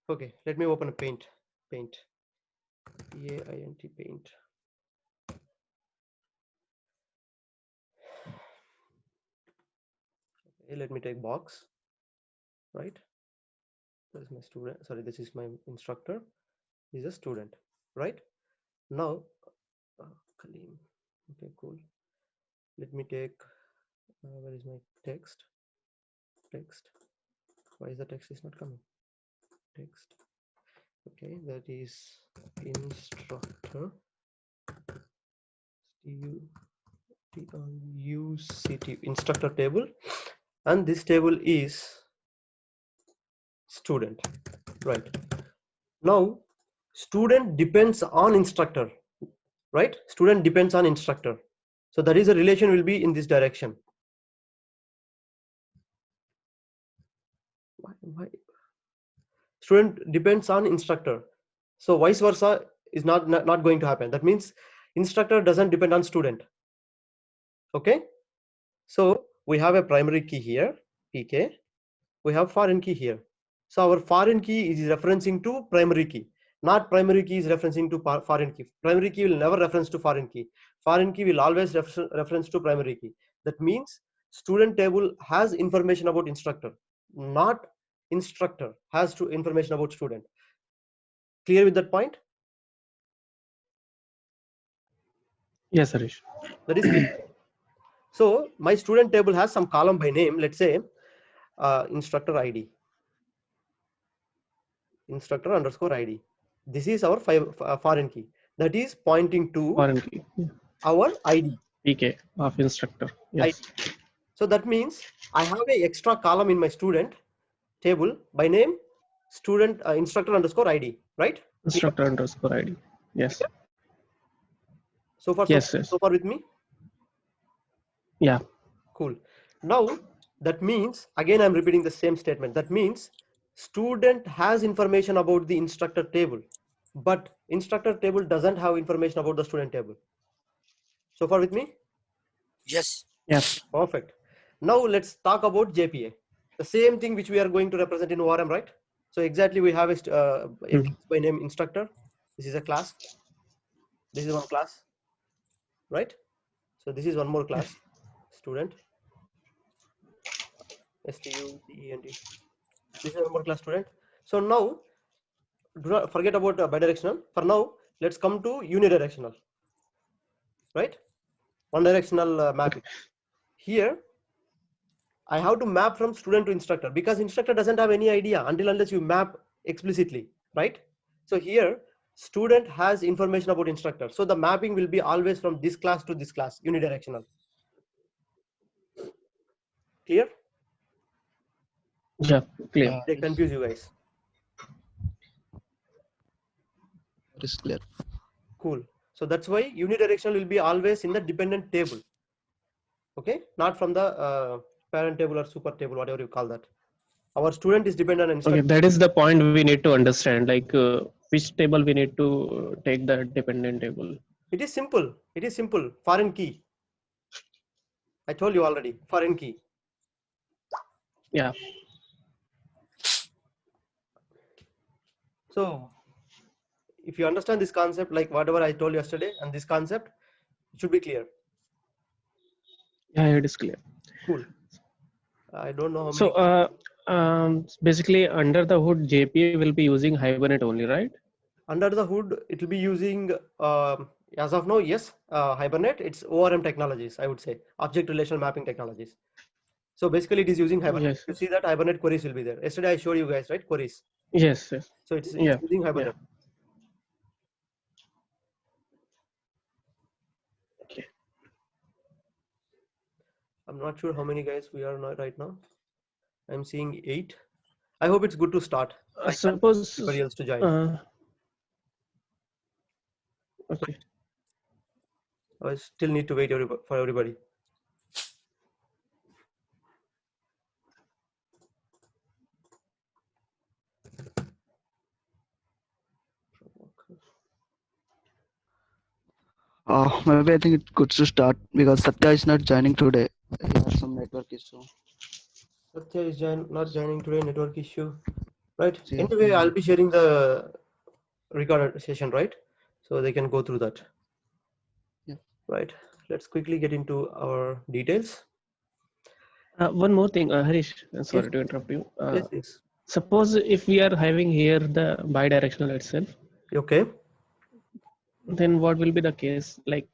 Okay, let me open a paint. Paint. Paint. Okay, let me take box. Right. This is my student. Sorry, this is my instructor. He's a student. Right. Now, Kalim. Okay, cool. Let me take. Where is my text? Text. Why is the text is not coming? Text. Okay, that is instructor. UCT instructor table, and this table is student. Right. Now, student depends on instructor. Right. Student depends on instructor. So that is a relation will be in this direction. Why? Student depends on instructor. So vice versa is not going to happen. That means instructor doesn't depend on student. Okay. So we have a primary key here, PK. We have foreign key here. So our foreign key is referencing to primary key. Not primary key is referencing to foreign key. Primary key will never reference to foreign key. Foreign key will always reference to primary key. That means student table has information about instructor, not instructor has to information about student. Clear with that point? Yes, Harish. That is clear. So my student table has some column by name. Let's say instructor ID. Instructor underscore ID. This is our foreign key that is pointing to Foreign key. Yeah. our ID. PK of instructor. Yes. ID. So that means I have a extra column in my student table by name student instructor underscore ID, right? Instructor underscore ID. Yes. So far, yes, so far with me? Yeah. Cool. Now that means, again, I'm repeating the same statement. That means student has information about the instructor table, but instructor table doesn't have information about the student table. So far with me? Yes. Yes. Perfect. Now let's talk about JPA. The same thing which we are going to represent in ORM, right? So exactly we have a class by name instructor. This is a class. This is one class, right? So this is one more class, student. STUDENT. This is one more class, student. So now, do not forget about bidirectional. For now, let's come to unidirectional, right? One directional mapping. Here, I have to map from student to instructor because instructor doesn't have any idea unless you map explicitly, right? So here, student has information about instructor. So the mapping will be always from this class to this class, unidirectional. Clear? Yeah, clear. They confuse you guys. It is clear. Cool. So that's why unidirectional will be always in the dependent table. Okay, not from the parent table or super table, whatever you call that. Our student is dependent on instructor. Okay, that is the point we need to understand, like which table we need to take the dependent table. It is simple. It is simple. Foreign key. I told you already. Foreign key. Yeah. So if you understand this concept, like whatever I told yesterday, and this concept, it should be clear. Yeah, it is clear. Cool. I don't know how many. So basically under the hood, JPA will be using Hibernate only, right? Under the hood, it will be using, as of now, yes, Hibernate. It's ORM technologies, I would say, object relational mapping technologies. So basically it is using Hibernate. Yes, You see that Hibernate queries will be there. Yesterday I showed you guys, right? Queries. Yes, yes. So it's using Hibernate. Yeah. Okay. I'm not sure how many guys we are right now. I'm seeing 8. I hope it's good to start. I Suppose anybody else to join. Okay. I still need to wait for everybody. Maybe I think it's good to start because Satya is not joining today. He has some network issue. Satya is not joining today, network issue. right? Csrf Anyway, I'll manager. be sharing the recorded session, right? So they can go through that. Yeah. Right. Let's quickly get into our details. One more thing, Harish, Yes. sorry to interrupt you. Yes. Yes. Suppose if we are having here the bidirectional itself, Okay. then what will be the case? Like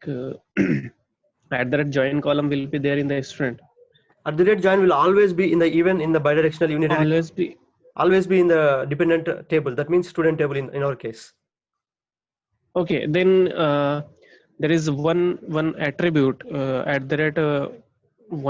at the join column will be there in the student. At the rate join will always be in the even in the bidirectional unitary, Always be always be in the dependent table. That means student table in our case. okay. Then there is one attribute at the rate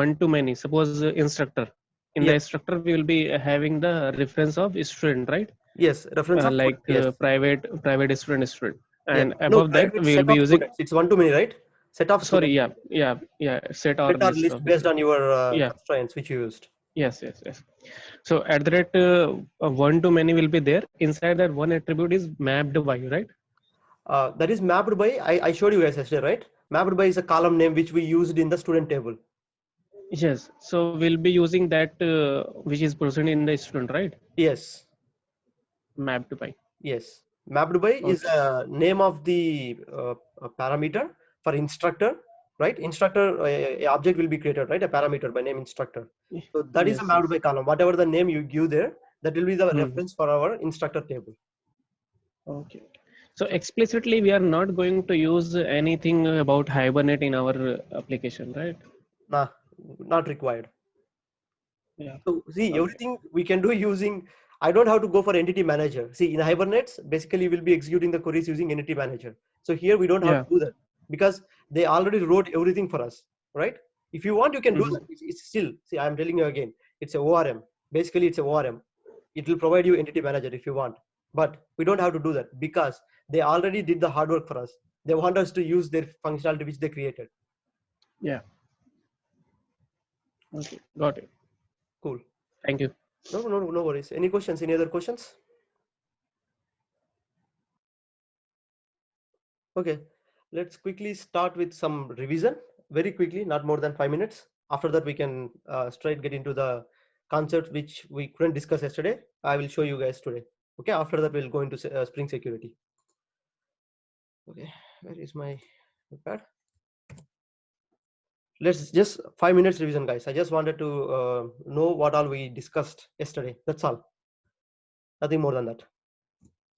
one to many. Suppose instructor. In the Yes. instructor, we will be having the reference of student, right? Yes. Reference of Like yes. private student, Yes. and No, above that private we will set be of using. students. It's one to many, right? Set of Sorry, students. yeah. Set or Set or list list of based student. on your Yeah. constraints which you used. Yes. So at the rate one to many will be there. Inside that one attribute is mapped by, right? That is mapped by, I showed you guys yesterday, right? Mapped by is a column name which we used in the student table. Yes. So we'll be using that which is present in the student, right? Yes. Mapped by. Yes. Mapped by is Okay. a name of the parameter for instructor, right? Instructor object will be created, right? A parameter by name instructor. So that is a Yes. mapped by column. Whatever the name you give there, that will be the Hmm. reference for our instructor table. Okay. So explicitly, we are not going to use anything about Hibernate in our application, right? Nah, not required. Yeah. So see, Okay. everything we can do using, I don't have to go for entity manager. See, in Hibernates, basically we'll be executing the queries using entity manager. So here we don't have Yeah. to do that because they already wrote everything for us, right? If you want, you can do Mhm. that. It's still, see, I'm telling you again, it's a ORM. Basically, it's a ORM. It will provide you entity manager if you want, but we don't have to do that because they already did the hard work for us. They want us to use their functionality which they created. Yeah. Okay. Got it. Cool. Thank you. No worries. Any questions? Any other questions? Okay, let's quickly start with some revision very quickly, not more than 5 minutes. After that, we can straight get into the concepts which we couldn't discuss yesterday. I will show you guys today. Okay, after that, we'll go into Spring Security. Okay, where is my pad? Let's just 5 minutes revision, guys. I just wanted to know what all we discussed yesterday. That's all. Nothing more than that.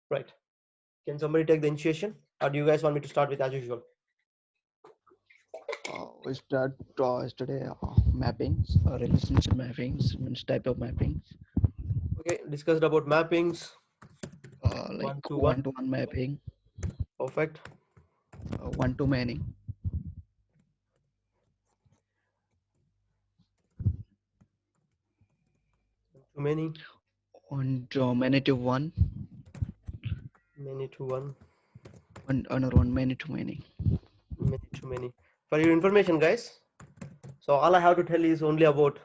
Right. Can somebody take the initiation, or do you guys want me to start with as usual? We start yesterday mappings, relationship mappings, means type of mappings, Okay, discussed about mappings. like One-to-one. one-to-one mapping, Perfect. one-to-many, Too many. one-to-many-to-one, Many to one. another one many-to-many. Many to many. For your information, guys, so all I have to tell is only about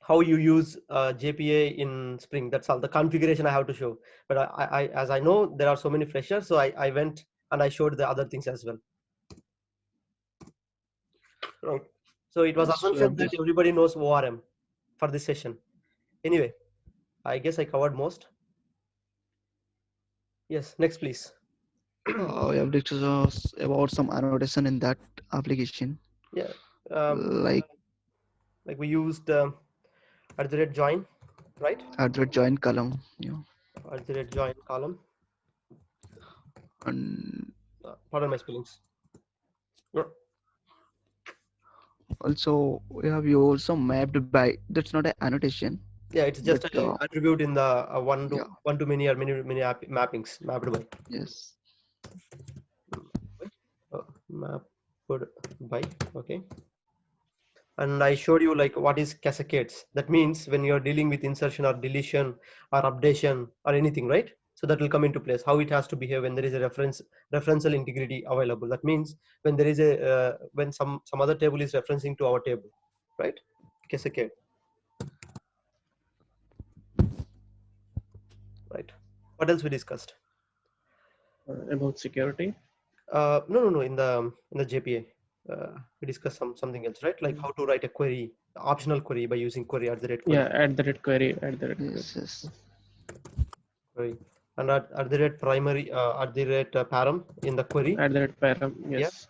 how you use JPA in Spring. That's all the configuration I have to show. But as I know, there are so many freshers, so I went and I showed the other things as well. Right. So it was Yes, we assumption have that this. everybody knows ORM for this session. Anyway, I guess I covered most. Yes, next please. We have discussed about some annotation in that application, Yeah, like we used @join, right? at the join column, @join column. and Pardon my spellings. Yeah. also we have used some mapped by. That's not an annotation, Yeah, it's but just an attribute in the yeah, one to many or many mappings mapped by. yes. Mapped by. Okay. And I showed you like what is cascades. That means when you're dealing with insertion or deletion or updation or anything, right? So that will come into place. How it has to behave when there is a referential integrity available. That means when there is a when some other table is referencing to our table, right? Cascade. Right. What else we discussed? About security. No. In the JPA, we discussed something else, right? Like how to write a query, optional query by using query @query. Yeah, at the rate query, at the rate query. Yes, yes. query, and at the rate primary at the rate param in the query. At that param, Yeah. yes.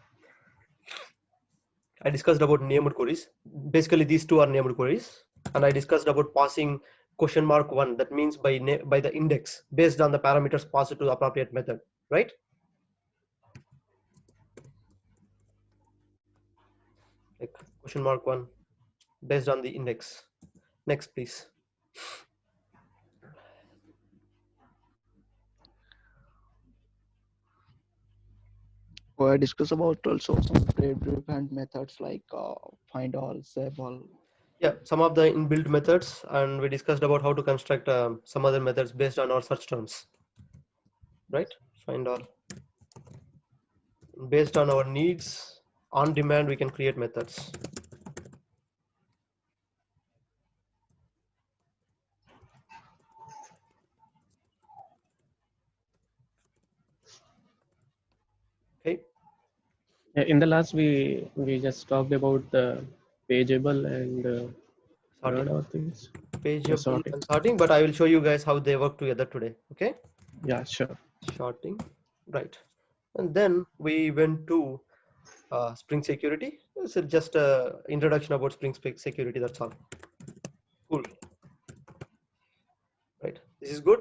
I discussed about named queries. Basically, these two are named queries, and I discussed about passing question mark one. That means by the index based on the parameters passed to the appropriate method, right? Like question mark one based on the index. Next, please. I discuss about also some predefined methods like find all, save all. Yeah, some of the inbuilt methods, and we discussed about how to construct some other methods based on our search terms, right? Find all. Based on our needs, on demand, we can create methods. Okay. Yeah, in the last we just talked about the pageable and Sorting. third or things. Pageable Sorting. and sorting, but I will show you guys how they work together today. Okay. Yeah, sure. Sorting, right? And then we went to Spring Security. It's just a introduction about Spring Security. That's all. Cool. Right. This is good.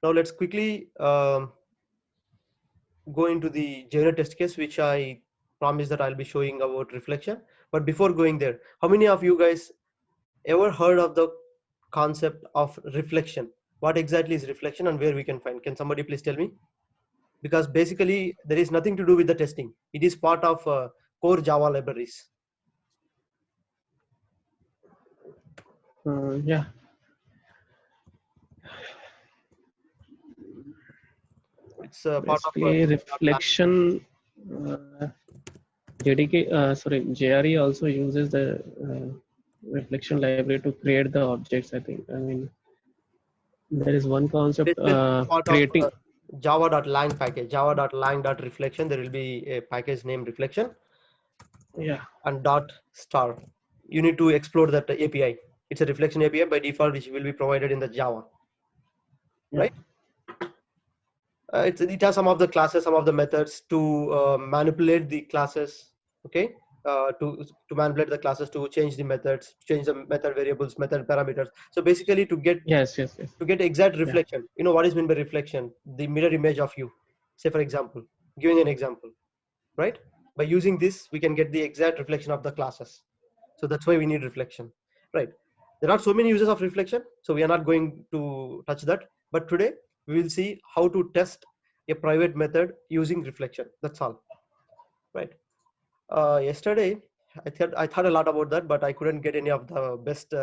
Now let's quickly go into the JUnit test case, which I promised that I'll be showing about reflection. But before going there, how many of you guys ever heard of the concept of reflection? What exactly is reflection and where we can find? Can somebody please tell me? Because basically there is nothing to do with the testing. It is part of core Java libraries. Yeah. It's part Basically, of reflection. JRE also uses the reflection library to create the objects. I think. I mean, there is one concept part creating. of java.lang package, java.lang.reflection. There will be a package named reflection. Yeah. And dot star. You need to explore that API. It's a reflection API by default, which will be provided in the Java. Yeah. Right? It has some of the classes, some of the methods to manipulate the classes. Okay, to manipulate the classes, to change the methods, change the method variables, method parameters. So basically, to get Yes. exact reflection. You know what is meant by reflection? The mirror image of you. Say for example, giving an example, right? By using this, we can get the exact reflection of the classes. So that's why we need reflection, right? There are so many uses of reflection, so we are not going to touch that. But today we will see how to test a private method using reflection. That's all, right? Yesterday I thought a lot about that, but I couldn't get any of the best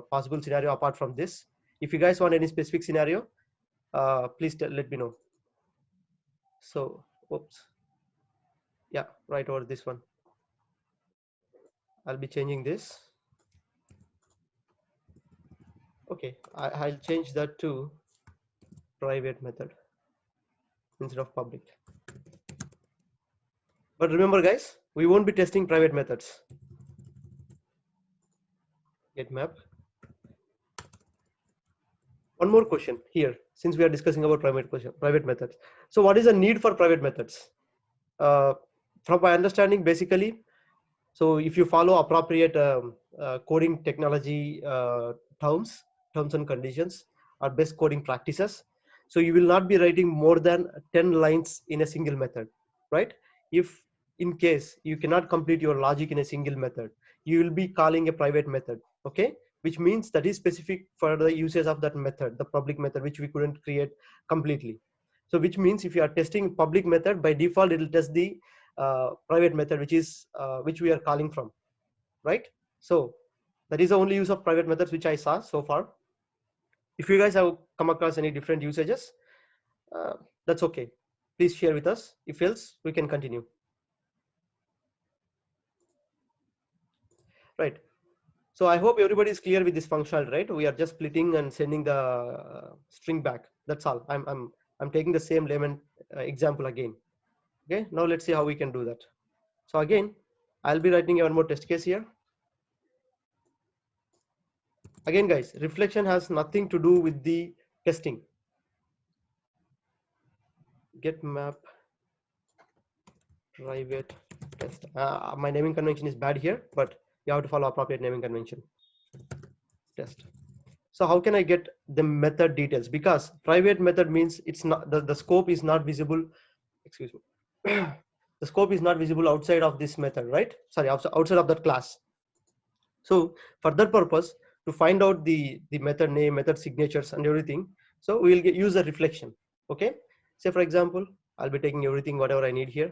possible scenario apart from this. If you guys want any specific scenario, please let me know. So, oops, yeah, right over this one. I'll be changing this. Okay, I'll change that to private method instead of public. But remember guys, we won't be testing private methods. Get map. One more question here, since we are discussing about private methods. So what is the need for private methods? From my understanding, basically, so if you follow appropriate coding technology terms and conditions, or best coding practices, so you will not be writing more than 10 lines in a single method, right? If in case you cannot complete your logic in a single method, you will be calling a private method, okay? Which means that is specific for the usage of that method, the public method, which we couldn't create completely. So which means if you are testing public method, by default it will test the private method, which we are calling from, right? So that is the only use of private methods which I saw so far. If you guys have come across any different usages, that's okay. Please share with us. If else, we can continue. Right. So I hope everybody is clear with this functional, right? We are just splitting and sending the string back. That's all. I'm taking the same layman example again. Okay. Now let's see how we can do that. So again, I'll be writing one more test case here. Again, guys, reflection has nothing to do with the testing. get map private test. My naming convention is bad here, but you have to follow appropriate naming convention. Test. So how can I get the method details? Because private method means it's not the scope is not visible. Excuse me. The scope is not visible outside of this method, right? Sorry, outside of that class. So for that purpose, to find out the method name, method signatures, and everything, so we will use a reflection. Okay. Say for example, I'll be taking everything whatever I need here.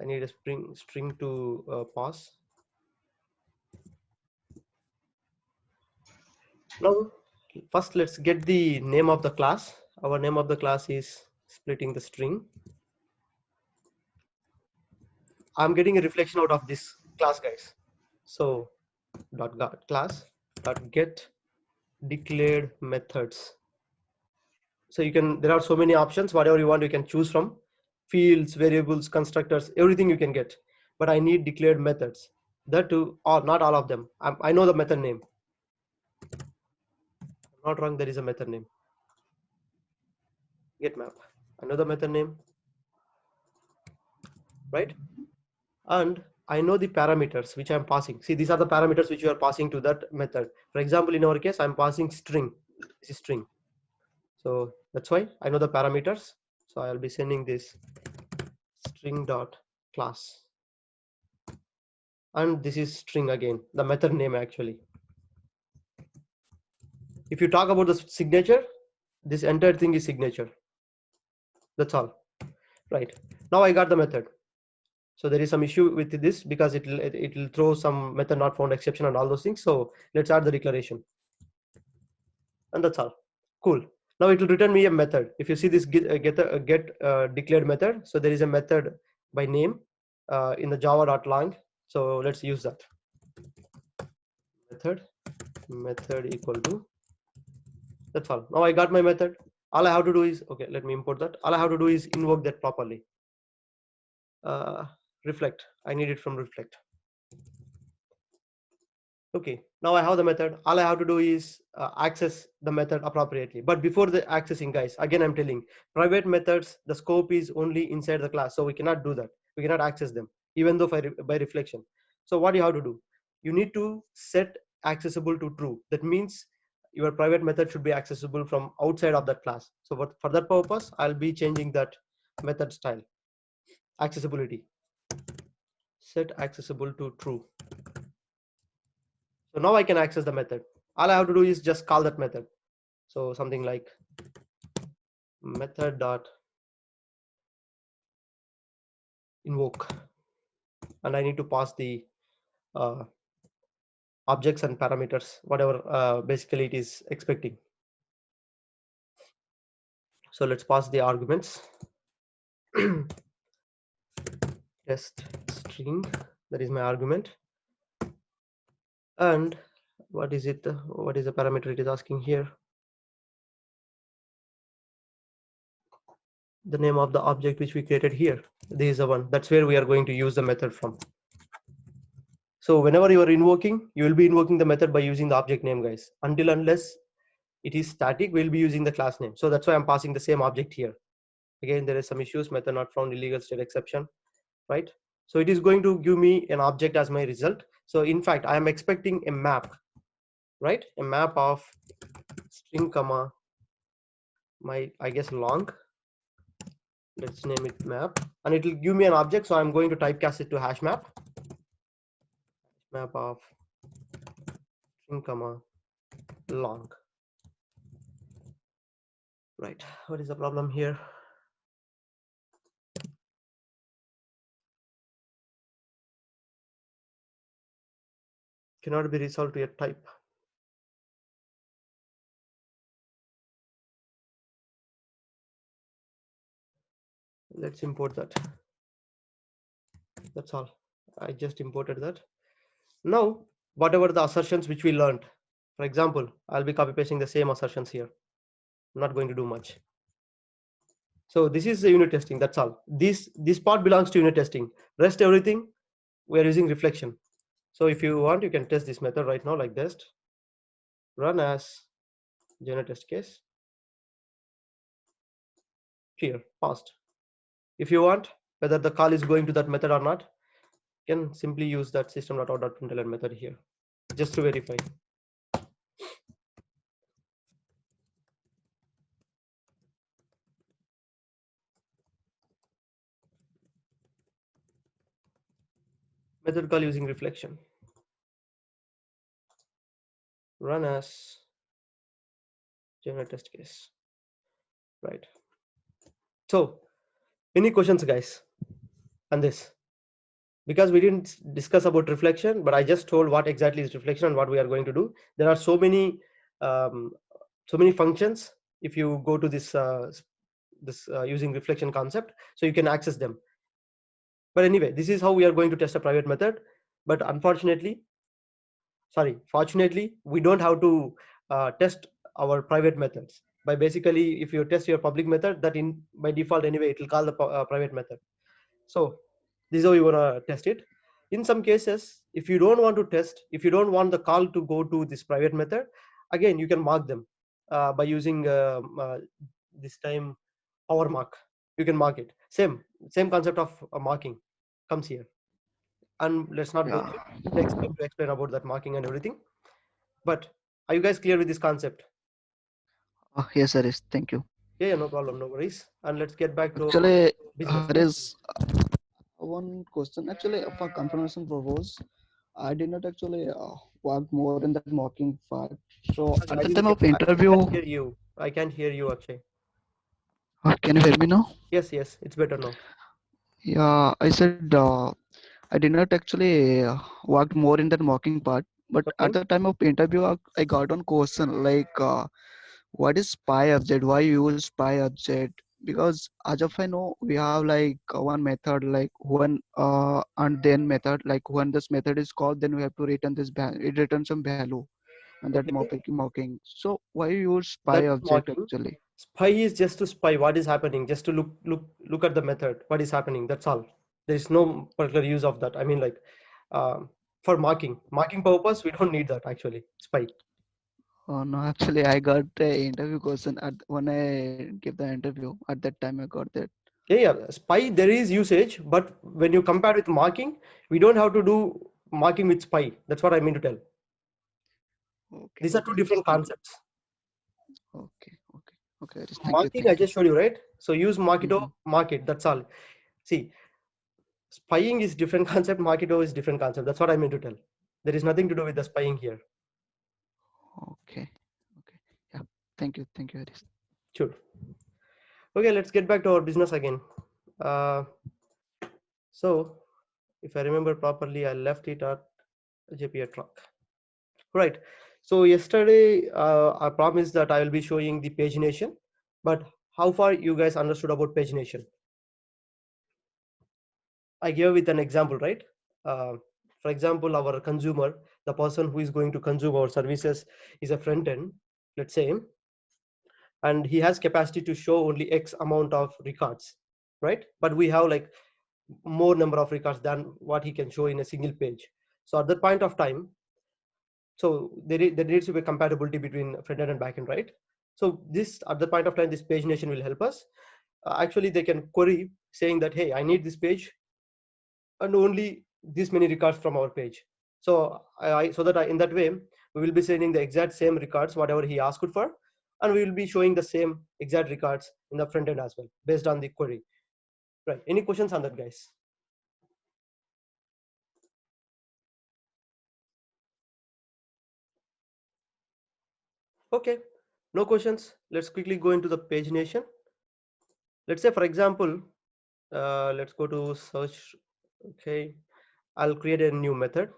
I need a string to pass. Now, first let's get the name of the class. Our name of the class is splitting the string. I'm getting a reflection out of this class, guys. So class get declared methods. So you can, there are so many options, whatever you want, you can choose from. Fields, variables, constructors, everything you can get. But I need declared methods. That too, or not all of them. I know the method name. I'm not wrong, there is a method name. Get map. I know the method name, right? And I know the parameters which I'm passing. See, these are the parameters which you are passing to that method. For example, in our case, I'm passing string. This is string. So that's why I know the parameters. So I'll be sending this string dot class. And this is string again, the method name actually. If you talk about the signature, this entire thing is signature. That's all. Right. Now I got the method. So there is some issue with this because it will throw some method not found exception and all those things. So let's add the declaration. And that's all. Cool. Now it will return me a method. If you see this get declared method, so there is a method by name in the java.lang. So let's use that. Method equal to, that's all. Now I got my method. All I have to do is, okay, let me import that. All I have to do is invoke that properly. Reflect. I need it from reflect. Okay, now I have the method. All I have to do is access the method appropriately. But before the accessing, guys, again, I'm telling private methods, the scope is only inside the class. So we cannot do that. We cannot access them, even though by reflection. So what you have to do? You need to set accessible to true. That means your private method should be accessible from outside of that class. So for that purpose, I'll be changing that method style. Accessibility. Set accessible to true. So now I can access the method. All I have to do is just call that method. So something like method dot invoke, and I need to pass the objects and parameters, whatever basically it is expecting. So let's pass the arguments. Test string, that is my argument. And what is it? What is the parameter it is asking here? The name of the object which we created here. This is the one. That's where we are going to use the method from. So whenever you are invoking, you will be invoking the method by using the object name, guys. Unless it is static, we'll be using the class name. So that's why I'm passing the same object here. Again, there is some issues, method not found, illegal state exception, right? So it is going to give me an object as my result. So in fact, I am expecting a map, right? A map of string comma my, I guess, long. Let's name it map, and it will give me an object. So I'm going to typecast it to hash map. Map of string comma long. Right. What is the problem here? Cannot be resolved to a type. Let's import that. That's all. I just imported that. Now, whatever the assertions which we learned, for example, I'll be copy pasting the same assertions here. I'm not going to do much. So this is the unit testing. That's all. This part belongs to unit testing. Rest everything we are using reflection. So if you want, you can test this method right now like this. Run as unit test case. here passed. If you want whether the call is going to that method or not, you can simply use that system.out.println method here just to verify. Method call using reflection. Run as general test case. Right. So, any questions, guys, on this? Because we didn't discuss about reflection, but I just told what exactly is reflection and what we are going to do. There are so many functions. If you go to this using reflection concept, so you can access them. But anyway, this is how we are going to test a private method. But fortunately, we don't have to test our private methods. By basically, if you test your public method, that by default anyway, it will call the private method. So this is how you want to test it. In some cases, if you don't want to test, if you don't want the call to go to this private method, again, you can mark them by using this time our mark. You can mark it. Same concept of marking comes here. And let's not go Yeah. there. It takes time to explain about that marking and everything. But are you guys clear with this concept? Yes, Harish. Thank you. Yeah, no problem, no worries. And let's get back to Actually, business. Harish, one question. Actually, for confirmation purpose, I did not actually work more in that mocking part. So at I the time didn't of I interview, can't hear you. I can't hear you, Akshay. can you hear me now? Yes, it's better now. Yeah, I said I did not actually worked more in that mocking part. But Okay. at the time of interview, I got one question like, what is spy object? Why you use spy object? Because as of I know, we have like one method like when and then method. Like when this method is called, then we have to return this it returns some value and that Okay. mocking. So why you use spy That's object mocking. actually? Spy is just to spy what is happening, just to look at the method, what is happening. That's all. There is no particular use of that. I mean, like for marking purpose, we don't need that actually. Spy. Oh no, actually I got the interview question at when I give the interview. At that time I got that. Yeah. Spy there is usage, but when you compare with marking, we don't have to do marking with spy. That's what I mean to tell. Okay, These are okay, two Harish, different thank you. concepts. Okay, Harish, thank you, Marking, I thank you. just showed you, right? So use marketo, Mhm. mark it. That's all. See, spying is different concept, marketo is different concept. That's what I mean to tell. There is nothing to do with the spying here. Okay, okay, yeah, thank you, Harish. Sure. Okay, let's get back to our business again. Uh, so, if I remember properly, I left it at JPA truck. Right. So yesterday, I promised that I will be showing the pagination, but how far you guys understood about pagination? I gave with an example, right? For example, our consumer, the person who is going to consume our services is a front end, let's say, and he has capacity to show only X amount of records, right? But we have like more number of records than what he can show in a single page. So at that point of time, so there needs to be compatibility between front end and back end, right? So this at the point of time, this pagination will help us. Actually, they can query saying that, hey, I need this page and only this many records from our page. So in that way, we will be sending the exact same records, whatever he asked for, and we will be showing the same exact records in the front end as well, based on the query. Right. Any questions on that, guys? Okay. No questions. Let's quickly go into the pagination. Let's say, for example, let's go to search. Okay. I'll create a new method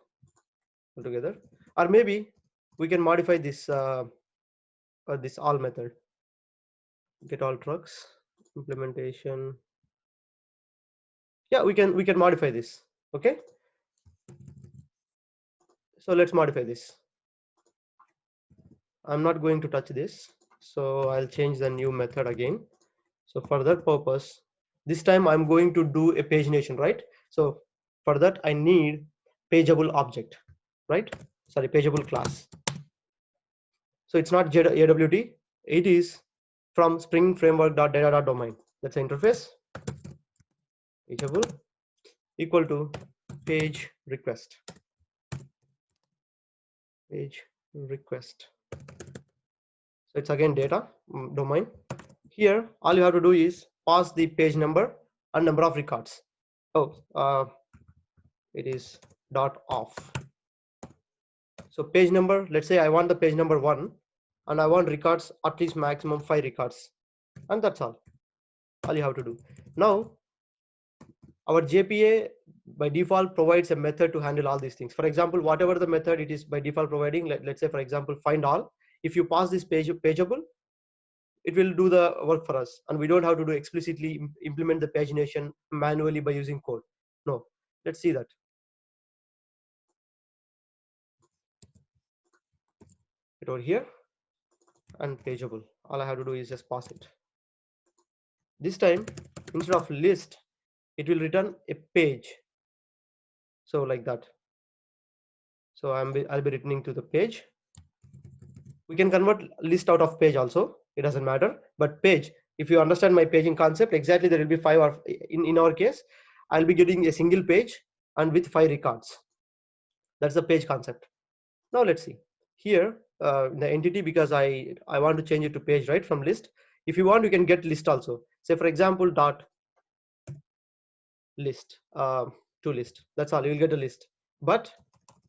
altogether, or maybe we can modify this this all method. Get all trucks implementation. Yeah, we can modify this. Okay, so let's modify this. I'm not going to touch this, so I'll change the new method again. So for that purpose, this time I'm going to do a pagination, right? So for that I need pageable object, right? Sorry, pageable class. So it's not AWT, it is from spring framework.data.domain. That's the interface. Pageable equal to page request. Page request. So it's again data domain. Here, all you have to do is pass the page number and number of records. Oh, it is dot off. So page number, let's say I want the page number 1 and I want records, at least maximum 5 records, and that's all you have to do. Now our JPA by default provides a method to handle all these things. For example, whatever the method it is by default providing, let's say for example find all, if you pass this pageable, it will do the work for us, and we don't have to do explicitly implement the pagination manually by using code. No, let's see that. It over here and pageable. All I have to do is just pass it. This time instead of list, it will return a page. So like that. So I'll be returning to the page. We can convert list out of page also, it doesn't matter, but page, if you understand my paging concept, exactly there will be 5, or in our case I'll be getting a single page and with 5 records. That's the page concept. Now let's see here the entity, because I want to change it to page, right, from list. If you want, you can get list also. Say for example dot list to list. That's all, you will get a list. But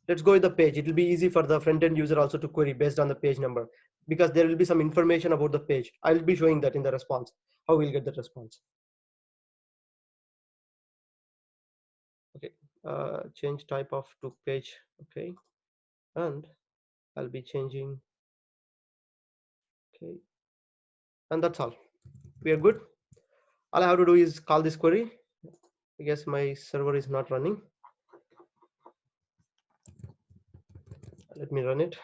let's go with the page. It will be easy for the front-end user also to query based on the page number, because there will be some information about the page. I'll be showing that in the response, how we'll get the response. Okay, change type of to page. Okay, and I'll be changing. Okay, and that's all. We are good. All I have to do is call this query. I guess my server is not running. Let me run it.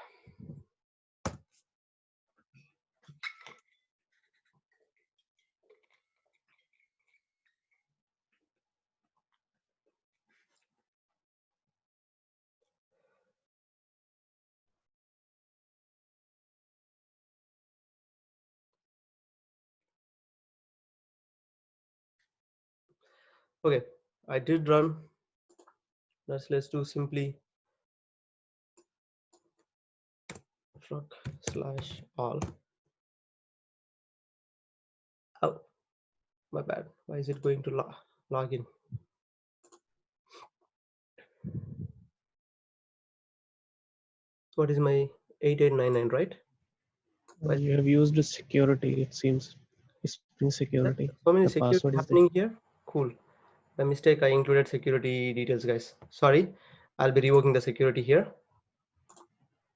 Okay, I did run. Let's do simply truck slash all. Oh, my bad. Why is it going to log in? What is my 8899, right? You have used security, it seems. Spring security. So many The security password is there. happening here. Cool. By mistake, I included security details, guys. Sorry. I'll be revoking the security here.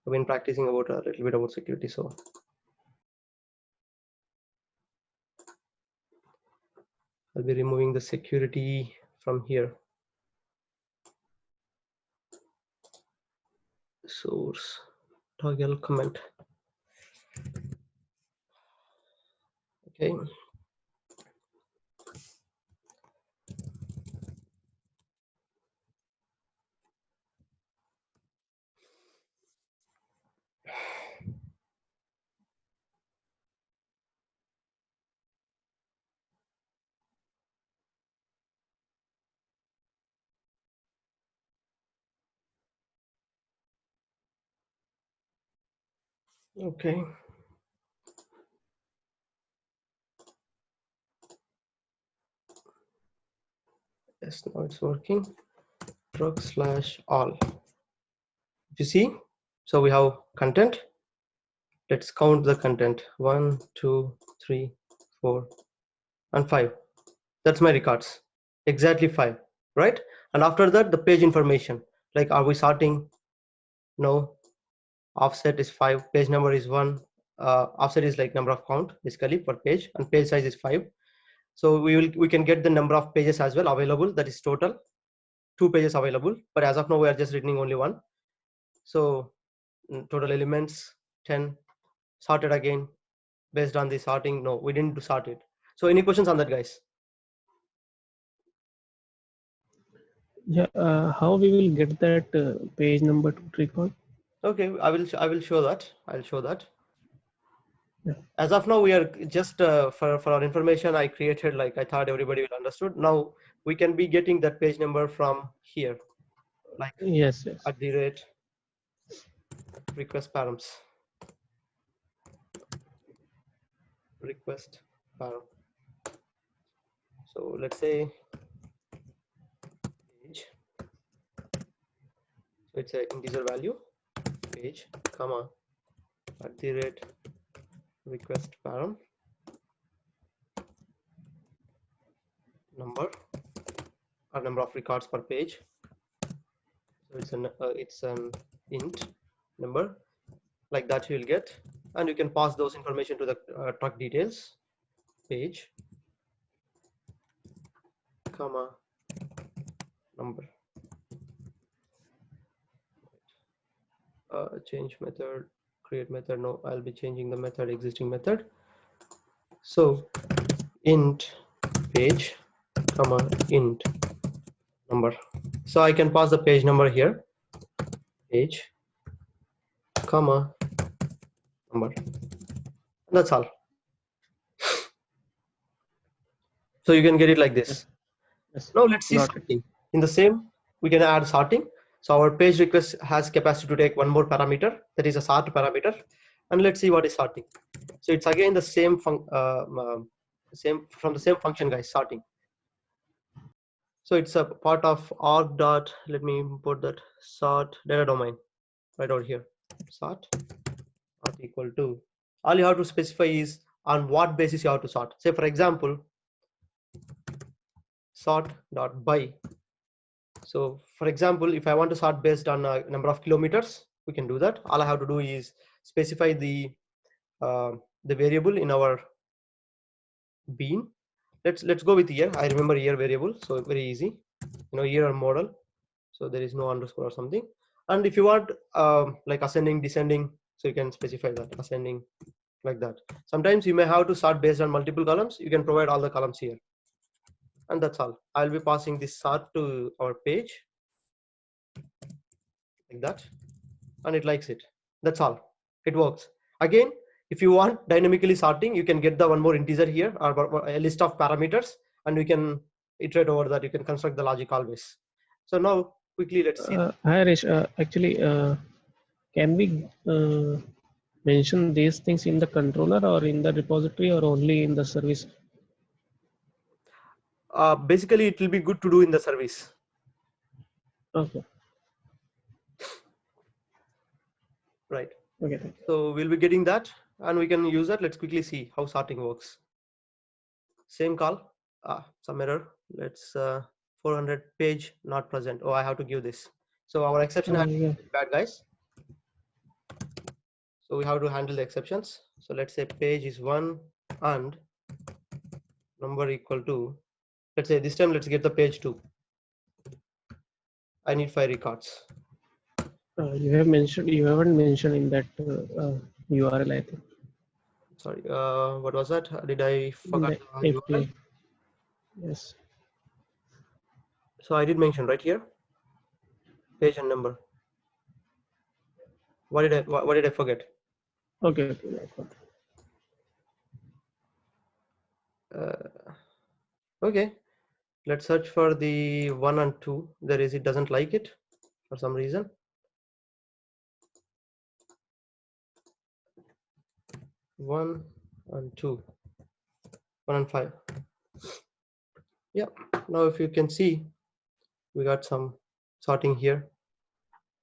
I've been practicing about a little bit about security, so I'll be removing the security from here. Source toggle comment. Okay. Okay. Yes, now it's working. Truck slash all. You see, so we have content. Let's count the content. 1, 2, 3, 4, and 5. That's my records. Exactly 5, right? And after that, the page information. Like, are we sorting? No. Offset is 5. Page number is 1. Offset is like number of count basically per page, and page size is 5. So we can get the number of pages as well available. That is total 2 pages available. But as of now, we are just returning only 1. So total elements 10. Sorted again based on the sorting. No, we didn't do sort it. So any questions on that, guys? Yeah, how we will get that page number to record? Okay, I will show that. I'll show that. As of now, we are just for our information, I created, like, I thought everybody will understood. Now we can be getting that page number from here, like Yes, yes. @ request params, request param. So let's say page, so it's an integer value, page, comma, @ request param, number, or number of records per page. So it's an int number, like that you'll get, and you can pass those information to the truck details, page, comma, number. Change method, create method. No, I'll be changing the method, existing method. So int page, comma, int number. So I can pass the page number here, page, comma, number. That's all. So you can get it like this. Yes. Now let's see Got it. sorting. In the same, we can add sorting. So our page request has capacity to take one more parameter, that is a sort parameter, and let's see what is sorting. So it's again the same from the same function, guys, sorting. So it's a part of org dot, let me import that, sort data domain right over here. Sort equal to, all you have to specify is on what basis you have to sort. Say for example, sort dot by. So for example, if I want to sort based on a number of kilometers, we can do that. All I have to do is specify the variable in our bean. Let's go with year. I remember year variable, so very easy. Year or model, so there is no underscore or something. And if you want like ascending, descending, so you can specify that ascending, like that. Sometimes you may have to sort based on multiple columns. You can provide all the columns here, and that's all. I'll be passing this sort to our page like that, and it likes it. That's all. It works. Again, if you want dynamically sorting, you can get the one more integer here, or a list of parameters, and we can iterate over that. You can construct the logic always. So now quickly let's see. Hi Harish, actually, can we mention these things in the controller or in the repository or only in the service? Basically, it will be good to do in the service. Okay. Right. Okay. Thank you. So we'll be getting that, and we can use that. Let's quickly see how sorting works. Same call. Some error. Let's 400 page not present. Oh, I have to give this. So our exception had Yeah. bad, guys. So we have to handle the exceptions. So let's say page is 1 and number equal to, let's say this time let's get the page 2. I need 5 records. You haven't mentioned in that URL, I think. Sorry, what was that? Did I forget the URL? API. Yes. So I did mention right here, page and number. What did I forget? Okay. Okay, let's search for the 1 and 2. There is, it doesn't like it for some reason. 1 and 2, 1 and 5. Yeah, now if you can see, we got some sorting here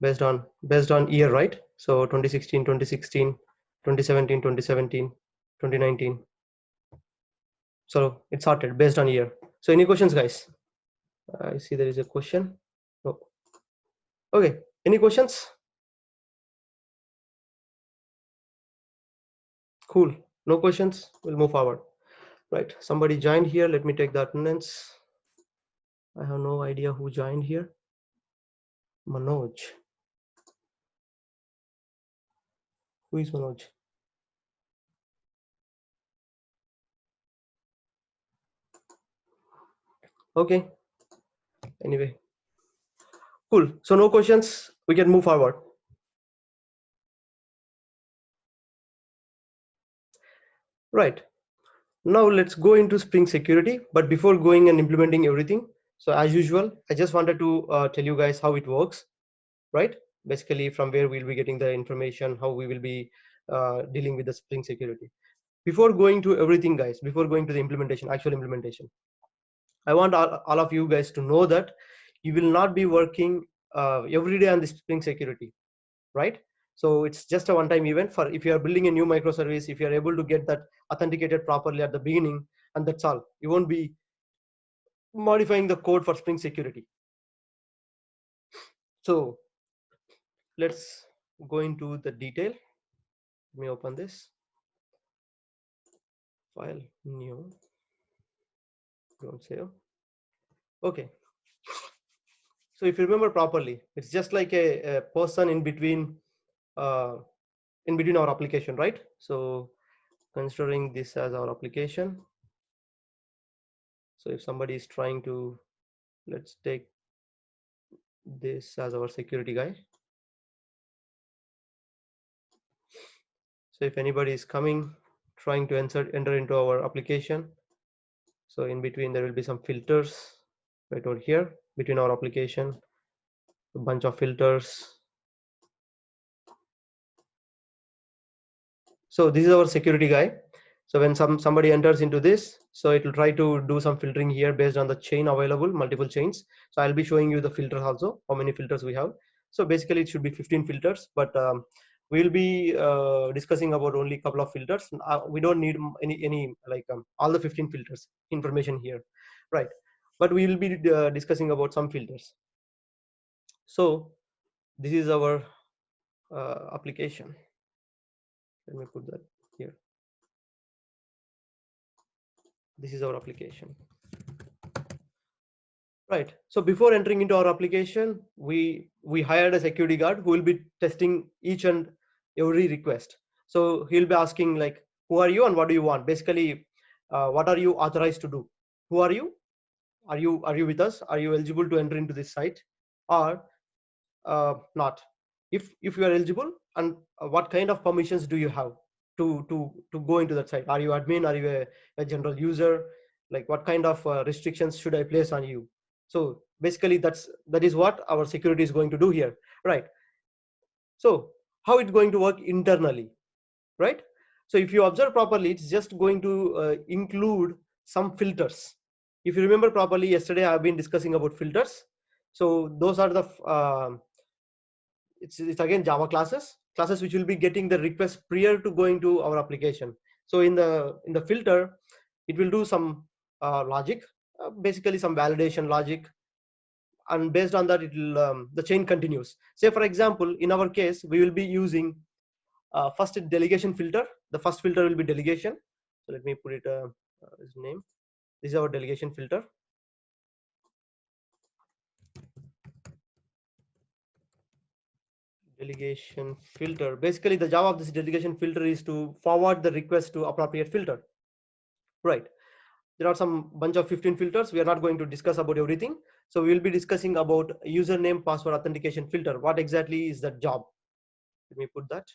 based on year, right? So 2016, 2016, 2017, 2017, 2019. So it's sorted based on year. So any questions, guys? I see there is a question. No. Okay, any questions? Cool. No questions. We'll move forward. Right. Somebody joined here. Let me take the attendance. I have no idea who joined here. Manoj. Who is Manoj? Okay. Anyway. Cool. So no questions. We can move forward. Right. Now let's go into Spring Security. But before going and implementing everything, so as usual, I just wanted to tell you guys how it works, right? Basically, from where we'll be getting the information, how we will be dealing with the Spring Security. Before going to everything, guys, before going to the implementation, actual implementation, I want all of you guys to know that you will not be working every day on the Spring Security, right? So it's just a one-time event for if you are building a new microservice, if you are able to get that authenticated properly at the beginning, and that's all. You won't be modifying the code for Spring Security. So let's go into the detail. Let me open this file, new, don't save. Okay. So if you remember properly, it's just like a person in between uh, our application, right? So considering this as our application, so if somebody is trying to, let's take this as our security guy. So if anybody is coming trying to enter into our application, so in between there will be some filters right over here between our application, a bunch of filters. So this is our security guy. So when somebody enters into this, so it will try to do some filtering here based on the chain available, multiple chains. So I'll be showing you the filters also, how many filters we have. So basically it should be 15 filters, but we'll be discussing about only a couple of filters. We don't need any like all the 15 filters information here, right? But we will be discussing about some filters. So this is our application. Let me put that here. This is our application, right? So before entering into our application, we hired a security guard who will be testing each and every request. So he'll be asking like, who are you and what do you want? Basically, what are you authorized to do? Who are you? Are you with us? Are you eligible to enter into this site or not? If you are eligible, and what kind of permissions do you have to go into that site? Are you admin? Are you a general user? Like what kind of restrictions should I place on you? So basically that is what our security is going to do here, right? So how it's going to work internally, right? So if you observe properly, it's just going to include some filters. If you remember properly, yesterday I've been discussing about filters. So those are the it's again Java classes which will be getting the request prior to going to our application. So in the filter, it will do some logic, basically some validation logic, and based on that it will the chain continues. Say for example, in our case we will be using first delegation filter. The first filter will be delegation. So let me put it his name. This is our delegation filter. Delegation filter. Basically, the job of this delegation filter is to forward the request to appropriate filter. Right. There are some bunch of 15 filters. We are not going to discuss about everything. So we will be discussing about username password authentication filter. What exactly is that job? Let me put that.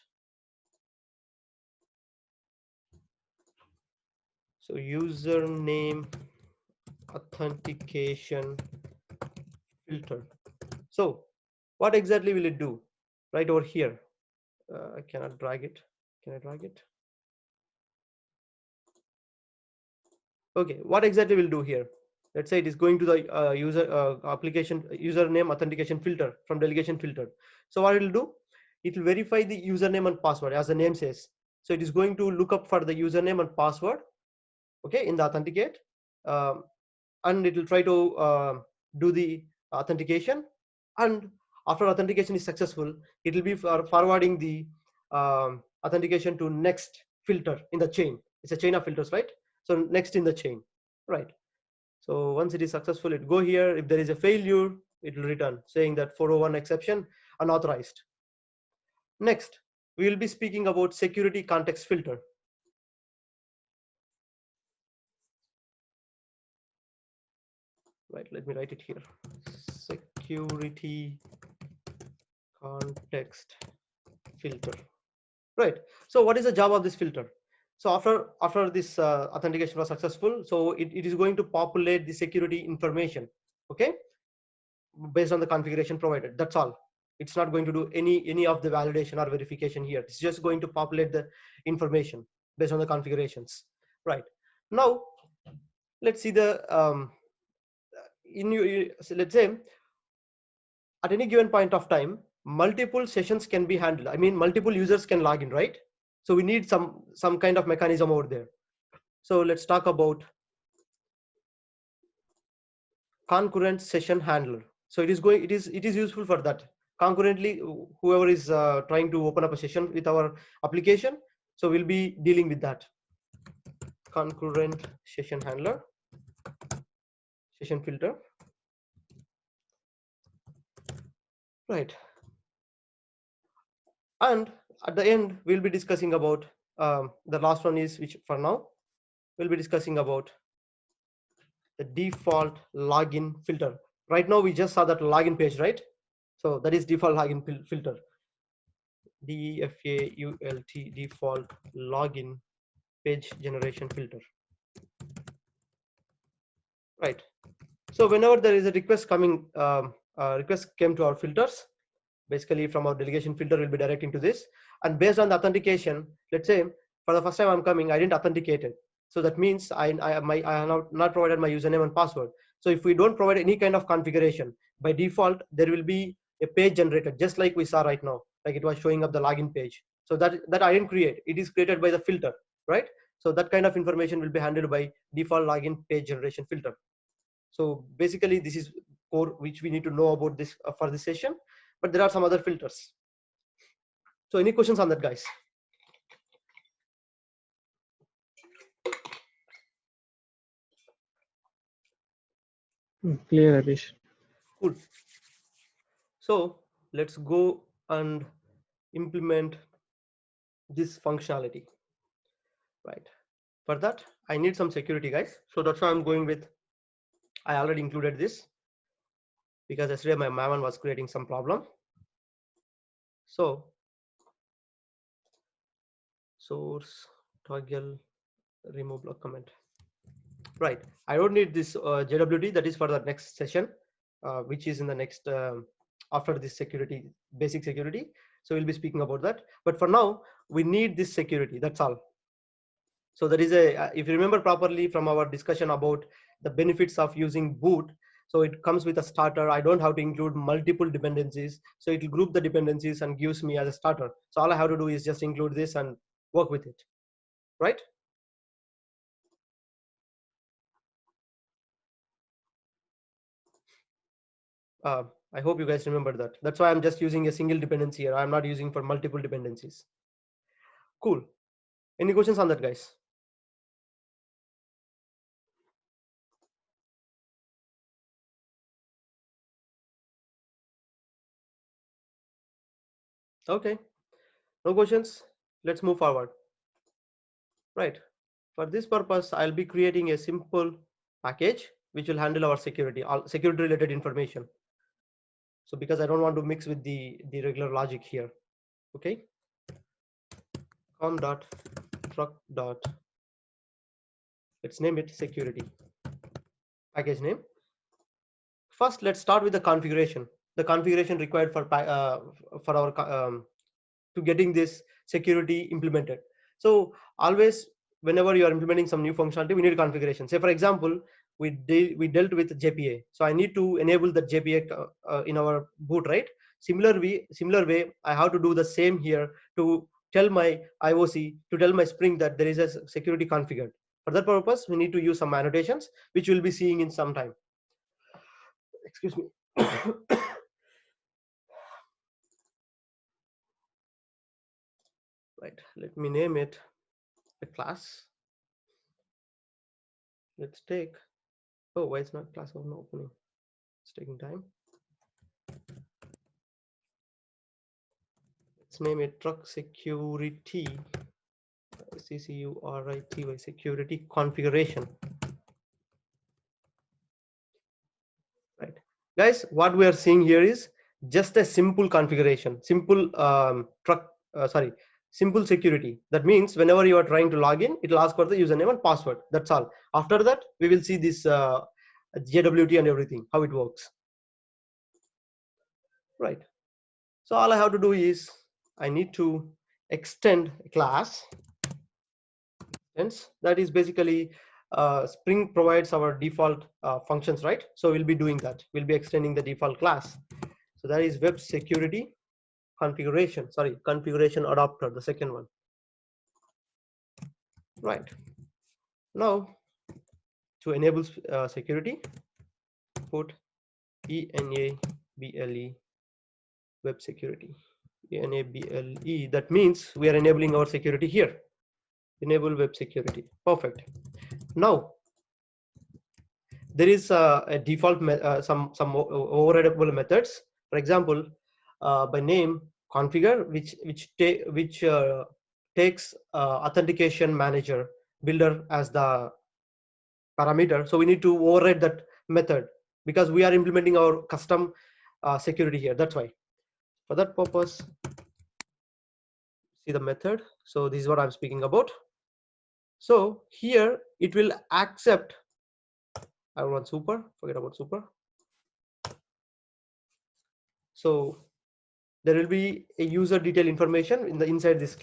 So username authentication filter. So what exactly will it do? Right over here. I cannot drag it. Can I drag it? Okay, what exactly will do here? Let's say it is going to the application username authentication filter from delegation filter. So what it will do? It will verify the username and password as the name says. So it is going to look up for the username and password, okay, in the authenticate, um, and it will try to do the authentication. And after authentication is successful, it will be forwarding the authentication to next filter in the chain. It's a chain of filters, right? So next in the chain, right? So once it is successful, it go here. If there is a failure, it will return saying that 401 exception unauthorized. Next, we will be speaking about security context filter. Right, let me write it here. Security context filter. Right. So what is the job of this filter? So after this authentication was successful, so it is going to populate the security information, okay, based on the configuration provided. That's all. It's not going to do any of the validation or verification here. It's just going to populate the information based on the configurations. Right now, let's see the so let's say at any given point of time, multiple sessions can be handled. I mean, multiple users can log in, right? So we need some kind of mechanism over there. So let's talk about concurrent session handler. So it is useful for that. Concurrently, whoever is trying to open up a session with our application, so we'll be dealing with that. Concurrent session handler, session filter. Right. And at the end, we'll be discussing about the last one is, which for now, we'll be discussing about the default login filter. Right now, we just saw that login page, right? So that is default login filter. DEFAULT, default login page generation filter. Right. So whenever there is a request coming, request came to our filters, basically from our delegation filter will be directing to this. And based on the authentication, let's say for the first time I'm coming, I didn't authenticate it. So that means I have not provided my username and password. So if we don't provide any kind of configuration, by default, there will be a page generated, just like we saw right now, like it was showing up the login page. So that I didn't create, it is created by the filter, right? So that kind of information will be handled by default login page generation filter. So basically this is core which we need to know about this for this session, but there are some other filters. So any questions on that, guys? Clear, Harish. Cool. So let's go and implement this functionality. Right. For that, I need some security, guys. So that's why I'm going with, I already included this because yesterday my Maven was creating some problem. So source toggle remove block comment. Right. I don't need this JWT. That is for the next session, which is in the next after this security, basic security. So we'll be speaking about that. But for now, we need this security. That's all. So there is a, if you remember properly from our discussion about the benefits of using boot, so it comes with a starter. I don't have to include multiple dependencies. So it will group the dependencies and gives me as a starter. So all I have to do is just include this and work with it, right? I hope you guys remember that. That's why I'm just using a single dependency here. I'm not using for multiple dependencies. Cool. Any questions on that, guys? Okay, no questions. Let's move forward. Right. For this purpose, I'll be creating a simple package which will handle our security, all security related information. So because I don't want to mix with the regular logic here. Okay. com.truck. Let's name it security. Package name. First, let's start with the configuration. The configuration required for our to getting this security implemented. So always, whenever you are implementing some new functionality, we need a configuration. Say for example, we dealt with JPA, so I need to enable the JPA in our boot, right? Similar way, I have to do the same here to tell my IOC, to tell my Spring that there is a security configured. For that purpose, we need to use some annotations, which we'll be seeing in some time. Excuse me. Right, let me name it a class. Let's take, oh, why it's not class opening? It's taking time. Let's name it truck security, CCURITY, security configuration. Right, guys, what we are seeing here is just a simple configuration, simple simple security. That means whenever you are trying to log in, it will ask for the username and password. That's all. After that, we will see this JWT and everything, how it works. Right. So all I have to do is I need to extend a class. Hence, that is basically Spring provides our default functions, right? So we'll be doing that. We'll be extending the default class. So that is web security configuration. Sorry, configuration adapter, the second one. Right. Now, to enable security, put enable web security. Enable, that means we are enabling our security here. Enable web security. Perfect. Now, there is a default some overridable methods. For example, by name configure, which takes Authentication Manager builder as the parameter. So we need to override that method because we are implementing our custom security here. That's why. For that purpose, see the method. So this is what I'm speaking about. So here it will accept. I want super. Forget about super. So there will be a user detail information in the inside this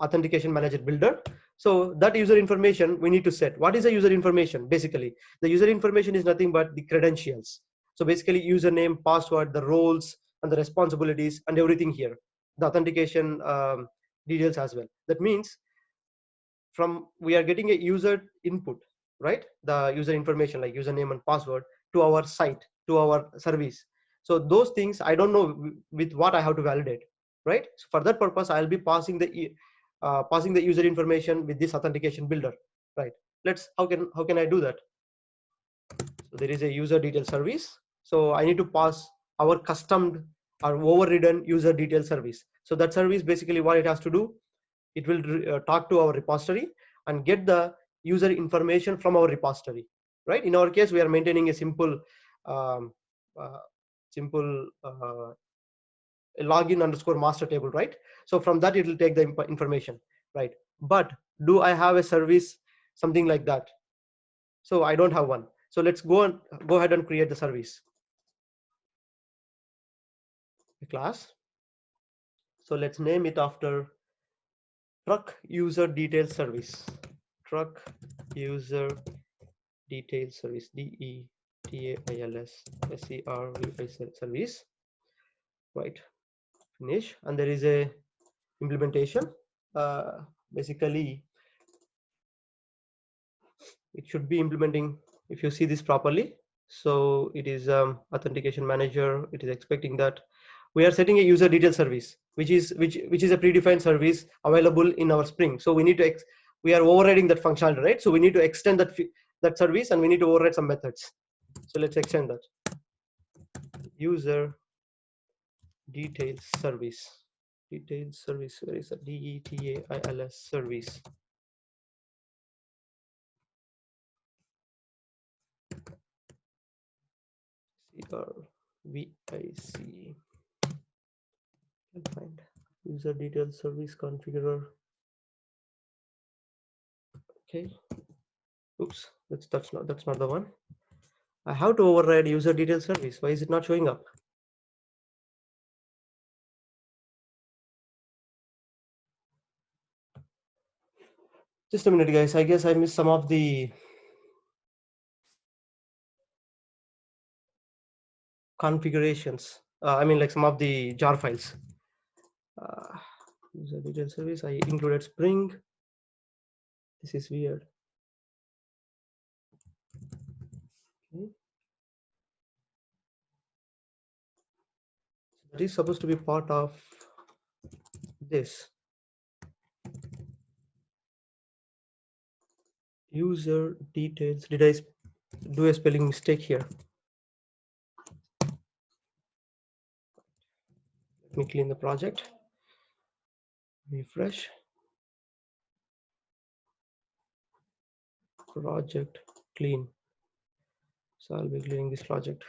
Authentication Manager builder. So that user information we need to set. What is the user information? Basically, the user information is nothing but the credentials. So basically, username, password, the roles, and the responsibilities, and everything here. The authentication details as well. That means from we are getting a user input, right? The user information like username and password to our site, to our service. So those things I don't know with what I have to validate, right? So for that purpose, I'll be passing the user information with this authentication builder, right? How can I do that? So there is a user detail service. So I need to pass our custom or overridden user detail service. So that service basically what it has to do, it will talk to our repository and get the user information from our repository, right? In our case, we are maintaining a simple um, uh, login underscore master table, right? So from that it will take the information, right? But do I have a service something like that? So I don't have one. So let's go ahead and create the service, a class. So let's name it after truck user detail service. Truck user detail service, DETAILS service, right? Finish. And there is a implementation. Basically it should be implementing, if you see this properly. So it is Authentication Manager. It is expecting that we are setting a user detail service, which is a predefined service available in our Spring. So we need to we are overriding that functionality, right? So we need to extend that service, and we need to override some methods. So let's extend that user details service. Details service. Where is that? DETAILS service. CRVIC. Find user details service configurer. Okay. Oops. That's not the one. I have to override user detail service. Why is it not showing up? Just a minute, guys. I guess I missed some of the configurations. I mean, like some of the jar files. User detail service. I included Spring. This is weird. Okay. That is supposed to be part of this. User details. Did I do a spelling mistake here? Let me clean the project. Refresh. Project clean. So I'll be cleaning this project.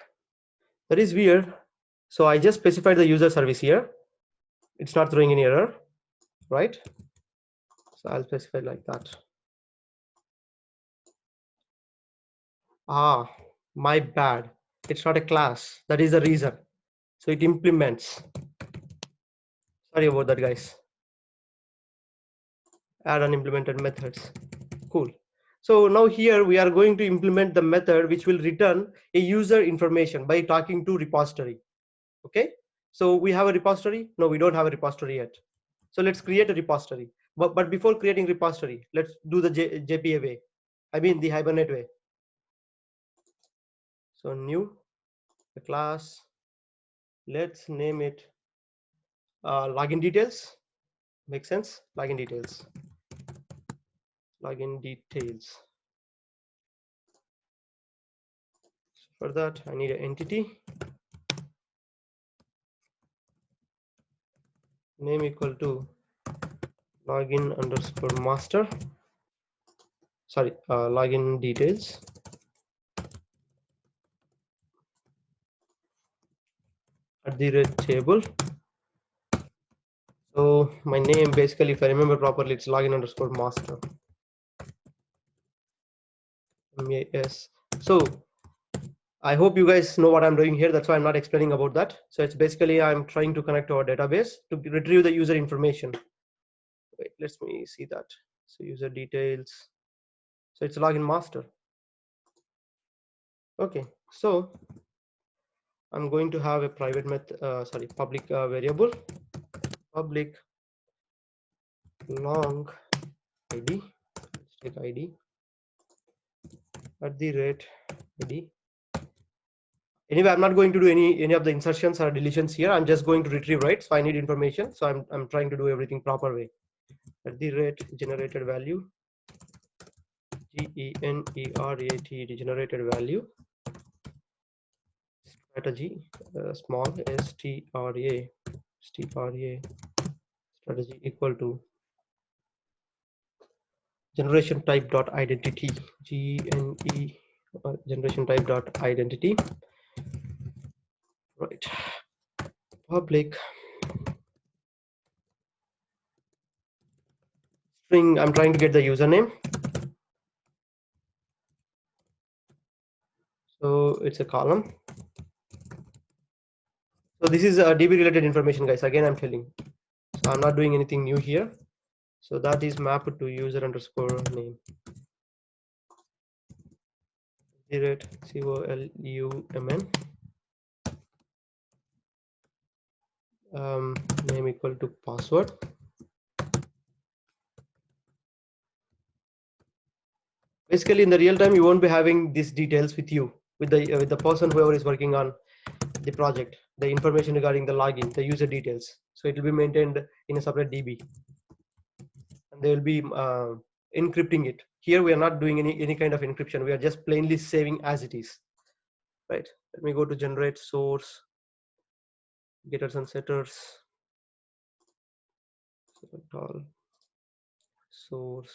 That is weird. So I just specified the user service here. It's not throwing any error. right? So I'll specify like that. Ah, my bad. It's not a class. That is the reason. So it implements. Sorry about that, guys. Add unimplemented methods. Cool. So now here we are going to implement the method which will return a user information by talking to repository. Okay. So we have a repository. No, we don't have a repository yet. So let's create a repository. But before creating repository, let's do the JPA way. I mean the Hibernate way. So new, the class. Let's name it login details. Make sense? Login details. Login details. For that, I need an entity. Name equal to login underscore master. Sorry, login details. At the red table. So my name basically, if I remember properly, it's login underscore master. MAS. So I hope you guys know what I'm doing here. That's why I'm not explaining about that. So it's basically I'm trying to connect to our database to retrieve the user information. Wait, let me see that. So user details. So it's login master. Okay, so I'm going to have a private method, public variable, public long ID. Let's take ID at the rate ID. Anyway, I'm not going to do any of the insertions or deletions here. I'm just going to retrieve, right? So I need information. So I'm trying to do everything proper way. At the rate generated value, GENERAT generated value, strategy, small STRA strategy equal to generation type dot identity, GNE generation type dot identity, right? Public string. I'm trying to get the username. So it's a column. So this is DB related information, guys. Again, I'm telling. So I'm not doing anything new here. So that is mapped to user underscore name. COLUMN. Name equal to password. Basically, in the real time, you won't be having these details with you, with the person whoever is working on the project, the information regarding the login, the user details. So it will be maintained in a separate DB, and they will be encrypting it. Here we are not doing any kind of encryption. We are just plainly saving as it is, right? Let me go to generate source, getters and setters, select all, source,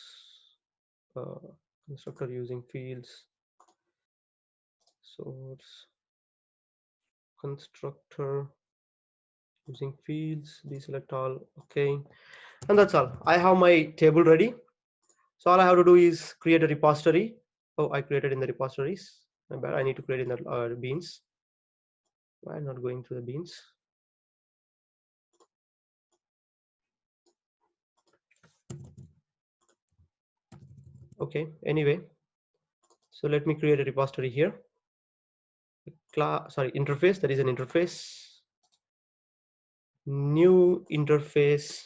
constructor using fields, source, constructor using fields, deselect all. Okay, and that's all. I have my table ready. So all I have to do is create a repository. Oh, I created in the repositories. My bad. I need to create in the beans. Why not going through the beans? Okay, anyway, so let me create a repository here. Interface. That is an interface. New interface.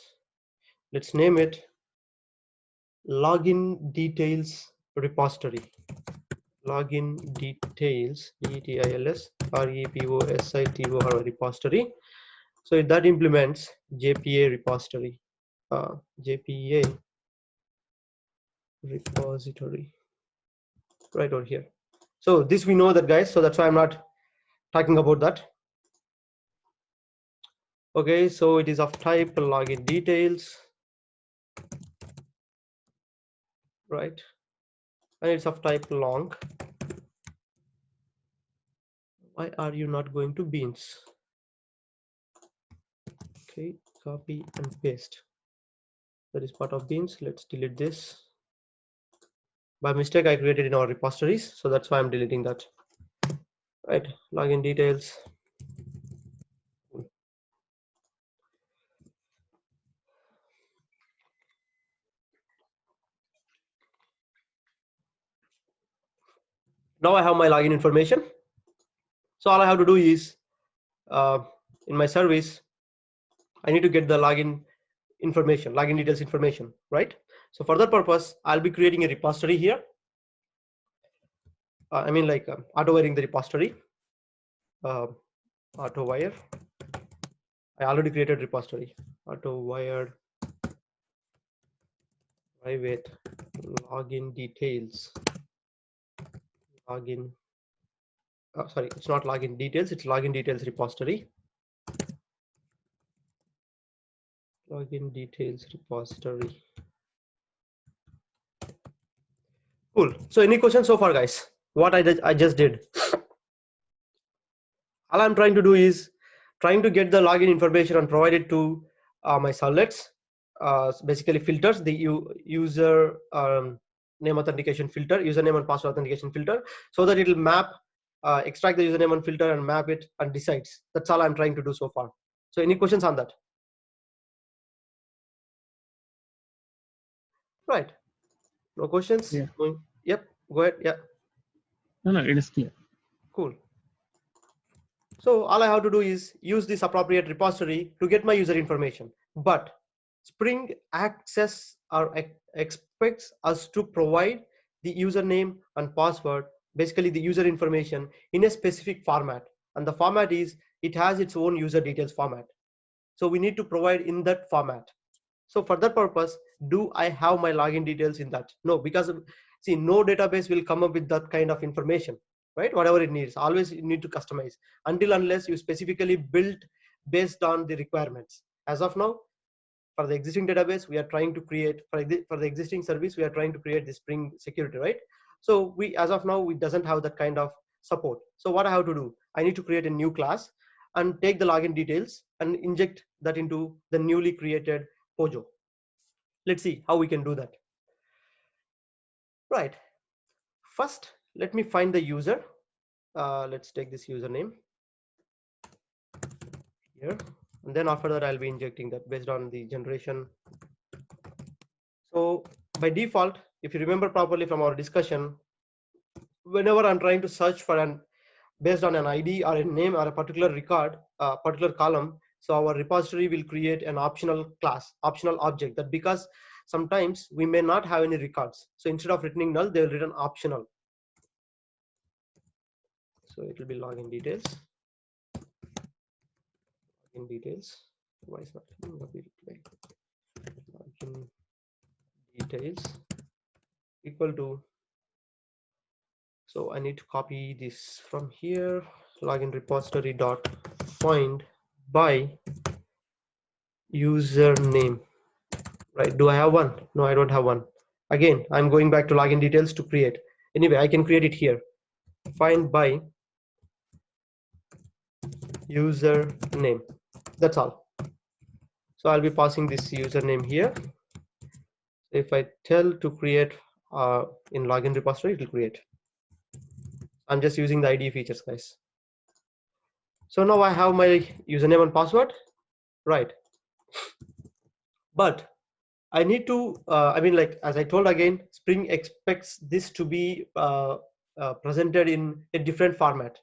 Let's name it login details repository. Login details, DETILS REPOSITO repository. So that implements JPA repository, JPA repository right over here. So this we know that, guys. So that's why I'm not talking about that. Okay, so it is of type login details, right? And it's of type long. Why are you not going to beans? Okay, copy and paste. that is part of beans. Let's delete this. By mistake, I created in our repositories, so that's why I'm deleting that. Right, login details. Now I have my login information. So all I have to do is in my service, I need to get the login information, login details information, right? So for that purpose, I'll be creating a repository here. I mean like auto wiring the repository, auto wire. I already created repository, auto wired private login details, login. Sorry, it's not login details, it's login details repository. Login details repository. Cool. So any questions so far, guys? What I just did. All I'm trying to do is trying to get the login information and provide it to my servlets. Basically filters the user name authentication filter, username and password authentication filter, so that it will map, extract the username and filter and map it and decides. That's all I'm trying to do so far. So any questions on that? Right. No questions? Yeah. Yep. Go ahead. Yeah. No, it is clear. Cool. So all I have to do is use this appropriate repository to get my user information. But Spring access or expects us to provide the username and password, basically the user information, in a specific format. And the format is, it has its own user details format. So we need to provide in that format. So for that purpose, do I have my login details in that? No, because see, no database will come up with that kind of information, right? Whatever it needs, always you need to customize until unless you specifically build based on the requirements. As of now, for the existing database, we are trying to create, for the existing service, we are trying to create the Spring security, right? So we, as of now, we doesn't have that kind of support. So what I have to do, I need to create a new class and take the login details and inject that into the newly created Pojo. Let's see how we can do that. Right. First, let me find the user. Let's take this username here. And then after that, I'll be injecting that based on the generation. So by default, if you remember properly from our discussion, whenever I'm trying to search for an based on an ID or a name or a particular record, particular column, so our repository will create an optional class, optional object, that because sometimes we may not have any records. So instead of returning null, they will return optional. So it will be login details. Login details. Why is not login details equal to, so I need to copy this from here, login repository dot find by username, right? Do I have one? No, I don't have one. Again, I'm going back to login details to create. Anyway, I can create it here. Find by username. That's all. So I'll be passing this username here. If I tell to create in login repository, it will create. I'm just using the ID features, guys. So now I have my username and password, right? But I need to, I mean, like, as I told again, Spring expects this to be presented in a different format,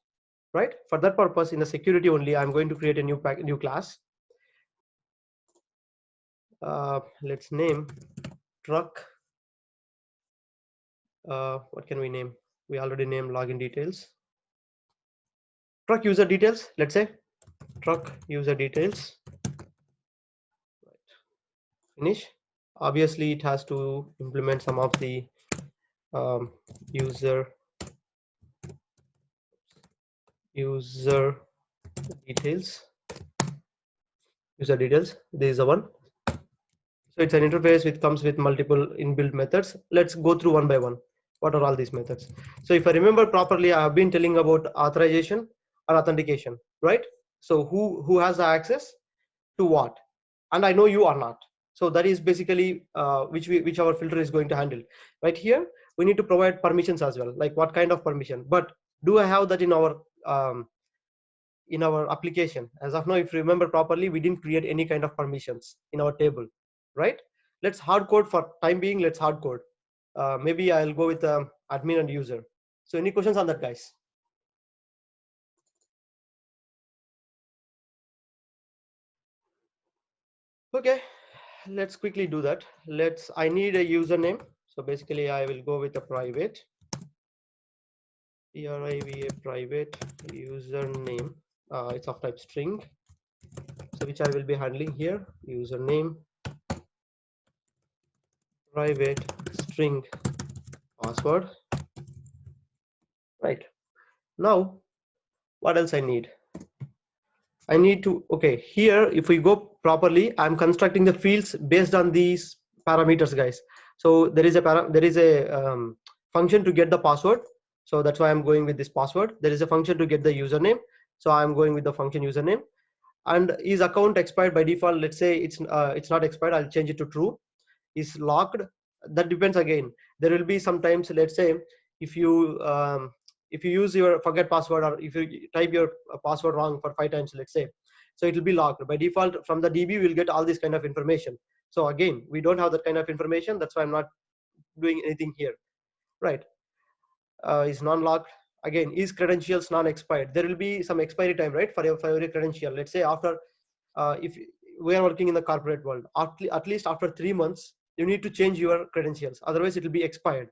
right? For that purpose, in the security only, I'm going to create a new class. Let's name truck. What can we name? We already named login details. Truck user details, let's say truck user details. Right. Finish. Obviously, it has to implement some of the user details. User details. This is the one. So it's an interface which comes with multiple inbuilt methods. Let's go through one by one. What are all these methods? So if I remember properly, I have been telling about authorization or authentication, right? So who has the access to what? And I know you are not. So that is basically which our filter is going to handle. Right here, we need to provide permissions as well, like what kind of permission. But do I have that in our application? As of now, if you remember properly, we didn't create any kind of permissions in our table, right? Let's hard code for time being. Let's hard code. Maybe I'll go with admin and user. So any questions on that, guys? Okay, let's quickly do that. I need a username. So basically I will go with a private private username. It's of type string, so which I will be handling here. Username private string password. Right, now what else I need? I need to, okay, here if we go properly, I'm constructing the fields based on these parameters, guys. So there is a function to get the password, so that's why I'm going with this password. There is a function to get the username, so I'm going with the function username. And is account expired? By default, let's say it's not expired, I'll change it to true. Is locked? That depends again. There will be sometimes, let's say if you use your forget password, or if you type your password wrong for 5 times, let's say, so it will be locked. By default, from the DB we'll get all this kind of information. So again, we don't have that kind of information, that's why I'm not doing anything here. Right, is non-locked. Again, is credentials non-expired? There will be some expiry time, right, for every credential. Let's say after if we are working in the corporate world, at least after 3 months you need to change your credentials, otherwise it will be expired,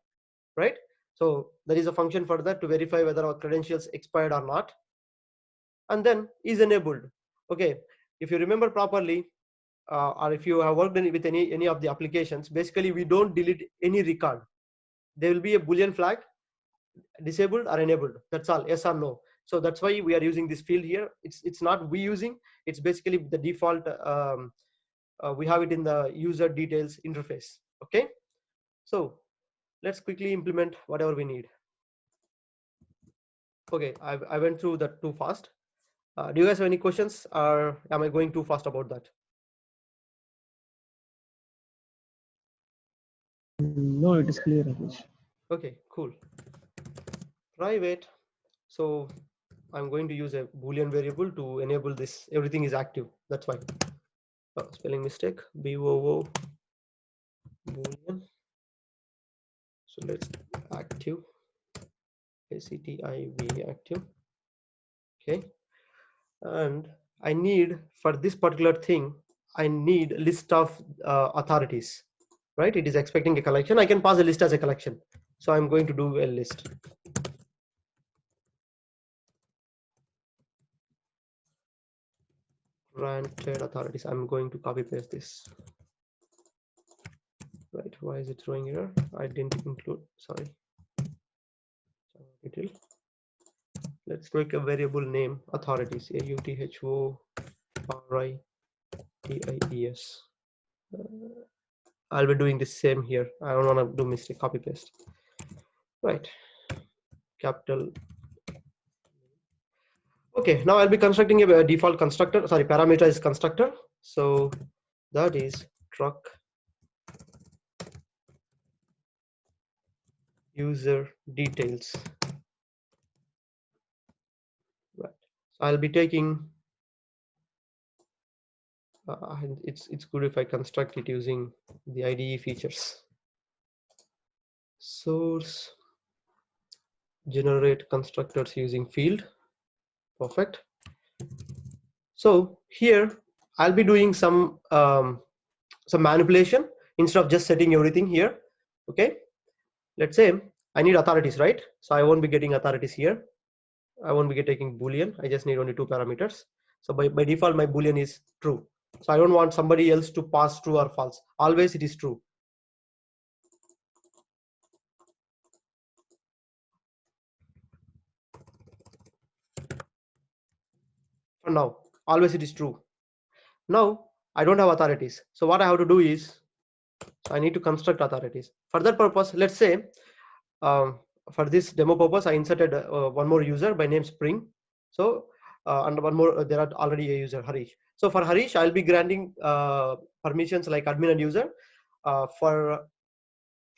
right? So there is a function for that to verify whether our credentials expired or not. And then is enabled. Okay, if you remember properly, or if you have worked with any of the applications, basically we don't delete any record. There will be a Boolean flag, disabled or enabled, that's all, yes or no. So that's why we are using this field here. It's not we using, it's basically the default. We have it in the user details interface. Okay, so let's quickly implement whatever we need. Okay, I went through that too fast. Do you guys have any questions, or am I going too fast about that? No, it is clear, Rakesh. Okay, cool. Private. So I'm going to use a Boolean variable to enable this. Everything is active. That's why. Oh, spelling mistake. BOO Boolean. So let's active. ACTIV active. Okay. And I need, for this particular thing, I need a list of authorities. Right? It is expecting a collection. I can pass a list as a collection. So I'm going to do a list. Granted authorities. I'm going to copy paste this. Right, why is it throwing error? I didn't include, sorry. Detail. Let's make a variable name authorities. AUTHORITIES. I'll be doing the same here. I don't want to do mistake, copy paste. Right, capital. Okay, now I'll be constructing a default constructor, sorry, parameterized constructor. So that is truck user details. Right, so I'll be taking and it's good if I construct it using the IDE features. Source generate constructors using field. Perfect. So here I'll be doing some manipulation instead of just setting everything here. Okay, let's say I need authorities, right? So I won't be getting authorities here. I won't be taking Boolean. I just need only 2 parameters. So by default my Boolean is true. So I don't want somebody else to pass true or false. Always it is true. For now, always it is true. Now I don't have authorities. So what I have to do is, I need to construct authorities. For that purpose, let's say for this demo purpose, I inserted one more user by name Spring. So and one more, there are already a user, Harish. So for Harish, I'll be granting permissions like admin and user. For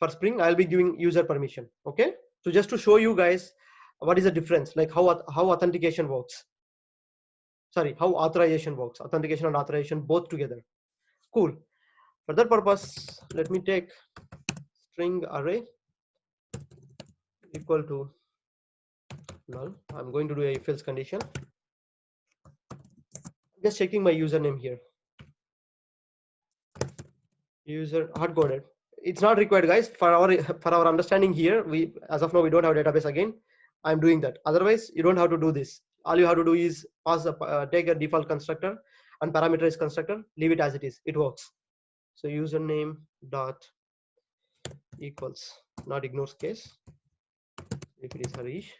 Spring, I'll be giving user permission. Okay, so just to show you guys what is the difference, like how authentication works. Sorry, how authorization works. Authentication and authorization both together. Cool. For that purpose, let me take string array equal to null. I'm going to do a if else condition. Just checking my username here. User hard coded. It's not required, guys. For our understanding here, we as of now we don't have a database again. I'm doing that. Otherwise, you don't have to do this. All you have to do is pass take a default constructor and parameterize constructor. Leave it as it is. It works. So username dot equals, not ignores case. If it is Harish,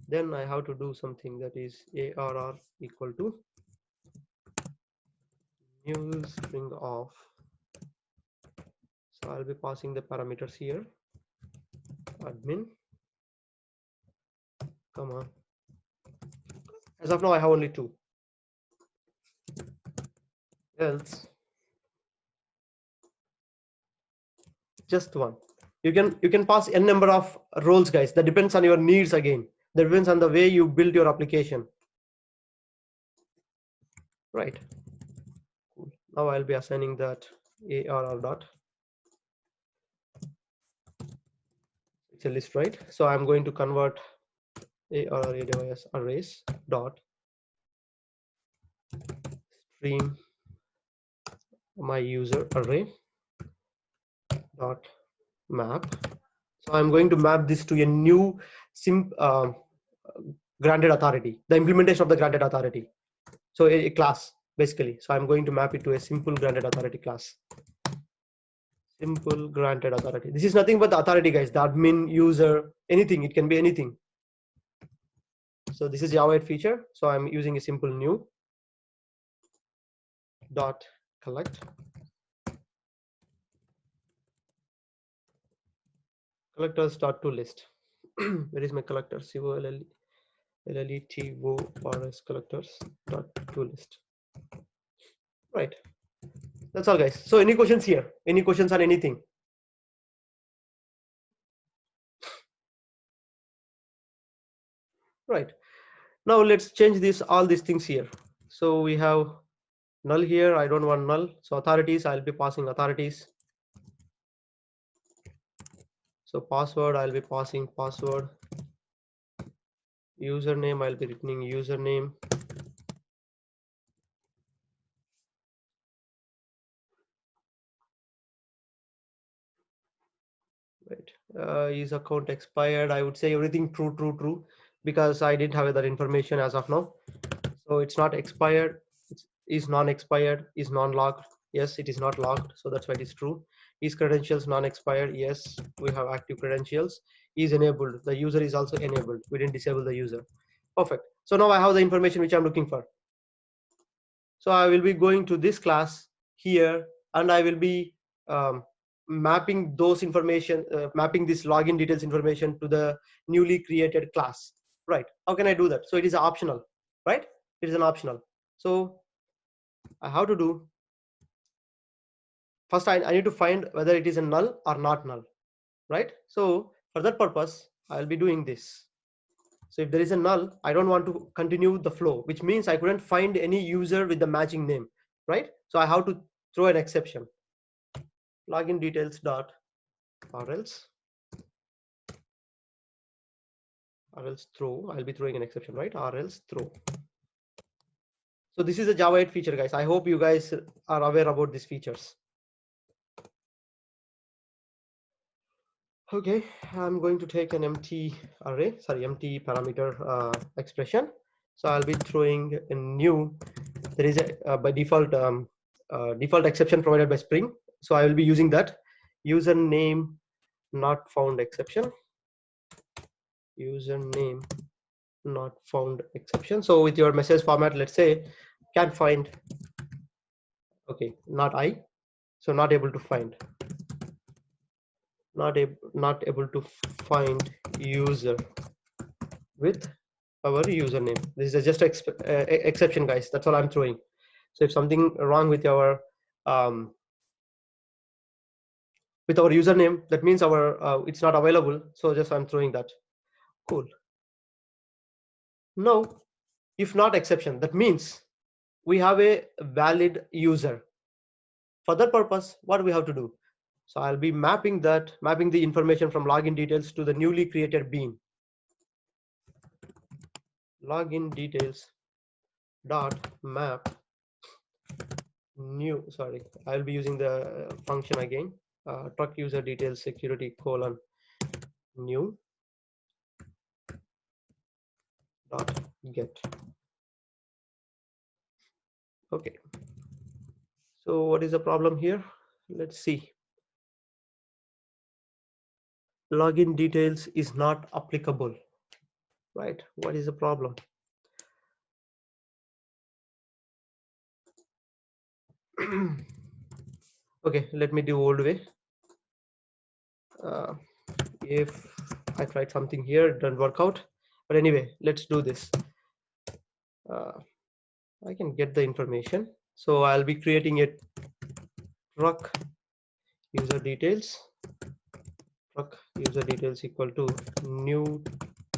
then I have to do something that is arr equal to new string of. So I'll be passing the parameters here. Admin, come on. As of now, I have only 2. Else, just 1. You can pass n number of roles, guys. That depends on your needs again. That depends on the way you build your application. Right. Cool. Now I'll be assigning that arr dot. It's a list, right? So I'm going to convert arr device arrays dot stream my user array dot map. So I'm going to map this to a new granted authority, the implementation of the granted authority. So a class basically. So I'm going to map it to a simple granted authority class. Simple granted authority. This is nothing but the authority, guys. The admin, user, anything. It can be anything. So this is Java 8 feature. So I'm using a simple new dot collect. Collectors dot to list. Where is my collector? COLLETORS collectors dot to list. Right. That's all, guys. So any questions here? Any questions on anything? Right. Now let's change all these things here. So we have null here. I don't want null. So authorities, I'll be passing authorities. So password, I'll be passing password. Username, I'll be returning username. Right. Is account expired? I would say everything true, true, true, because I didn't have that information as of now. So it's not expired. Is non-expired. Is non-logged. Yes, it is not logged. So that's why it is true. Is credentials non-expired? Yes, we have active credentials. Is enabled. The user is also enabled. We didn't disable the user. Perfect. So now I have the information which I'm looking for. So I will be going to this class here, and I will be mapping those information, mapping this login details information to the newly created class. Right. How can I do that? So it is optional, right? It is an optional. So I have to do, first I need to find whether it is a null or not null, right? So for that purpose, I'll be doing this. So if there is a null, I don't want to continue the flow, which means I couldn't find any user with the matching name, right? So I have to throw an exception. Login details dot or else throw. I'll be throwing an exception, right? Or else throw. So this is a Java 8 feature, guys. I hope you guys are aware about these features. Okay, I'm going to take an empty array, sorry, empty parameter expression. So I'll be throwing a new, there is a by default default exception provided by Spring. So I will be using that username not found exception. Username not found exception. So with your message format, let's say can't find, okay, not I, so not able to find, not able to find user with our username. This is just exception, guys. That's all I'm throwing. So if something wrong with our username, that means our it's not available. So just I'm throwing that. Cool. Now, if not exception, that means we have a valid user. For that purpose, what do we have to do? So I'll be mapping the information from login details to the newly created bean. Login details dot map new. Sorry, I'll be using the function again. Truck user details security colon new dot get. Okay. So what is the problem here? Let's see. Login details is not applicable, right? What is the problem? Okay, let me do old way. If I tried something here, it doesn't work out. But anyway, let's do this. I can get the information. So I'll be creating a truck user details. Truck user details equal to new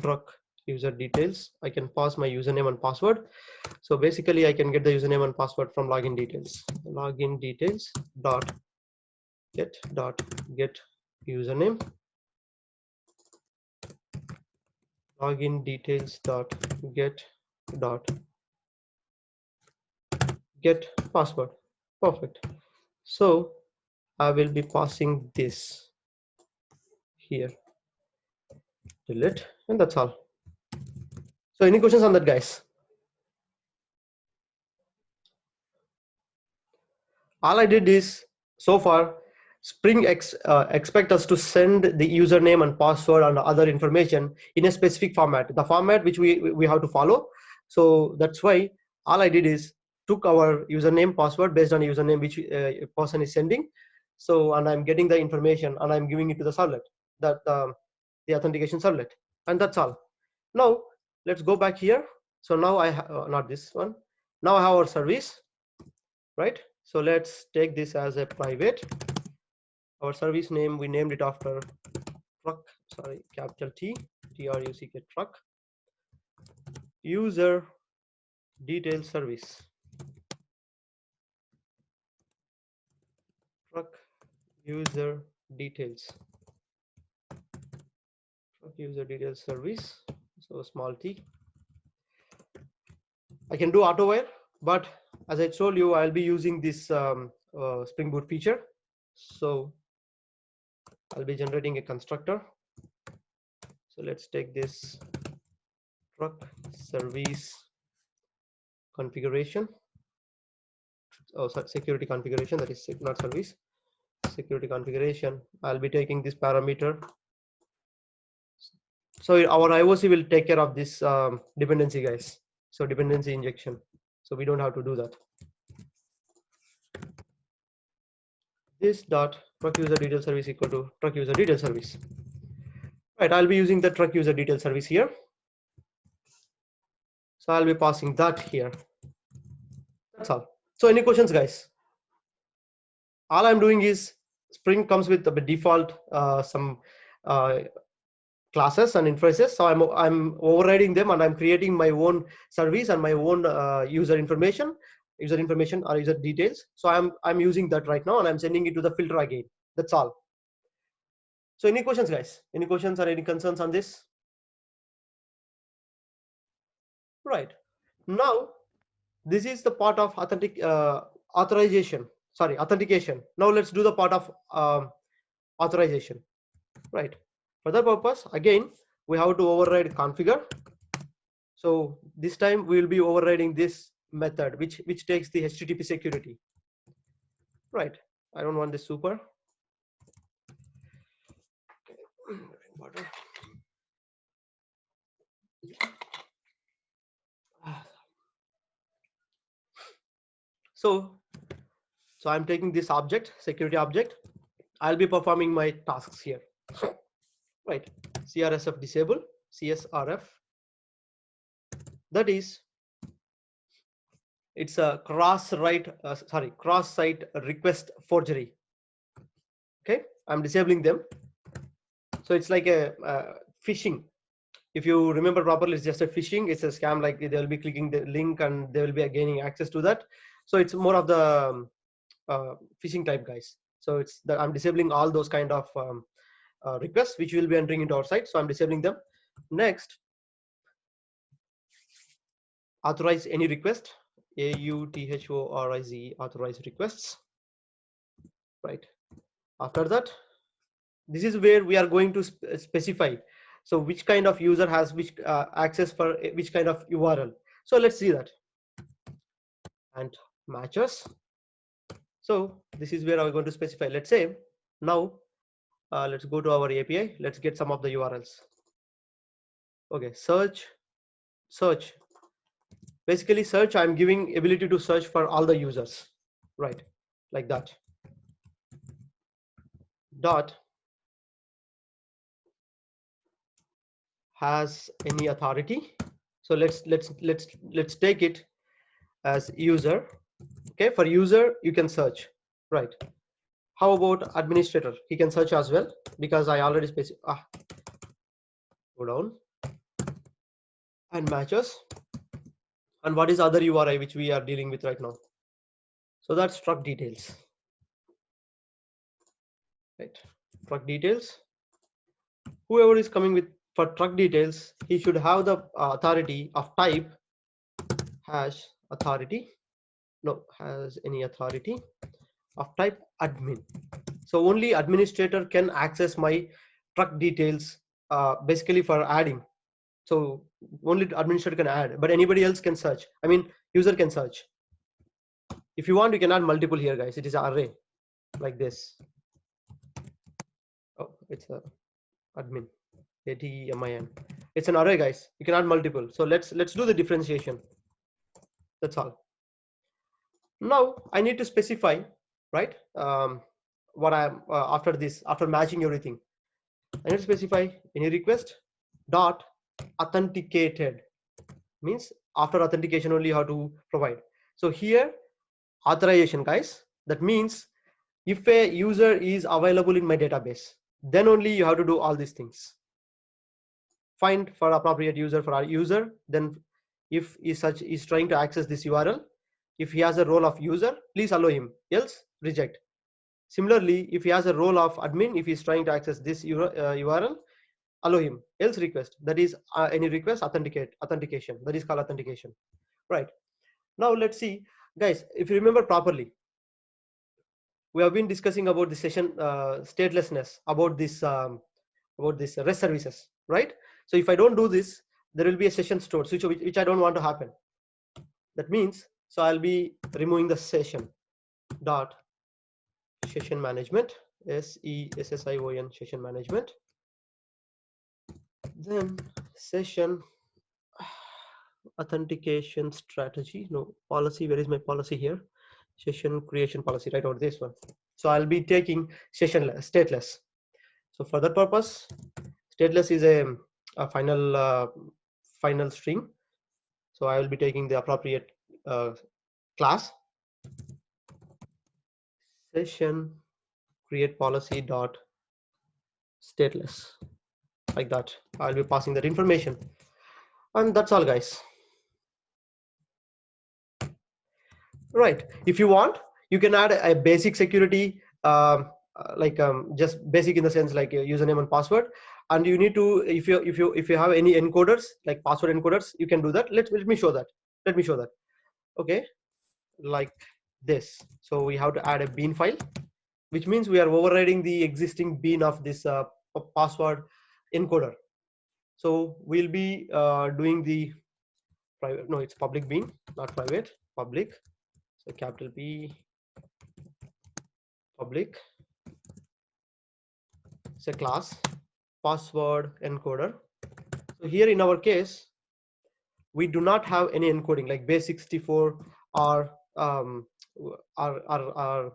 truck user details. I can pass my username and password. So basically I can get the username and password from login details. Login details dot get username. Login details dot get password. Perfect. So I will be passing this here. Delete, and that's all. So any questions on that, guys? All I did is, so far, Spring expect us to send the username and password and other information in a specific format, the format which we have to follow. So that's why all I did is took our username password based on a username which a person is sending. So, and I'm getting the information and I'm giving it to the servlet, that the authentication servlet, and that's all. Now let's go back here. So now I have not this one. Now I have our service, right? So let's take this as a private. Our service name, we named it after truck, sorry, capital T, TRUCK, truck user detail service. Truck user details. Truck user details service. So small t. I can do auto-wire, but as I told you, I'll be using this Spring Boot feature. So I'll be generating a constructor. So let's take this truck service configuration. Oh, sorry, security configuration, that is not service. Security configuration. I'll be taking this parameter. So our IOC will take care of this dependency, guys. So dependency injection. So we don't have to do that. This dot truck user detail service equal to truck user detail service. Right, I'll be using the truck user detail service here. So I'll be passing that here. That's all. So any questions, guys? All I'm doing is Spring comes with the default some classes and interfaces. So I'm overriding them and I'm creating my own service and my own user information or user details. So I'm using that right now and I'm sending it to the filter again. That's all. So any questions, guys? Any questions or any concerns on this? Right. Now this is the part of authentication. Now let's do the part of authorization. Right. For that purpose, again, we have to override configure. So this time we will be overriding this method, which takes the HTTP security. Right. I don't want this super. So I'm taking this object, security object. I'll be performing my tasks here. Right. CRSF disable, CSRF That is, it's a cross-site request forgery. Okay, I'm disabling them. So it's like a phishing. If you remember properly, it's just a phishing. It's a scam. Like they'll be clicking the link and they will be gaining access to that. So it's more of the phishing type guys. So it's that I'm disabling all those kind of requests which will be entering into our site. So I'm disabling them. Next, authorize any request. AUTHORIZE, authorize requests. Right. After that, this is where we are going to specify. So which kind of user has which access for which kind of URL. So let's see that. And matches. So this is where I'm going to specify. Let's say now let's go to our API. Let's get some of the URLs. Okay, search. Basically search, I'm giving ability to search for all the users, right? Like that. Dot has any authority. So let's take it as user. Okay, for user you can search, right? How about administrator? He can search as well because I already specified. Go down and matches. And what is other URI which we are dealing with right now? So that's truck details, right? Truck details. Whoever is coming with for truck details, he should have the authority of type hash authority. No, has any authority of type admin. So only administrator can access my truck details basically for adding. So only administrator can add, but anybody else can search. I mean, user can search. If you want, you can add multiple here, guys. It is an array like this. Oh, it's a admin. ATMIN. It's an array, guys. You can add multiple. So let's do the differentiation. That's all. Now I need to specify, right? What I'm after matching everything. I need to specify any request dot authenticated, means after authentication only how to provide. So here authorization, guys. That means if a user is available in my database, then only you have to do all these things. Find for appropriate user for our user. Then if is trying to access this URL, if he has a role of user, please allow him, else reject. Similarly, if he has a role of admin, if he's trying to access this URL, allow him, else request. That is any request authentication. That is called authentication. Right. Now let's see, guys, if you remember properly, we have been discussing about the session statelessness, about this REST services, right? So if I don't do this, there will be a session stored, which I don't want to happen. That means, so I'll be removing the session dot session management, SESSION session management. Then session authentication strategy, no policy. Where is my policy here? Session creation policy, right, or this one. So I'll be taking session stateless. So for that purpose, stateless is a final string. So I will be taking the appropriate class. Session create policy dot stateless, like that. I'll be passing that information, and that's all, guys. Right. If you want, you can add a basic security, just basic in the sense like username and password. And you need to, if you have any encoders like password encoders, you can do that. Let me show that. Let me show that. Okay, like this. So we have to add a bean file, which means we are overriding the existing bean of this password encoder. So we'll be doing the private. No, it's public bean, not private. Public. So capital P, public. It's a class password encoder. So here in our case, we do not have any encoding like base64 or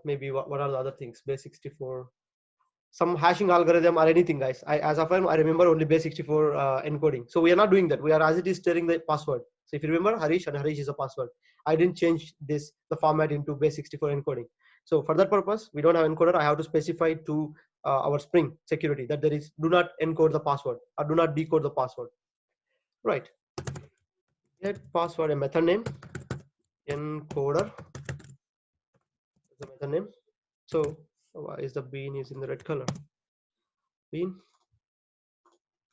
maybe what are the other things, base64, some hashing algorithm or anything, guys. As of now, I remember only base64 encoding. So we are not doing that. We are as it is steering the password. So if you remember, Harish, and Harish is a password. I didn't change the format into base64 encoding. So for that purpose, we don't have encoder. I have to specify to our Spring security that there is do not encode the password or do not decode the password. Right. Get password a method name encoder is the method name. So why is the bean is in the red color? Bean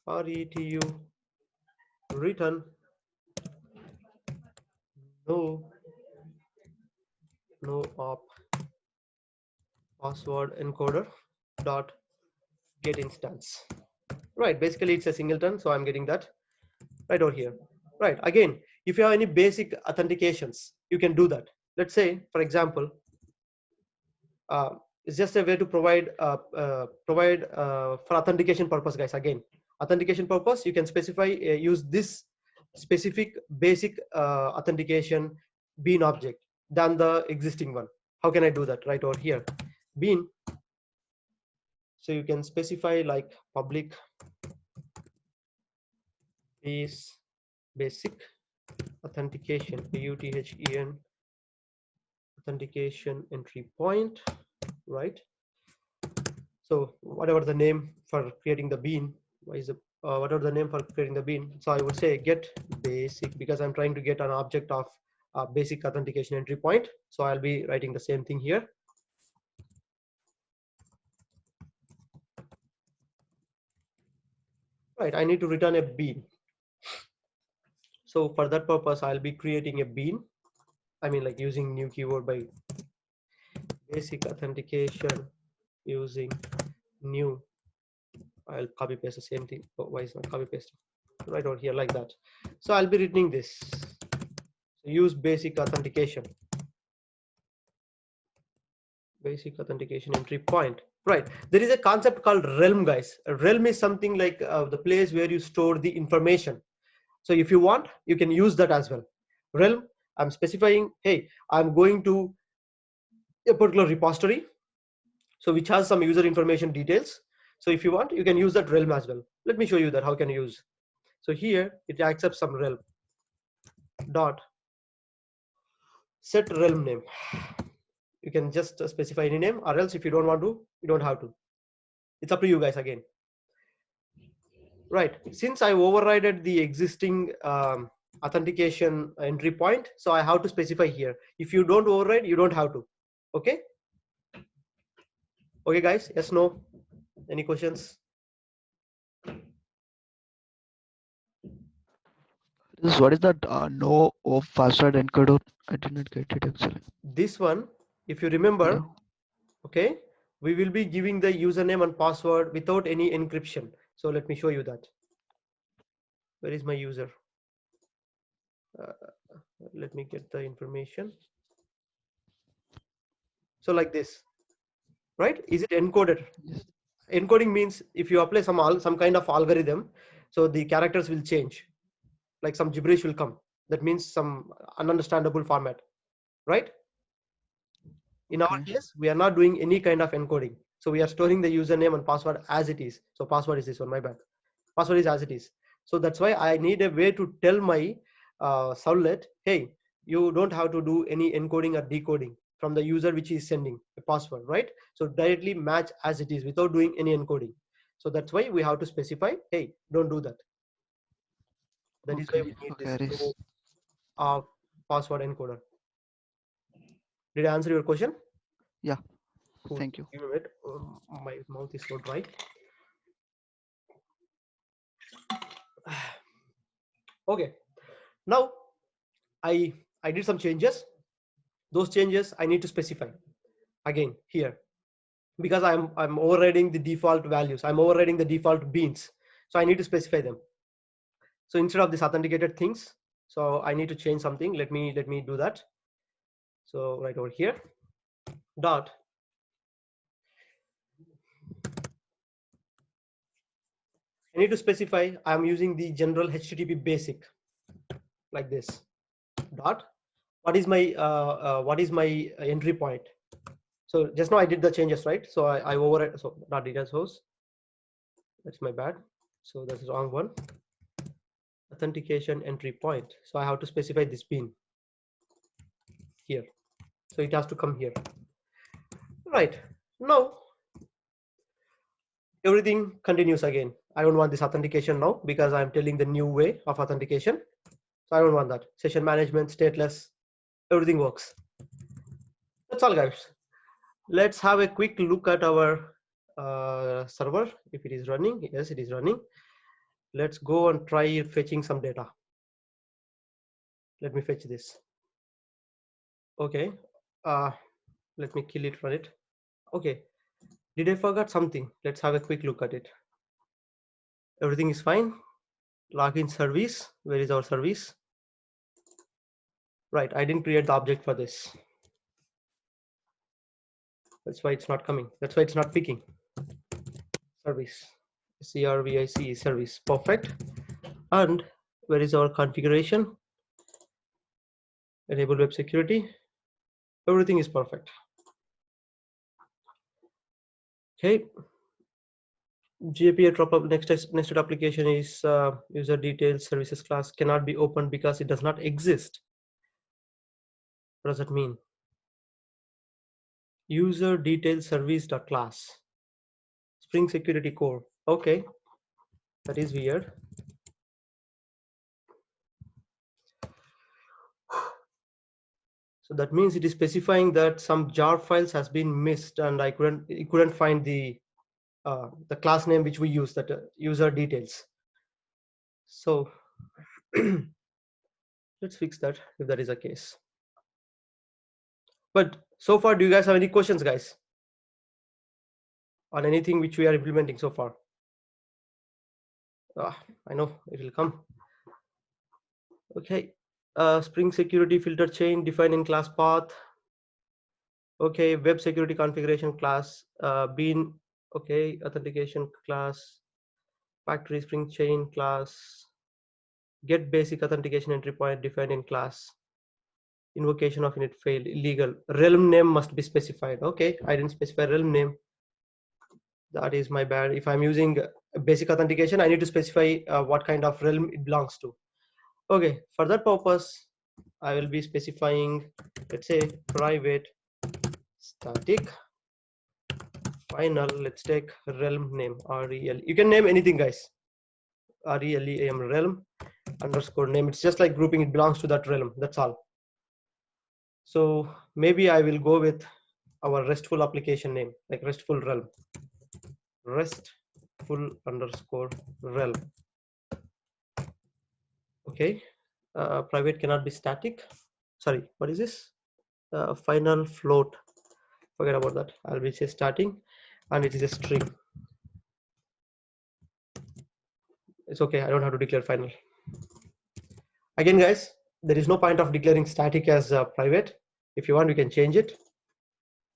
retu return no op password encoder dot get instance. Right, basically it's a singleton, so I'm getting that right over here. Right, again, if you have any basic authentications, you can do that. Let's say, for example, it's just a way to provide for authentication purpose, guys. Again, authentication purpose, you can specify use this specific basic authentication bean object than the existing one. How can I do that? Right over here, bean. So you can specify like public is basic authentication PUTHEN authentication entry point, right? So whatever the name for creating the bean, whatever the name for creating the bean. So I would say get basic because I'm trying to get an object of basic authentication entry point. So I'll be writing the same thing here. Right, I need to return a bean. So for that purpose, I'll be creating a bean. I mean, like using new keyword by basic authentication using new. I'll copy paste the same thing. Oh, why is not copy paste? Right over here like that. So I'll be returning this. So use basic authentication. Basic authentication entry point. Right. There is a concept called realm, guys. A realm is something like the place where you store the information. So if you want, you can use that as well. Realm, I'm specifying, hey, I'm going to a particular repository, so which has some user information details. So if you want, you can use that realm as well. Let me show you that how can you use. So here it accepts some realm dot set realm name. You can just specify any name, or else if you don't want to, you don't have to. It's up to you guys again. Right, since I overrided the existing authentication entry point, so I have to specify here. If you don't override, you don't have to. Okay. Okay, guys. Yes, no. Any questions? What is that no of password encoder? I did not get it actually. This one, if you remember, Yeah. okay, we will be giving the username and password without any encryption. So let me show you that. Where is my user? Let me get the information. So like this, right? Is it encoded? Yes. Encoding means if you apply some kind of algorithm, so the characters will change, like some gibberish will come. That means some ununderstandable format, right? In our Okay. case, we are not doing any kind of encoding. So we are storing the username and password as it is. So password is this one, my bad. Password is as it is. So that's why I need a way to tell my servlet, hey, you don't have to do any encoding or decoding from the user which is sending a password, right? So directly match as it is without doing any encoding. So that's why we have to specify, hey, don't do that. That is why Okay. we need Okay, this Harish. password encoder. Did I answer your question? Yeah. Cool. Thank you. Give me a minute. My mouth is so dry. Okay. Now I did some changes. Those changes I need to specify again here because I'm overriding the default values. I'm overriding the default beans. So I need to specify them. So instead of this authenticated things, so I need to change something. Let me do that. So right over here, dot. I need to specify I'm using the general HTTP basic like this. Dot. What is my entry point? So just now I did the changes, right? So I override, so not details host. That's my bad. So that's the wrong one. Authentication entry point. So I have to specify this bean here. So it has to come here. Right. Now everything continues again. I don't want this authentication now because I'm telling the new way of authentication. So I don't want that. Session management, stateless, everything works. That's all, guys. Let's have a quick look at our server. If it is running, yes, it is running. Let's go and try fetching some data. Let me fetch this. Okay. Let me kill it, run it. Okay. Did I forget something? Let's have a quick look at it. Everything is fine. Login service. Where is our service? Right. I didn't create the object for this. That's why it's not coming. That's why it's not picking. Service. CRVIC service. Perfect. And where is our configuration? Enable web security. Everything is perfect. Okay. GAPA drop up nested application is user details services class cannot be opened because it does not exist. What does that mean? User details service class. Spring security core. Okay, that is weird. So that means it is specifying that some jar files has been missed, and I couldn't find the class name which we use, that user details. So let's fix that if that is the case. But so far, do you guys have any questions, guys, on anything which we are implementing so far? I know it will come. Okay. Spring security filter chain defined in class path. Okay. Web security configuration class bean. Okay. Authentication class. Factory spring chain class. Get basic authentication entry point defined in class. Invocation of init failed. Illegal. Realm name must be specified. Okay. I didn't specify realm name. That is my bad. If I'm using basic authentication, I need to specify what kind of realm it belongs to. Okay, for that purpose, I will be specifying, let's say, private static final. Let's take realm name, REL. You can name anything, guys. RELEAM realm underscore name. It's just like grouping, it belongs to that realm. That's all. So maybe I will go with our RESTful application name, like RESTful realm. RESTful underscore realm. Okay. Private cannot be static. Sorry, what is this? Final float. Forget about that. I'll be say starting, and it is a string. It's okay. I don't have to declare final. Again, guys, there is no point of declaring static as private. If you want, we can change it.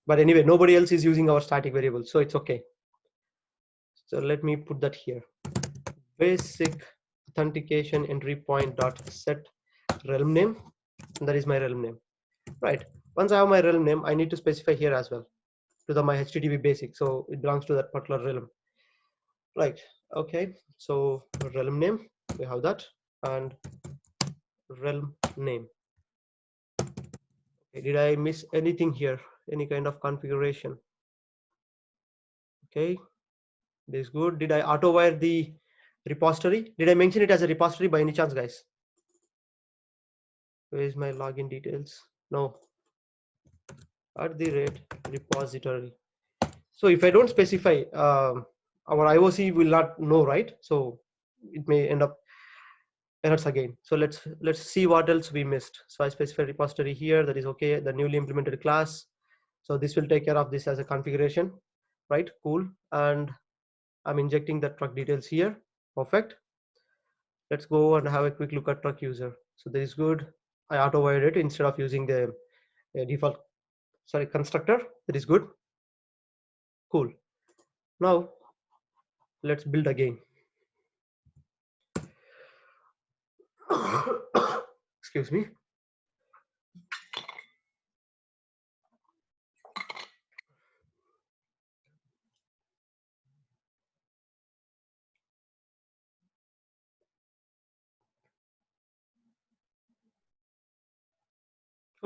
But anyway, nobody else is using our static variable, so it's okay. So let me put that here. Basic authentication entry point dot set realm name. And that is my realm name. Right. Once I have my realm name, I need to specify here as well to my HTTP basic. So it belongs to that particular realm. Right. Okay. So realm name, we have that, and realm name. Okay, did I miss anything here? Any kind of configuration? Okay, this is good. Did I auto wire the repository? Did I mention it as a repository by any chance, guys? Where is my login details? No. @ repository. So if I don't specify, our IOC will not know, right? So it may end up errors again. So let's see what else we missed. So I specify repository here. That is okay. The newly implemented class. So this will take care of this as a configuration, right? Cool. And I'm injecting the truck details here. Perfect. Let's go and have a quick look at truck user. So this is good. I auto wired it instead of using the default, sorry, constructor. That is good. Cool. Now let's build again. Excuse me.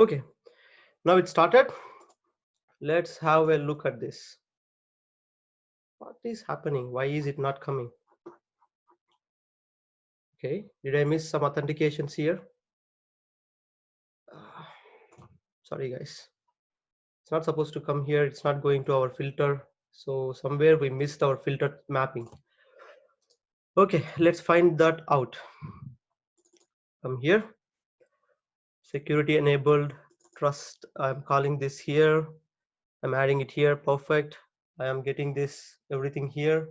Okay, now it started. Let's have a look at this. What is happening? Why is it not coming? Okay, did I miss some authentications here? Uh, sorry guys, it's not supposed to come here. It's not going to our filter. So somewhere we missed our filter mapping. Okay, let's find that out. I'm here. Security enabled, trust. I'm calling this here. I'm adding it here. Perfect. I am getting this everything here.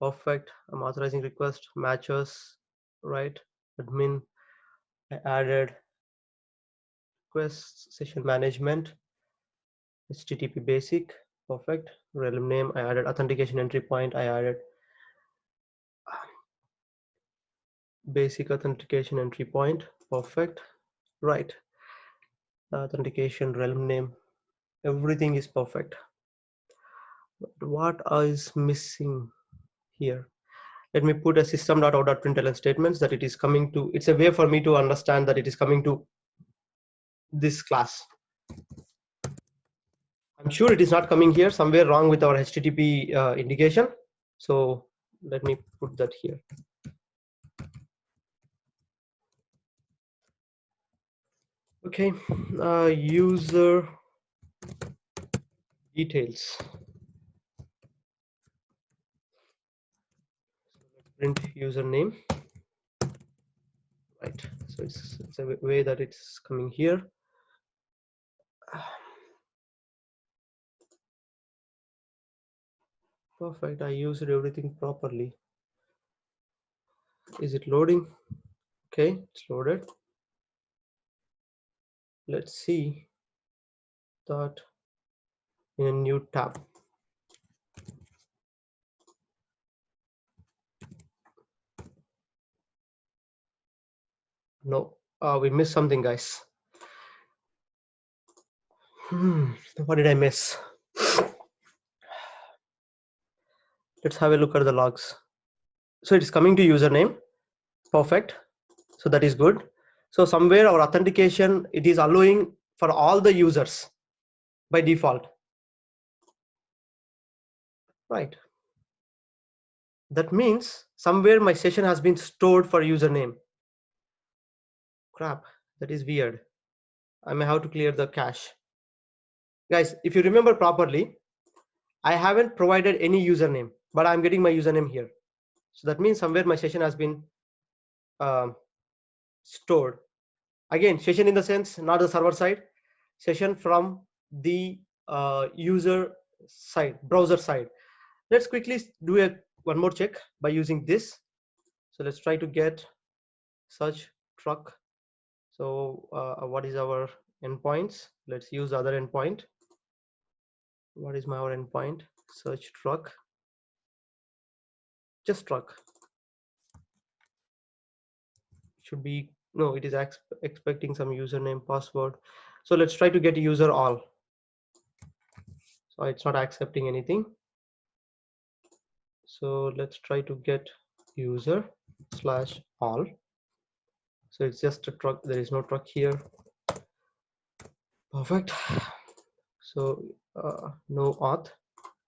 Perfect. I'm authorizing request matches, right? Admin. I added request session management, HTTP basic. Perfect. Realm name. I added authentication entry point. I added basic authentication entry point. Perfect. Right. Authentication realm name. Everything is perfect. But what is missing here? Let me put a system.out.println statements that it is coming to. It's a way for me to understand that it is coming to this class. I'm sure it is not coming here. Somewhere wrong with our HTTP indication. So let me put that here. Okay, user details. Print username. Right. So it's a way that it's coming here. Perfect. I used everything properly. Is it loading? Okay, it's loaded. Let's see that in a new tab. No, we missed something, guys. What did I miss? Let's have a look at the logs. So it's coming to username. Perfect. So that is good. So somewhere our authentication, it is allowing for all the users by default. Right. That means somewhere my session has been stored for username. Crap, that is weird. I may have to clear the cache. Guys, if you remember properly, I haven't provided any username, but I'm getting my username here. So that means somewhere my session has been stored. Again, session in the sense, not the server side, session from the user side, browser side. Let's quickly do one more check by using this. So let's try to get search truck. So what is our endpoints? Let's use other endpoint. What is our endpoint? Search truck. Just truck. Should be, no, it is expecting some username, password. So let's try to get user all. So it's not accepting anything. So let's try to get user slash all. So it's just a truck. There is no truck here. Perfect. So no auth.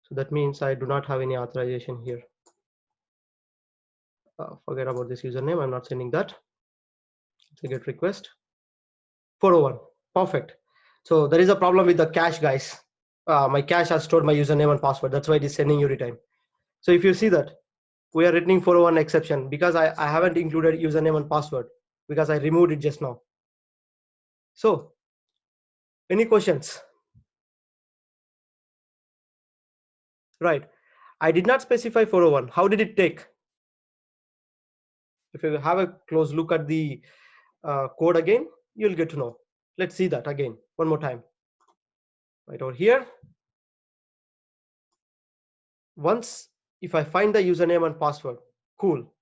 So that means I do not have any authorization here. Forget about this username. I'm not sending that. So get request 401. Perfect. So there is a problem with the cache, guys. My cache has stored my username and password. That's why it is sending every time. So if you see that, we are returning 401 exception because I haven't included username and password because I removed it just now. So any questions? Right. I did not specify 401. How did it take? If you have a close look at the code again, you'll get to know. Let's see that again, one more time. Right over here. Once, if I find the username and password, cool.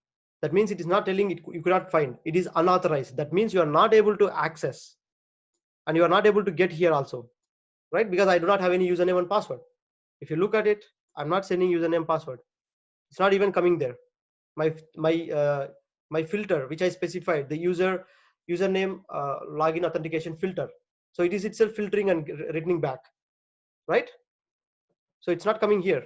That means it is not telling it you cannot find. It is unauthorized. That means you are not able to access and you are not able to get here also, right? Because I do not have any username and password. If you look at it, I'm not sending username password. It's not even coming there. My filter, which I specified, the username login authentication filter, So it is itself filtering and returning back, right? So it's not coming here.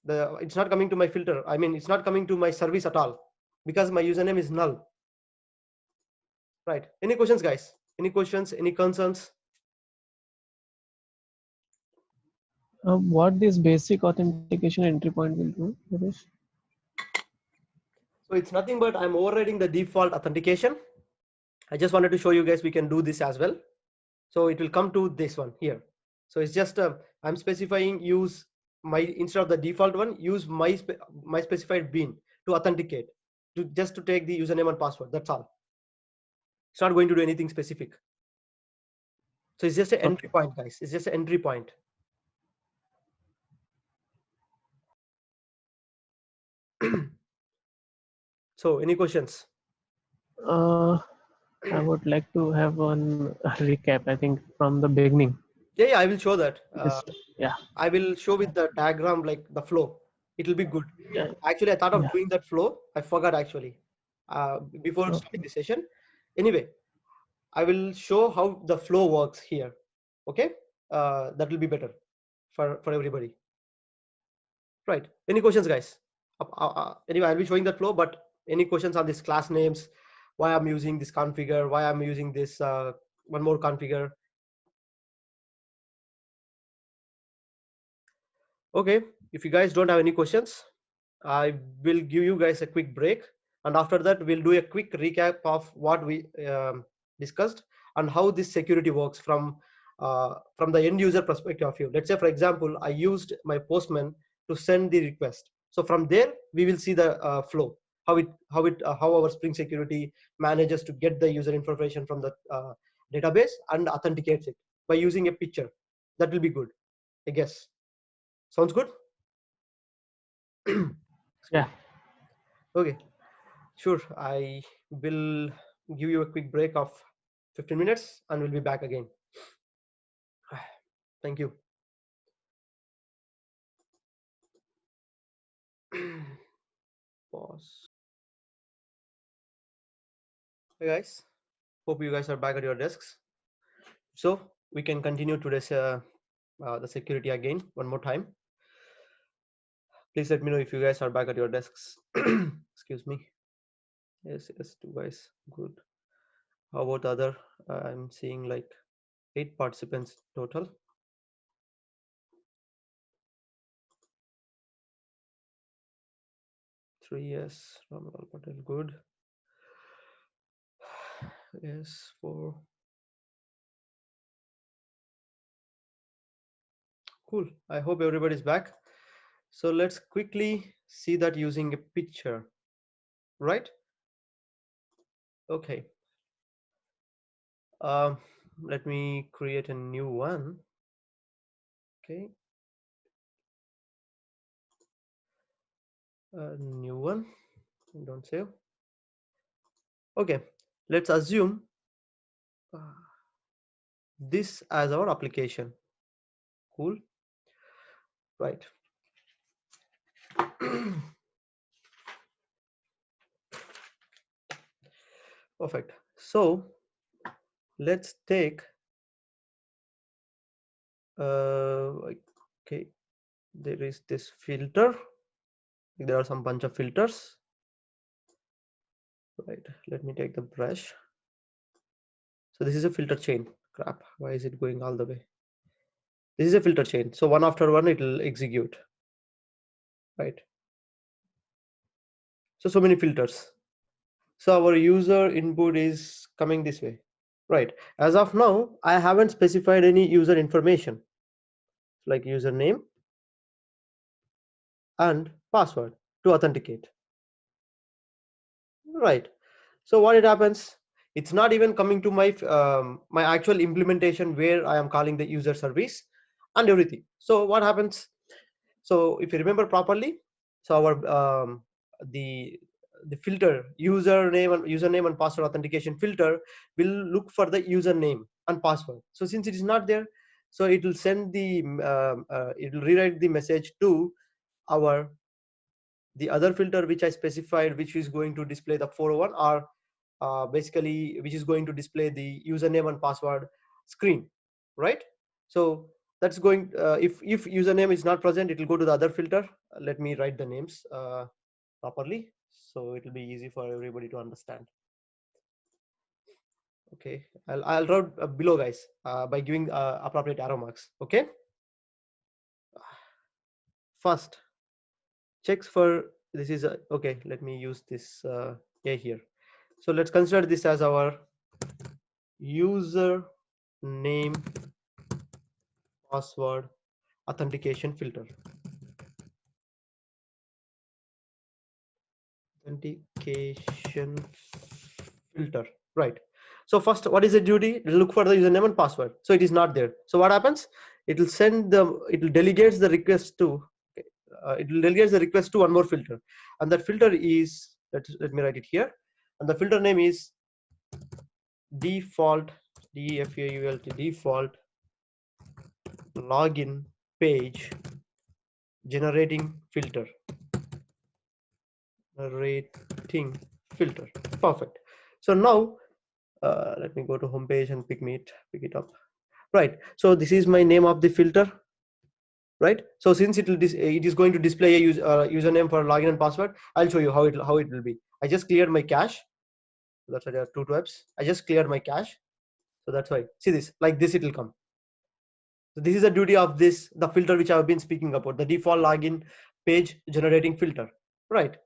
It's not coming to my filter. I mean, it's not coming to my service at all because my username is null, right? Any questions, guys? Any questions? Any concerns? What this basic authentication entry point will do, Ramesh? So it's nothing but I'm overriding the default authentication. I just wanted to show you guys we can do this as well. So it will come to this one here. So it's just I'm specifying use my, instead of the default one, use my specified bean to authenticate, to just to take the username and password. That's all. It's not going to do anything specific. So it's just an entry point, guys. It's just an entry point. So any questions? I would like to have one recap, I think, from the beginning. Yeah, I will show that. Yeah. I will show with the diagram, like the flow. It will be good. Yeah. Actually, I thought of Yeah. doing that flow. I forgot actually before starting the session. Anyway, I will show how the flow works here. Okay, that will be better for everybody. Right. Any questions, guys? Anyway, I'll be showing that flow. But any questions on this class names? Why I'm using this configure? Why I'm using this one more configure? Okay. If you guys don't have any questions, I will give you guys a quick break, and after that we'll do a quick recap of what we discussed and how this security works from the end user perspective of view. Let's say, for example, I used my Postman to send the request. So from there we will see the flow, how our Spring Security manages to get the user information from the database and authenticates it by using a picture. That will be good, I guess. Sounds good. Yeah. Okay, sure. I will give you a quick break of 15 minutes and we'll be back again. Thank you. Pause. Hey guys, hope you guys are back at your desks. So we can continue today's the security again one more time. Please let me know if you guys are back at your desks. Excuse me. Yes, two guys. Good. How about the other? I'm seeing like 8 participants total. 3 yes. Ramal Patel. Good. Yes, 4. Cool. I hope everybody's back. So let's quickly see that using a picture, right? Okay. Let me create a new one. Okay. A new one. Don't save. Okay. Let's assume this as our application. Cool. Right. Perfect. So let's take okay, there is this filter. There are some bunch of filters. Right. Let me take the brush. So this is a filter chain. Crap. Why is it going all the way? This is a filter chain. So one after one, it will execute. Right. So many filters. So our user input is coming this way. Right. As of now, I haven't specified any user information like username and password to authenticate. Right. So what it happens, it's not even coming to my my actual implementation where I am calling the user service and everything. So what happens? So if you remember properly, so our the filter username and password authentication filter will look for the username and password. So since it is not there, so it will send the it will rewrite the message to our the other filter which I specified, which is going to display the 401, or basically which is going to display the username and password screen, right? So that's going, if username is not present, it will go to the other filter. Let me write the names properly, so it will be easy for everybody to understand. Okay, I'll write below, guys, by giving appropriate arrow marks. Okay, first checks for this is okay. Let me use this A here. So let's consider this as our user name password authentication filter. Authentication filter, right? So first, what is the duty? It will look for the username and password. So it is not there. So what happens? It will send the, it will delegates the request to, it will delegate the request to one more filter, and that filter is, let me write it here, and the filter name is default, default, default login page generating filter, generating filter. Perfect. So now let me go to home page and pick it up. Right, so this is my name of the filter, right? So since it is going to display a username for login and password, I'll show you how it will be. I just cleared my cache. That's why there are two tabs. I just cleared my cache, so that's why. See this, like this, it will come. So this is the duty of this, the filter which I've been speaking about, the default login page generating filter. Right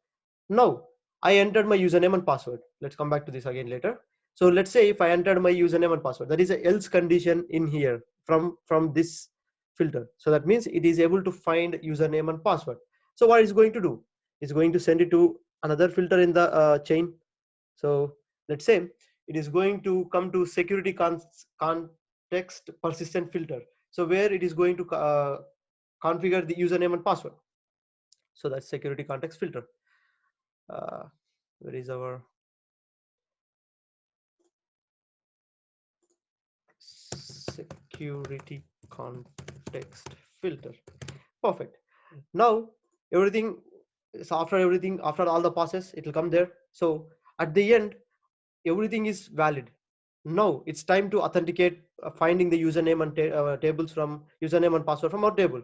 now, I entered my username and password. Let's come back to this again later. So let's say if I entered my username and password, that is a else condition in here from this filter. So that means it is able to find username and password. So what it's going to do? It's going to send it to another filter in the chain. So let's say it is going to come to security context persistent filter. So where it is going to configure the username and password. So that's security context filter. Where is our security context filter? Perfect. Now everything is after all the process, it will come there. So at the end, everything is valid. Now it's time to authenticate, finding the username and tables from username and password from our table.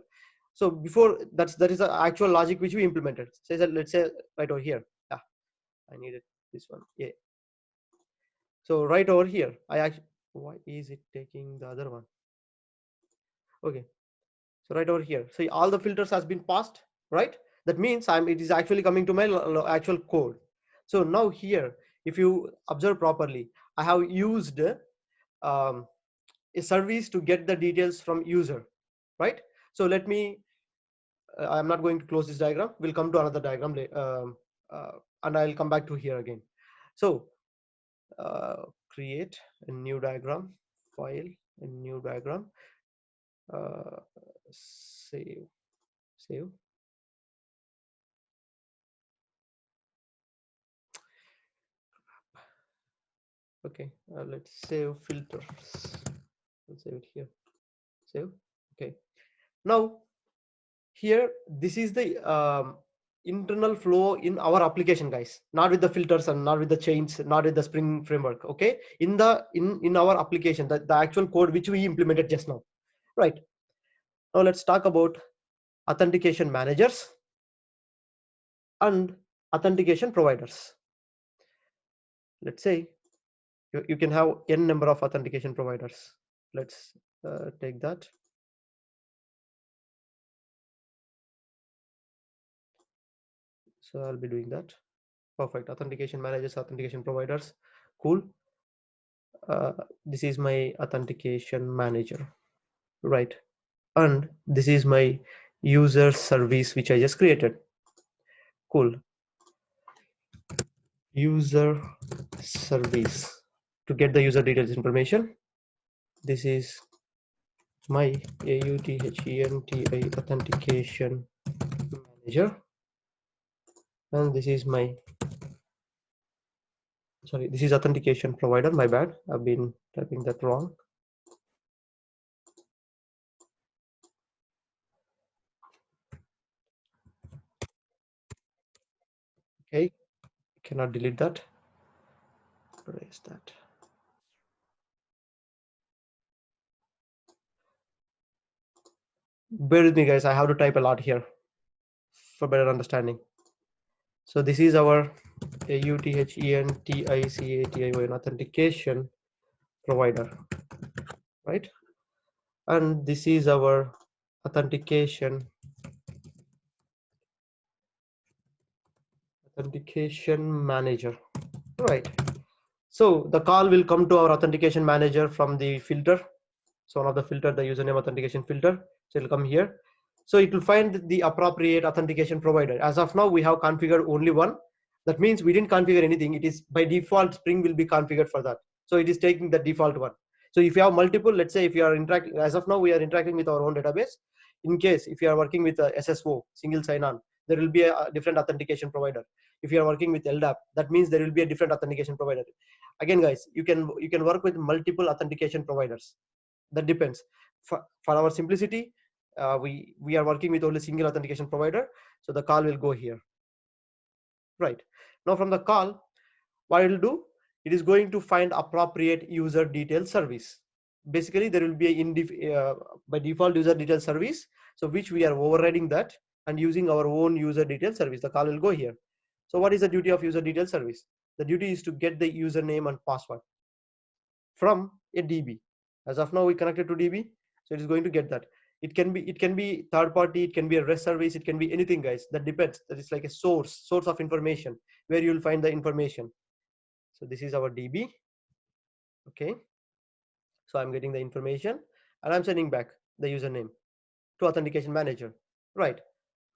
So before that is the actual logic which we implemented. Say that, let's say right over here. Yeah, I needed this one. Yeah. So right over here, I actually, why is it taking the other one? Okay, so right over here, so all the filters has been passed, right? That means it is actually coming to my actual code. So now here, if you observe properly, I have used a service to get the details from user, right? So let me, I'm not going to close this diagram. We'll come to another diagram and I'll come back to here again. So create a new diagram, file, a new diagram, save. Okay, let's save filters. Let's save it here. Save. Okay. Now here, this is the internal flow in our application, guys. Not with the filters and not with the chains, not with the Spring framework. Okay, in our application, the actual code which we implemented just now. Right. Now let's talk about authentication managers and authentication providers. Let's say you can have n number of authentication providers. Let's take that. So I'll be doing that. Perfect. Authentication managers, authentication providers. Cool. This is my authentication manager, right? And this is my user service which I just created. Cool. User service to get the user details information. This is my AUTHENTI authentication manager, and this is my, sorry, this is authentication provider. My bad, I've been typing that wrong. Okay, cannot delete that. Erase that. Bear with me, guys. I have to type a lot here for better understanding. So this is our AUTHENTICATION authentication provider, right? And this is our authentication manager, right? So the call will come to our authentication manager from the filter. So one of the filter, the username authentication filter. So it'll come here. So it will find the appropriate authentication provider. As of now, we have configured only one. That means we didn't configure anything. It is by default, Spring will be configured for that. So it is taking the default one. So if you have multiple, let's say if you are interacting, as of now, we are interacting with our own database. In case if you are working with a SSO, single sign-on, there will be a different authentication provider. If you are working with LDAP, that means there will be a different authentication provider. Again, guys, you can work with multiple authentication providers. That depends. For our simplicity, we are working with only single authentication provider. So the call will go here, right? Now from the call, what it will do, it is going to find appropriate user detail service. Basically, there will be a by default user detail service, so which we are overriding that and using our own user detail service. The call will go here. So what is the duty of user detail service? The duty is to get the username and password from a DB. As of now, we connected to DB, so it is going to get that. It can be third party, it can be a REST service, it can be anything, guys. That depends. That is like a source of information where you will find the information. So this is our DB. Okay. So I'm getting the information and I'm sending back the username to Authentication Manager. Right.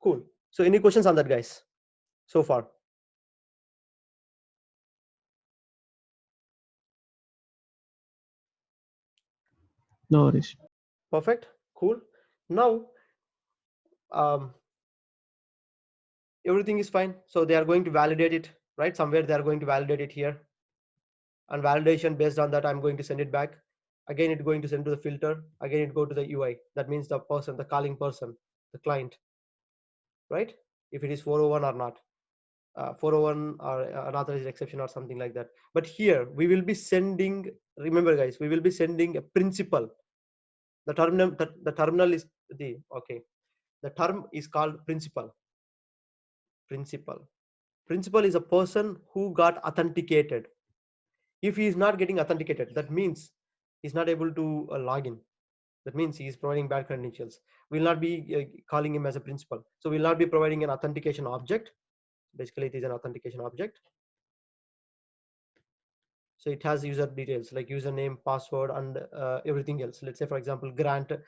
Cool. So any questions on that, guys, so far? No worries. Perfect. Cool. Now, everything is fine. So they are going to validate it, right? Somewhere they are going to validate it here. And validation, based on that, I'm going to send it back. Again, it's going to send to the filter. Again, it go to the UI. That means the person, the calling person, the client, right? If it is 401 or not. 401 or unauthorized exception or something like that. But here we will be sending, remember guys, we will be sending a principal. The terminal is the, okay, the term is called principal. Principal is a person who got authenticated. If he is not getting authenticated, that means he's not able to log in. That means he is providing bad credentials. We'll not be calling him as a principal. So we'll not be providing an authentication object. Basically, it is an authentication object. So it has user details like username, password, and everything else. Let's say, for example, granted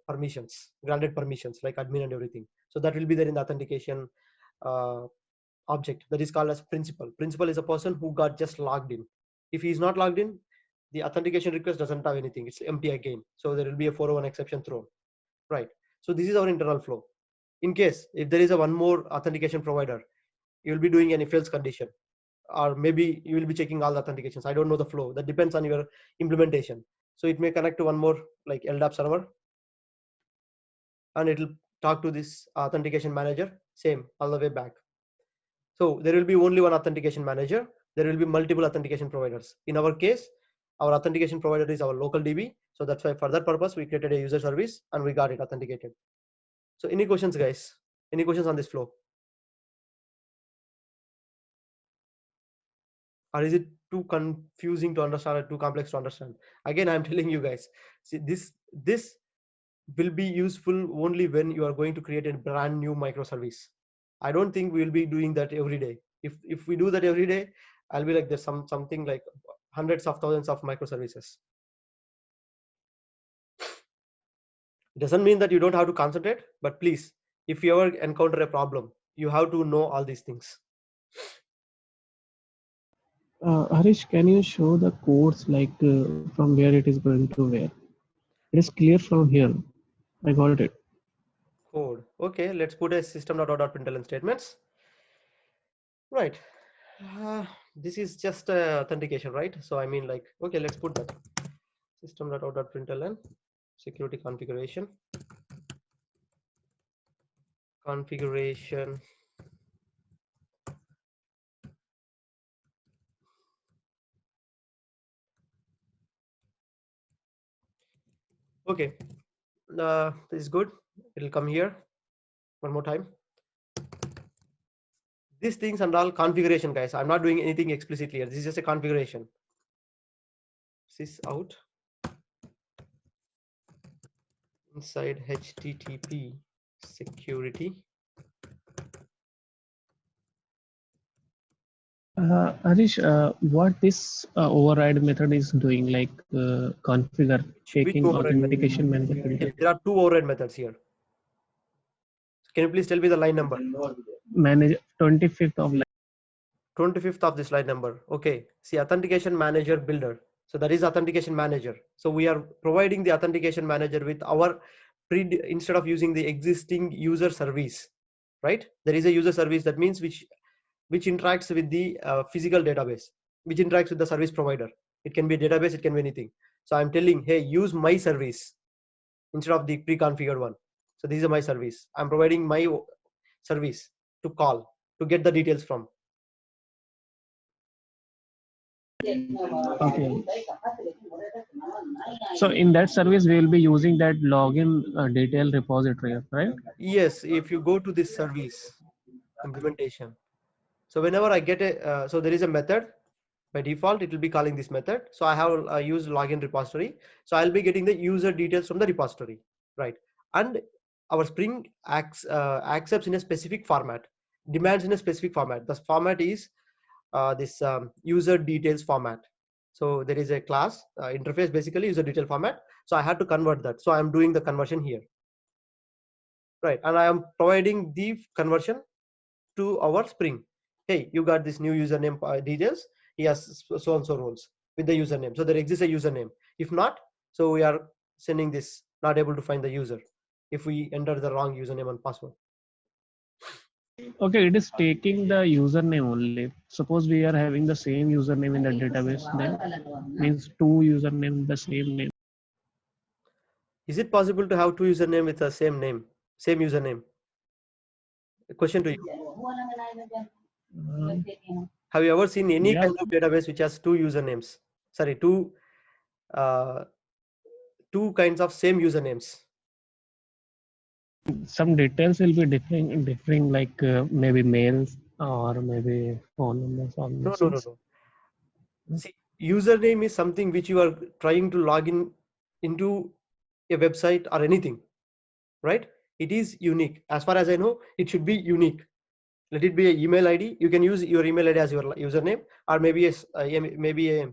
permissions like admin and everything. So that will be there in the authentication object. That is called as principal. Principal is a person who got just logged in. If he is not logged in, the authentication request doesn't have anything. It's empty again. So there will be a 401 exception thrown, right? So this is our internal flow. In case if there is a one more authentication provider, you will be doing an if else condition, or maybe you will be checking all the authentications. I don't know the flow. That depends on your implementation. So it may connect to one more like LDAP server, and it will talk to this authentication manager, same all the way back. So there will be only one authentication manager. There will be multiple authentication providers. In our case, our authentication provider is our local DB. So that's why for that purpose, we created a user service and we got it authenticated. So any questions, guys? Any questions on this flow? Or is it too confusing to understand or too complex to understand? Again, I'm telling you guys, see, this will be useful only when you are going to create a brand new microservice. I don't think we will be doing that every day. If we do that every day, I'll be like there's something like hundreds of thousands of microservices. It doesn't mean that you don't have to concentrate, but please, if you ever encounter a problem, you have to know all these things. Harish, can you show the codes like from where it is going to where? It is clear from here. I got it. Code. Okay, let's put a system.out.println statements. Right. This is just authentication, right? So I mean, like, okay, let's put that system.out.println security configuration. Okay, This is good. It'll come here one more time. These things and all configuration, guys. I'm not doing anything explicitly here. This is just a configuration. Sys out inside HTTP security. Harish, what this override method is doing, like configure Which taking override method? authentication manager filter. There are two override methods here. Can you please tell me the line number? Manage 25th of 25th of this line number. Okay. See, Authentication Manager builder. So that is Authentication Manager. So we are providing the Authentication Manager with our instead of using the existing user service, right? There is a user service, that means which interacts with the physical database, which interacts with the service provider. It can be a database, it can be anything. So I'm telling, hey, use my service instead of the pre-configured one. So this is my service. I'm providing my service to call to get the details from. Okay. So in that service, we will be using that login detail repository, right? Yes, if you go to this service implementation. So whenever I get a, so there is a method. By default, it will be calling this method. So I have used login repository. So I'll be getting the user details from the repository, right? And our Spring accepts in a specific format, demands in a specific format. The format is this user details format. So there is a class interface, basically user detail format. So I had to convert that. So I'm doing the conversion here, right? And I am providing the conversion to our Spring. Hey, you got this new username details. He has so and so roles with the username. So there exists a username. If not, so we are sending this not able to find the user if we enter the wrong username and password. Okay, it is taking the username only. Suppose we are having the same username in the database, then means two username the same name. Is it possible to have two username with the same name, same username? A question to you. Have you ever seen any Yeah, kind of database which has two usernames? Sorry, two kinds of same usernames. some details will be differing like maybe mails or maybe phone numbers or No. See, username is something which you are trying to log in into a website or anything, right? It is unique. As far as I know, it should be unique. Let it be an email ID. You can use your email ID as your username, or maybe a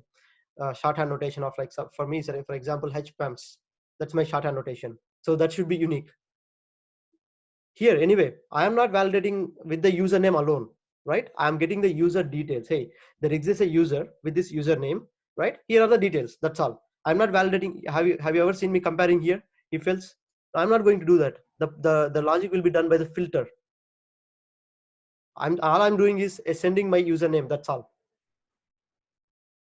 shorthand notation of, like, for me, sorry, for example, HPAMS. That's my shorthand notation. So that should be unique. Here, anyway, I am not validating with the username alone, right? I am getting the user details. Hey, there exists a user with this username, right? Here are the details. That's all. I'm not validating. Have you ever seen me comparing here? If else, I'm not going to do that. The logic will be done by the filter. All I'm doing is sending my username. That's all.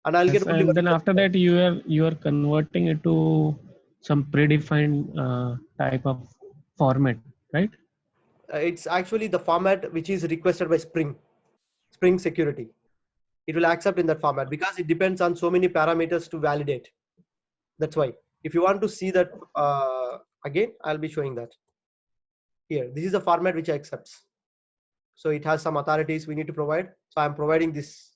And I'll get only and one then user. after that you are converting it to some predefined type of format, right? It's actually the format which is requested by Spring Security. It will accept in that format because it depends on so many parameters to validate. That's why. If you want to see that again, I'll be showing that here. This is the format which accepts. So it has some authorities we need to provide. So I'm providing this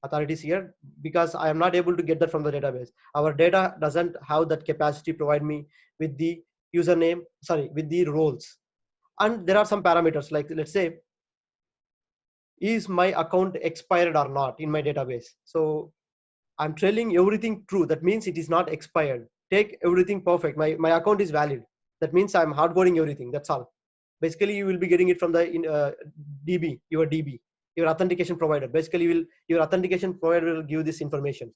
authorities here because I am not able to get that from the database. Our data doesn't have that capacity to provide me with the username, sorry, with the roles. And there are some parameters, like, let's say, is my account expired or not in my database? So I'm telling everything true. That means it is not expired. Take everything perfect. My account is valid. That means I'm hardcoding everything. That's all. Basically, you will be getting it from the DB, your authentication provider. Basically, your authentication provider will give this information.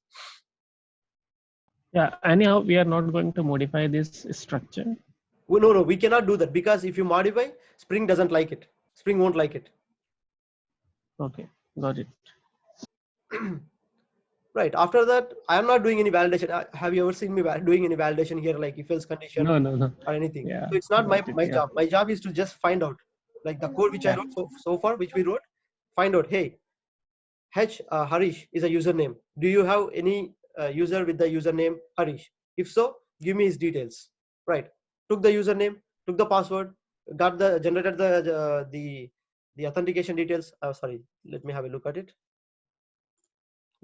Yeah, anyhow we are not going to modify this structure. No, we cannot do that because if you modify, Spring doesn't like it. Spring won't like it. Okay, got it. Right. After that, I am not doing any validation. Have you ever seen me doing any validation here, like if else condition No. or anything? Yeah, So it's not my got it. Yeah. job. My job is to just find out, like the code which I Yeah. wrote so far, which we wrote, find out, hey, Harish is a username. Do you have any user with the username Harish? If so, give me his details. Right. took the username, took the password, got the generated the authentication details. Sorry, let me have a look at it.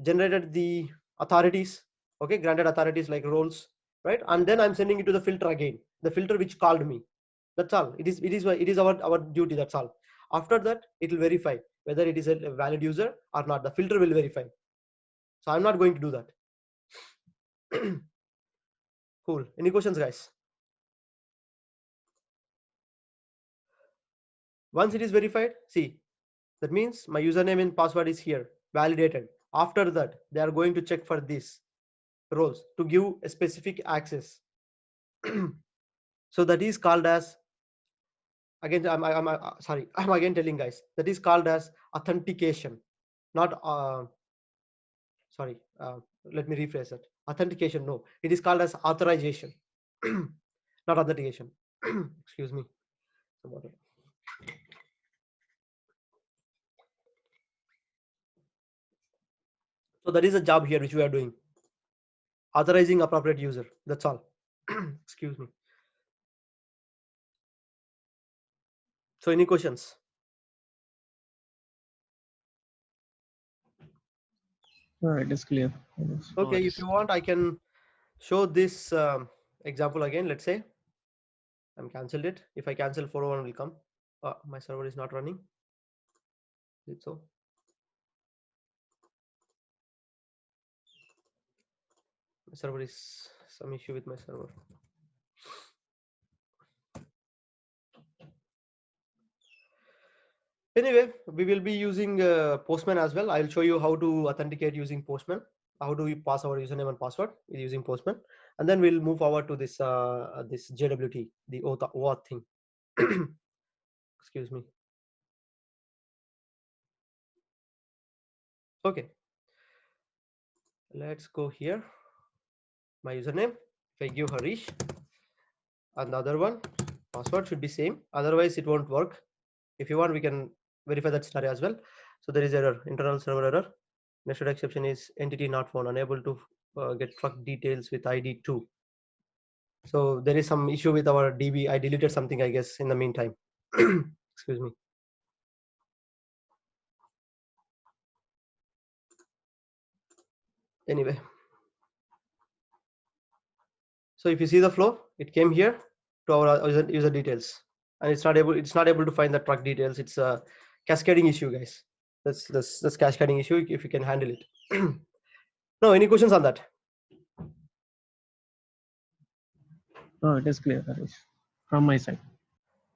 Generated the authorities, okay, granted authorities like roles, right? And then I'm sending it to the filter again, the filter which called me. That's all. It is our duty. That's all. After that, it will verify whether it is a valid user or not. The filter will verify. So I'm not going to do that. Cool. Any questions, guys? Once it is verified, see, that means my username and password is here, validated. After that, they are going to check for this roles to give a specific access. So that is called as, again, sorry, I'm again telling guys, that is called as authentication, not sorry, let me rephrase it. Authentication, no, it is called as authorization, not authentication. Excuse me. So that is a job here which we are doing, authorizing appropriate user. That's all. Excuse me. So any questions? All right, it's clear. Okay, if you want, I can show this example again. Let's say I'm cancelled it. If I cancel, 401 will come. My server is not running. Is it so? My server is some issue with my server. Anyway, we will be using Postman as well. I'll show you how to authenticate using Postman. How do we pass our username and password using Postman, and then we'll move forward to this this JWT, the OAuth thing. Excuse me. Okay, let's go here. My username, if I give Harish, and the other one, password should be same. Otherwise, it won't work. If you want, we can verify that scenario as well. So there is error, internal server error. Nested exception is entity not found, unable to get truck details with ID 2. So there is some issue with our DB. I deleted something, I guess, in the meantime. Excuse me. Anyway, so if you see the flow, it came here to our user details, and it's not able to find the truck details. It's a cascading issue, guys. That's cascading issue if you can handle it. No, any questions on that? Oh, it is clear, Harish, from my side.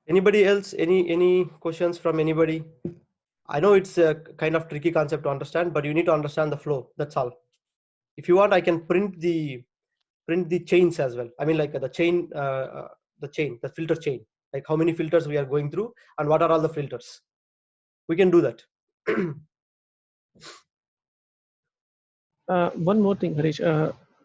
Anybody else? Any questions from anybody? I know it's a kind of tricky concept to understand, but you need to understand the flow. That's all. If you want, I can print the chains as well. I mean, like the filter chain, like how many filters we are going through and what are all the filters. We can do that. One more thing, Harish.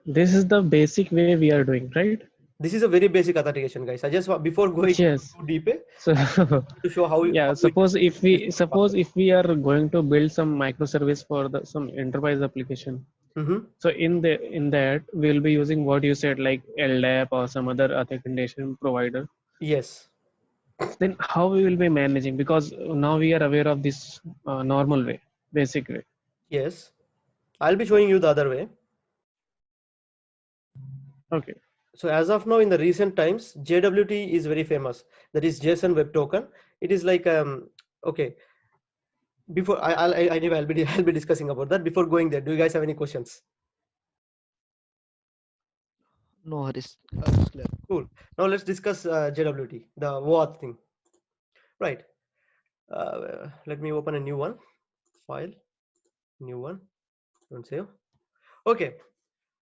This is the basic way we are doing, right? This is a very basic authentication, guys. I just want, before going too deep, So to show how. yeah, suppose if we are going to build some microservice for some enterprise application. So in that we'll be using what you said, like LDAP or some other authentication provider. Yes. Then how we will be managing, because now we are aware of this normal way, basic way. Yes, I'll be showing you the other way. Okay. So as of now, in the recent times, JWT is very famous. That is Json Web Token. It is like okay. Before I'll be discussing about that. Before going there, do you guys have any questions? No, Harish. Cool. Now let's discuss JWT, the OAuth thing. Right. Let me open a new one. File. New one. Don't save. Okay.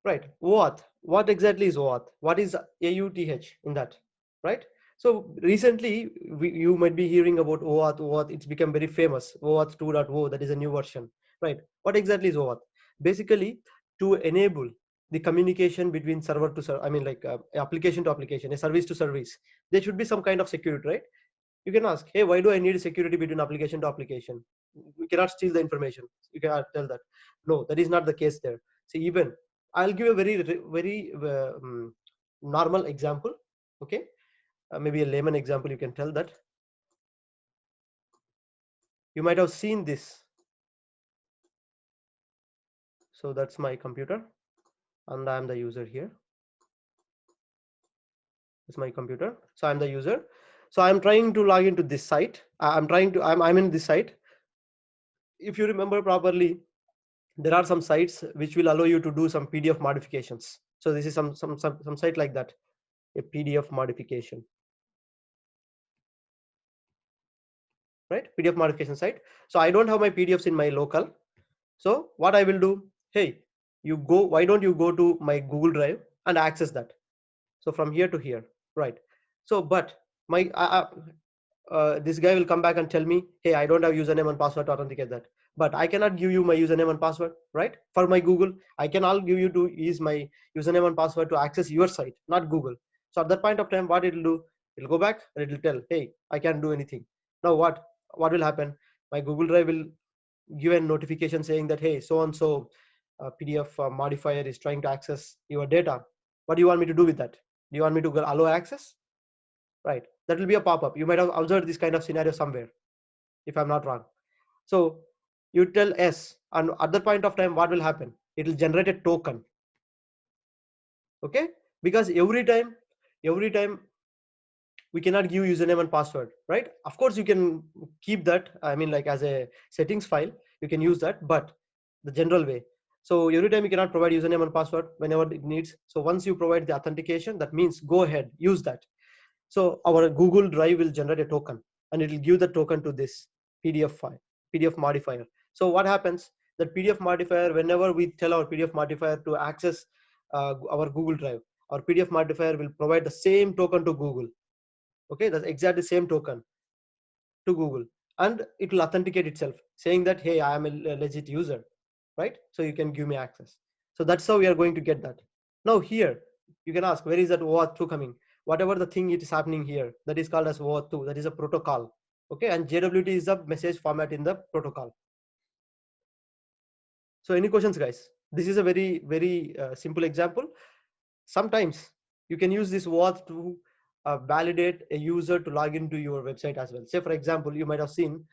Right. OAuth. What exactly is OAuth? What is AUTH in that? Right. So recently, you might be hearing about OAuth. OAuth. It's become very famous. OAuth 2.0. That is a new version. Right. What exactly is OAuth? Basically, to enable the communication between server to server. I mean, like application to application, a service to service. There should be some kind of security, right? You can ask, hey, why do I need security between application to application? We cannot steal the information. You cannot tell that. No, that is not the case there. See, even I'll give a very normal example. Okay, maybe a layman example, you can tell that. You might have seen this. So that's my computer, and I'm the user here. It's my computer, so I'm the user. So I'm trying to log into this site. I'm in this site. If you remember properly, there are some sites which will allow you to do some PDF modifications. So this is some site like that, a PDF modification, right? PDF modification site. So I don't have my PDFs in my local. So what I will do, hey, why don't you go to my Google Drive and access that? So from here to here, right? So but my this guy will come back and tell me, hey, I don't have username and password to authenticate that. But I cannot give you my username and password, right? For my Google, I can all give you to use my username and password to access your site, not Google. So at that point of time, what it'll do, it'll go back and it'll tell, hey, I can't do anything. Now what will happen? My Google Drive will give a notification saying that, hey, so and so PDF modifier is trying to access your data. What do you want me to do with that? Do you want me to allow access? Right, that will be a pop-up. You might have observed this kind of scenario somewhere, if I'm not wrong. So you tell yes, and at that point of time, what will happen? It will generate a token. Okay, because every time we cannot give username and password, right? Of course you can keep that, I mean, like as a settings file, you can use that, but the general way. So every time you cannot provide username and password whenever it needs. So once you provide the authentication, that means go ahead, use that. So our Google Drive will generate a token, and it will give the token to this PDF file, PDF modifier. So what happens? That PDF modifier, whenever we tell our PDF modifier to access our Google Drive, our PDF modifier will provide the same token to Google. Okay, that's exactly the same token to Google, and it will authenticate itself, saying that, hey, I am a legit user, right? So you can give me access. So that's how we are going to get that. Now here, you can ask, where is that OAuth 2 coming? Whatever the thing it is happening here, that is called as OAuth 2, that is a protocol. Okay, and JWT is the message format in the protocol. So any questions, guys? This is a very simple example. Sometimes you can use this OAuth to validate a user to log into your website as well. Say for example, you might have seen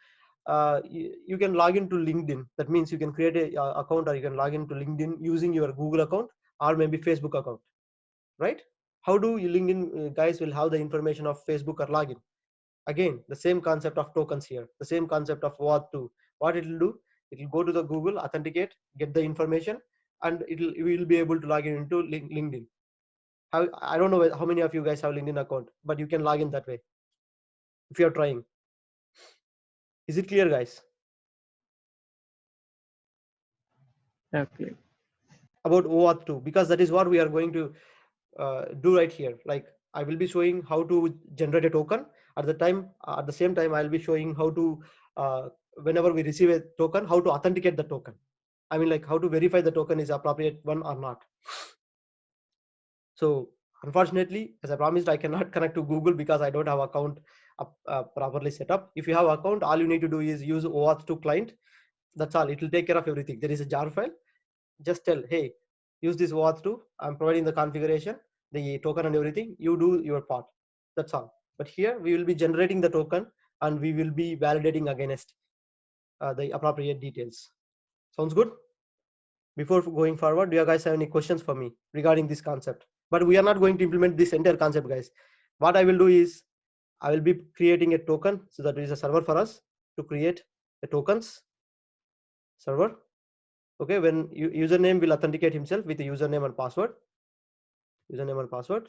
you can log into LinkedIn. That means you can create a account, or you can log into LinkedIn using your Google account or maybe Facebook account, right? How do you LinkedIn guys will have the information of Facebook or login? Again, the same concept of tokens here, the same concept of OAuth 2. What it will do, it will go to the Google, authenticate, get the information, and you will be able to log in into LinkedIn. I don't know how many of you guys have LinkedIn account, but you can log in that way if you are trying. Is it clear, guys? Okay. About OAuth 2, because that is what we are going to do right here. Like I will be showing how to generate a token. At the same time, I'll be showing how to whenever we receive a token, how to authenticate the token. I mean, like how to verify the token is appropriate one or not. So unfortunately, as I promised, I cannot connect to Google because I don't have account properly set up. If you have account, all you need to do is use OAuth 2 client. That's all. It will take care of everything. There is a jar file. Just tell, hey, use this OAuth 2. I'm providing the configuration, the token and everything. You do your part. That's all. But here we will be generating the token, and we will be validating against the appropriate details. Sounds good? Before going forward, do you guys have any questions for me regarding this concept? But we are not going to implement this entire concept, guys. What I will do is I will be creating a token. So that is a server for us to create the tokens server. Okay, when username will authenticate himself with the username and password.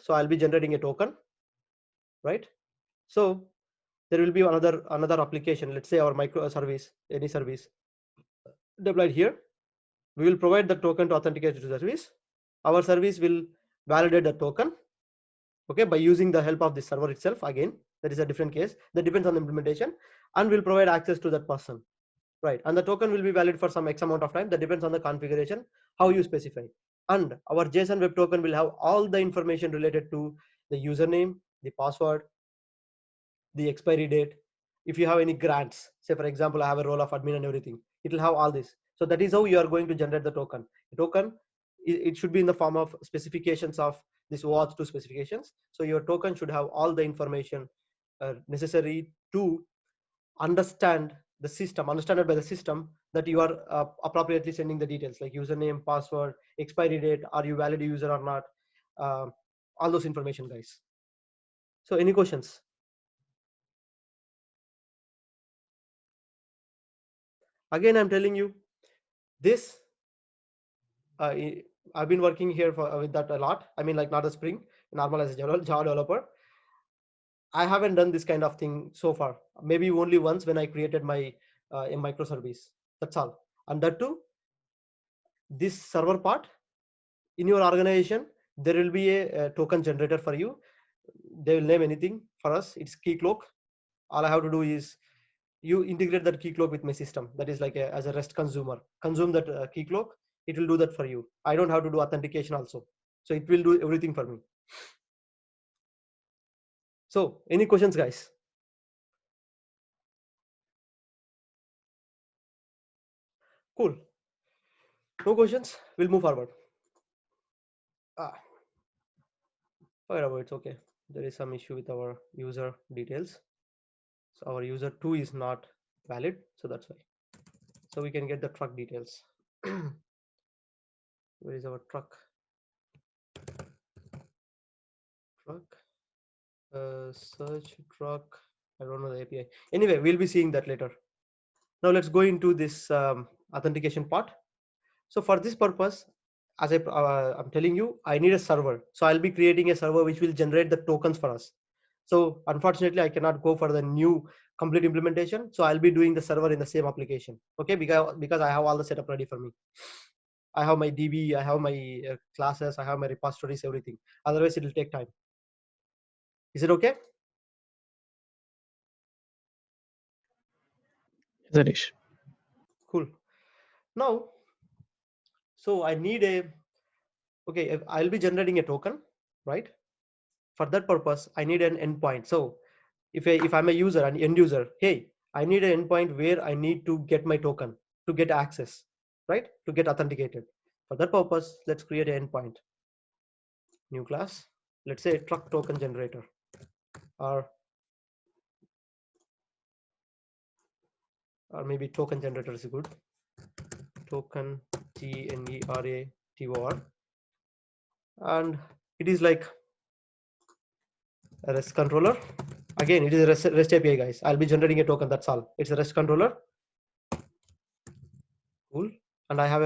So I'll be generating a token, right? So there will be another application. Let's say our microservice, any service deployed here. We will provide the token to authenticate to the service. Our service will validate the token, okay, by using the help of the server itself. Again, that is a different case. That depends on the implementation, and will provide access to that person, right? And the token will be valid for some X amount of time. That depends on the configuration, how you specify. And our Json Web Token will have all the information related to the username, the password, the expiry date. If you have any grants, say for example, I have a role of admin and everything, it will have all this. So that is how you are going to generate the token. The token, it should be in the form of specifications of this OAuth2 specifications. So your token should have all the information necessary to understand the system, understood by the system, that you are appropriately sending the details like username, password, expiry date, are you valid user or not, all those information, guys. So any questions? Again, I'm telling you this, I've been working here for with that a lot. I mean, like not a Spring, normal as a Java developer. I haven't done this kind of thing so far. Maybe only once when I created my a microservice. That's all. And that too, this server part in your organization, there will be a token generator for you. They will name anything for us. It's Keycloak. All I have to do is you integrate that Keycloak with my system. That is like as a REST consumer. Consume that Keycloak. It will do that for you. I don't have to do authentication also. So it will do everything for me. So any questions, guys? Cool. No questions. We'll move forward. Whatever, it's okay. There is some issue with our user details. So our user 2 is not valid. So that's why. So we can get the truck details. Where is our truck? Search truck. I don't know the API. Anyway, we'll be seeing that later. Now let's go into this authentication part. So for this purpose, as I'm telling you, I need a server. So I'll be creating a server which will generate the tokens for us. So unfortunately, I cannot go for the new complete implementation. So I'll be doing the server in the same application. Okay, because I have all the setup ready for me. I have my DB, I have my classes, I have my repositories, everything. Otherwise, it will take time. Is it okay? Zarish. Cool. Now, so I need a, okay, I'll be generating a token, right? For that purpose, I need an endpoint. So if I'm a user, an end user, hey, I need an endpoint where I need to get my token to get access, right? To get authenticated. For that purpose, let's create an endpoint. New class. Let's say truck token generator, or maybe token generator is good. Token GENERATOR, and it is like a REST controller. Again, it is a REST API, guys. I'll be generating a token. That's all. It's a REST controller. Cool. And I have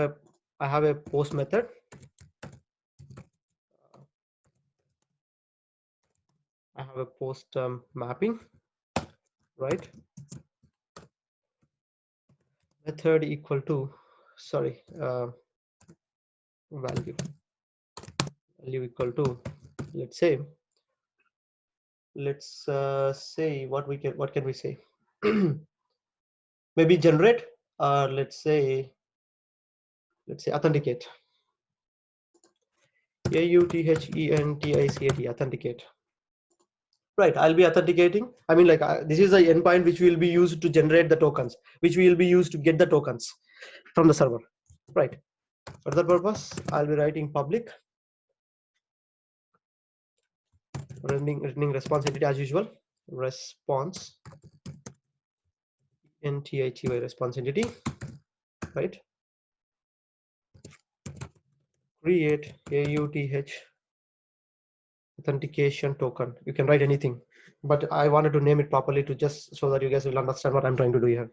a post method. I have a post mapping, right? Method equal to, sorry, value equal to, let's say what can we say? Maybe generate, or let's say authenticate. AUTHENTICAT, authenticate. Right, I'll be authenticating. I mean, like this is the endpoint which will be used to generate the tokens, which will be used to get the tokens from the server. Right. For that purpose, I'll be writing public, returning response entity as usual. Response entity, response entity. Right. Create AUTH authentication token. You can write anything, but I wanted to name it properly to just so that you guys will understand what I'm trying to do here.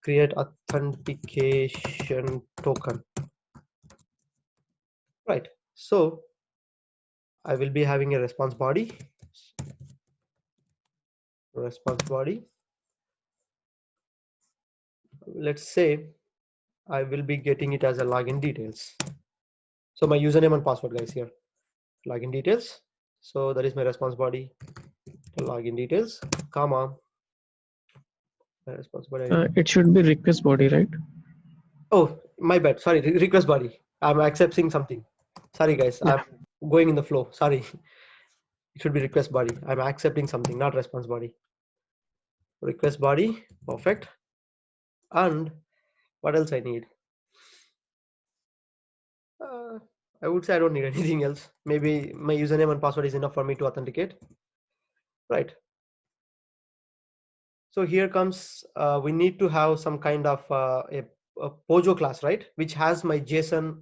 Create authentication token. Right. So I will be having a response body. Let's say I will be getting it as a login details. So my username and password, guys, here. Login details. So that is my response body. Login details, comma. Response body. It should be request body, right? Oh, my bad. Sorry, request body. I'm accepting something. Sorry, guys. Yeah. I'm going in the flow. Sorry. It should be request body. I'm accepting something, not response body. Request body. Perfect. And what else I need? I would say I don't need anything else. Maybe my username and password is enough for me to authenticate. Right. So here comes, we need to have some kind of a Pojo class, right? Which has my JSON,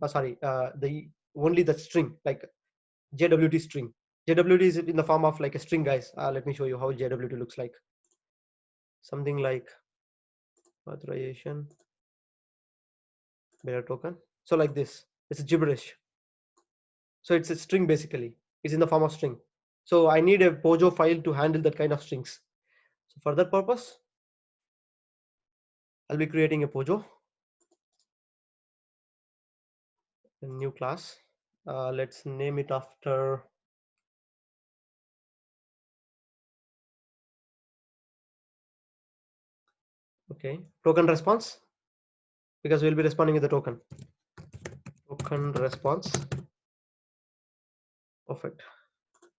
only the string, like JWT string. JWT is in the form of like a string, guys. Let me show you how JWT looks like. Something like authorization, bearer token. So like this, it's a gibberish. So it's a string basically. It's in the form of string. So I need a Pojo file to handle that kind of strings. So for that purpose, I'll be creating a Pojo, a new class. Let's name it after, okay, token response, because we'll be responding with the token response. Perfect.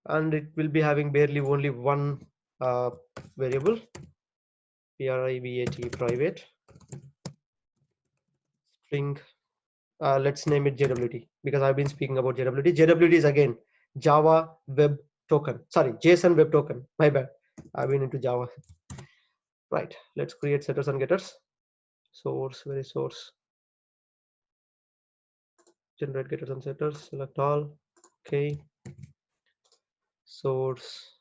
And it will be having barely only one variable, private string. Let's name it JWT, because I've been speaking about JWT. JWT is again Java Web Token. Sorry, JSON Web Token. My bad. I've been into Java. Right. Let's create setters and getters. Source, where is source? Generate getters and setters. Select all. Okay. Source.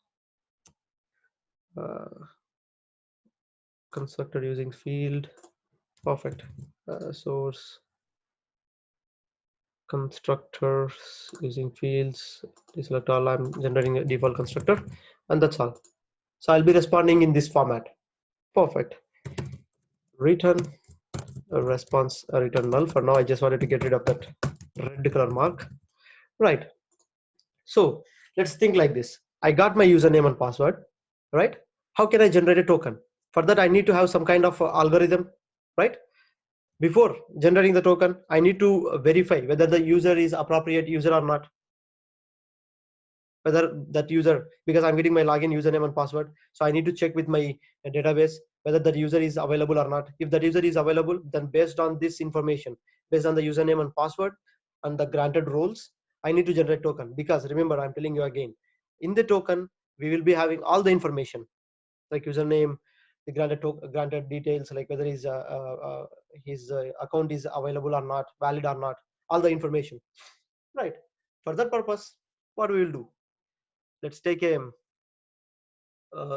Constructor using field. Perfect. Source. Constructors using fields. Select all. I'm generating a default constructor, and that's all. So I'll be responding in this format. Perfect. Return a response, a return null. For now, I just wanted to get rid of that red color mark. Right. So let's think like this. I got my username and password, right? How can I generate a token? For that, I need to have some kind of algorithm, right? Before generating the token, I need to verify whether the user is appropriate user or not. Whether that user, because I'm getting my login username and password, so I need to check with my database whether that user is available or not. If that user is available, then based on this information, based on the username and password and the granted roles, I need to generate token. Because remember, I'm telling you again, in the token we will be having all the information like username, the granted details, like whether his account is available or not, valid or not, all the information, right? For that purpose, what we will do, let's take a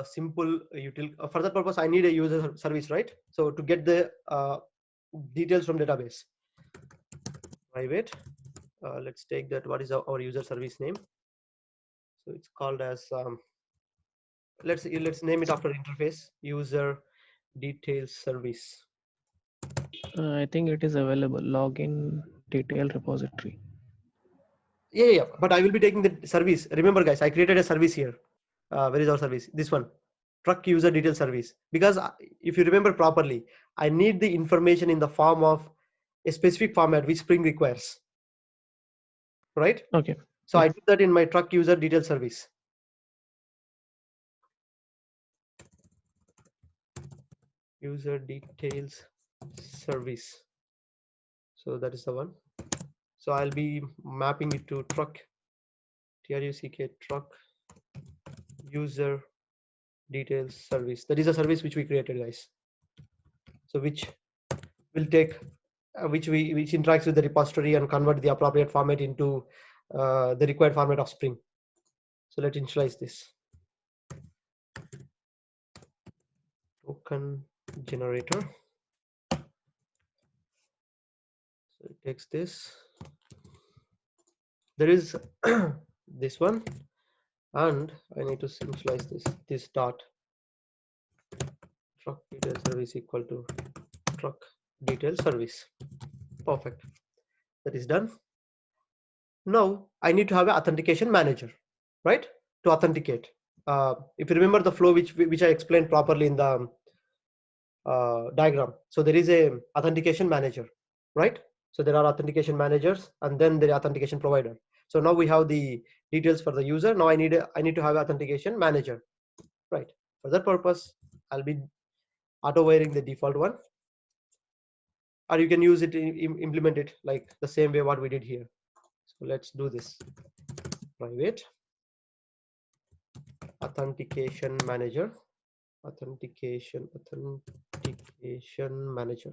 simple util. For that purpose, I need a user service, right? So to get the details from database, private. Let's take that. What is our user service name? So it's called as let's name it after interface, user details service. I think it is available. Login detail repository. Yeah. But I will be taking the service. Remember, guys, I created a service here. Where is our service? This one, truck user detail service. Because if you remember properly, I need the information in the form of a specific format which Spring requires, right? Okay. So Yeah. I did that in my truck user detail service. User details service. So that is the one. So I'll be mapping it to truck, truck truck user details service. That is a service which we created, guys. So which will take which interacts with the repository and convert the appropriate format into the required format of Spring. So let's initialize this token generator. So it takes this. There is this one, and I need to initialize this dot truck detail service equal to truck detail service. Perfect. That is done. Now I need to have an authentication manager, right? To authenticate. If you remember the flow which I explained properly in the diagram. So there is a authentication manager, right? So there are authentication managers and then the authentication provider. So now we have the details for the user. Now I need to have an authentication manager, right? For that purpose, I'll be auto wiring the default one, or you can use it implement it like the same way what we did here. So let's do this. Private Authentication Manager. Authentication Manager.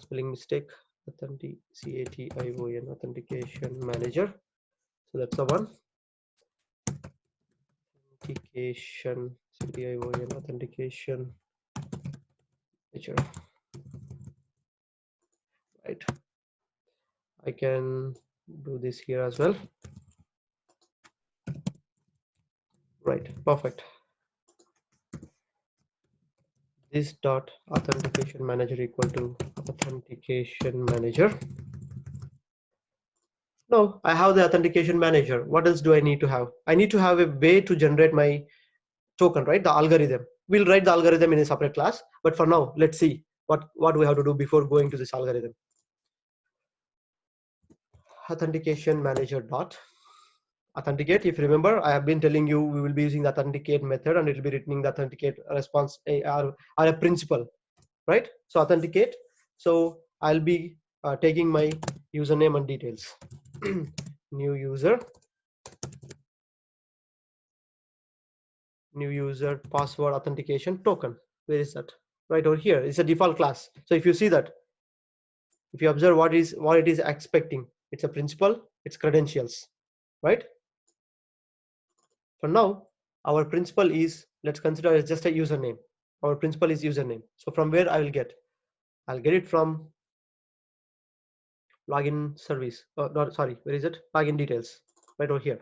Spelling mistake. Authentication Manager. So that's the one. Authentication Authentication Manager. Right. I can do this here as well. Right. Perfect. This dot authentication manager equal to authentication manager. Now I have the authentication manager. What else do I need to have? I need to have a way to generate my token, right? The algorithm. We'll write the algorithm in a separate class, but for now, let's see what we have to do before going to this algorithm. Authentication manager dot authenticate. If you remember, I have been telling you we will be using the authenticate method, and it will be returning the authenticate response or a principal, right? So authenticate. So I'll be taking my username and details. New user password authentication token. Where is that? Right over here. It's a default class. So if you see that, if you observe what it is expecting, it's a principal, it's credentials, right? For now, our principal is, let's consider it's just a username. Our principal is username. So from where I will get? I'll get it from login service. Not sorry, where is it? Login details. Right over here.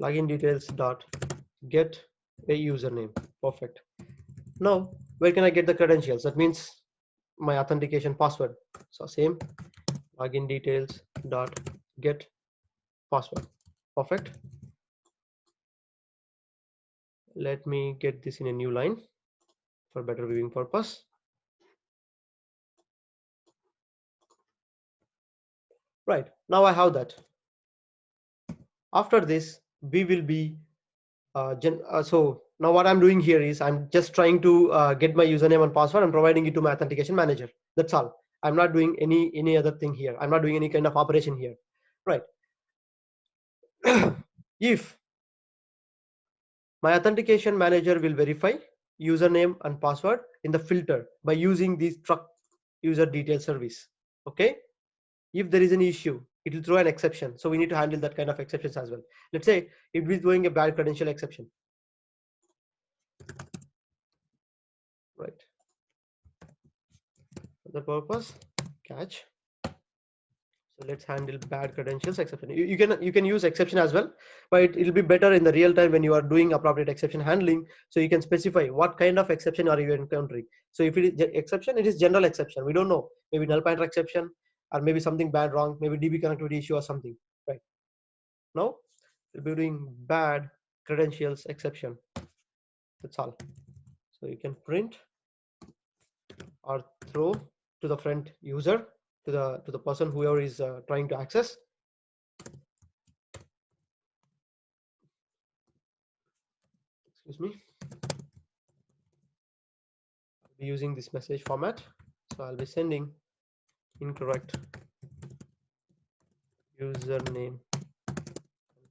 Login details dot get a username. Perfect. Now, where can I get the credentials? That means my authentication password. So same login details dot get password. Perfect. Let me get this in a new line for better viewing purpose. Right, now I have that. After this, we will be so now what I'm doing here is I'm just trying to get my username and password and providing it to my authentication manager. That's all. I'm not doing any other thing here. I'm not doing any kind of operation here. Right. If my authentication manager will verify username and password in the filter by using this truck user detail service. Okay. If there is an issue, it will throw an exception. So we need to handle that kind of exceptions as well. Let's say if we're throwing a bad credential exception. Right. For the purpose, catch. So let's handle bad credentials exception. You can use exception as well, but it'll be better in the real time when you are doing appropriate exception handling. So you can specify what kind of exception are you encountering. So if it is exception, it is general exception. We don't know, maybe null pointer exception, or maybe something bad wrong, maybe DB connectivity issue or something. Right. Now we'll be doing bad credentials exception. That's all. So you can print or throw to the front user, to the person whoever is trying to access. Excuse me. I'll be using this message format. So I'll be sending incorrect username password.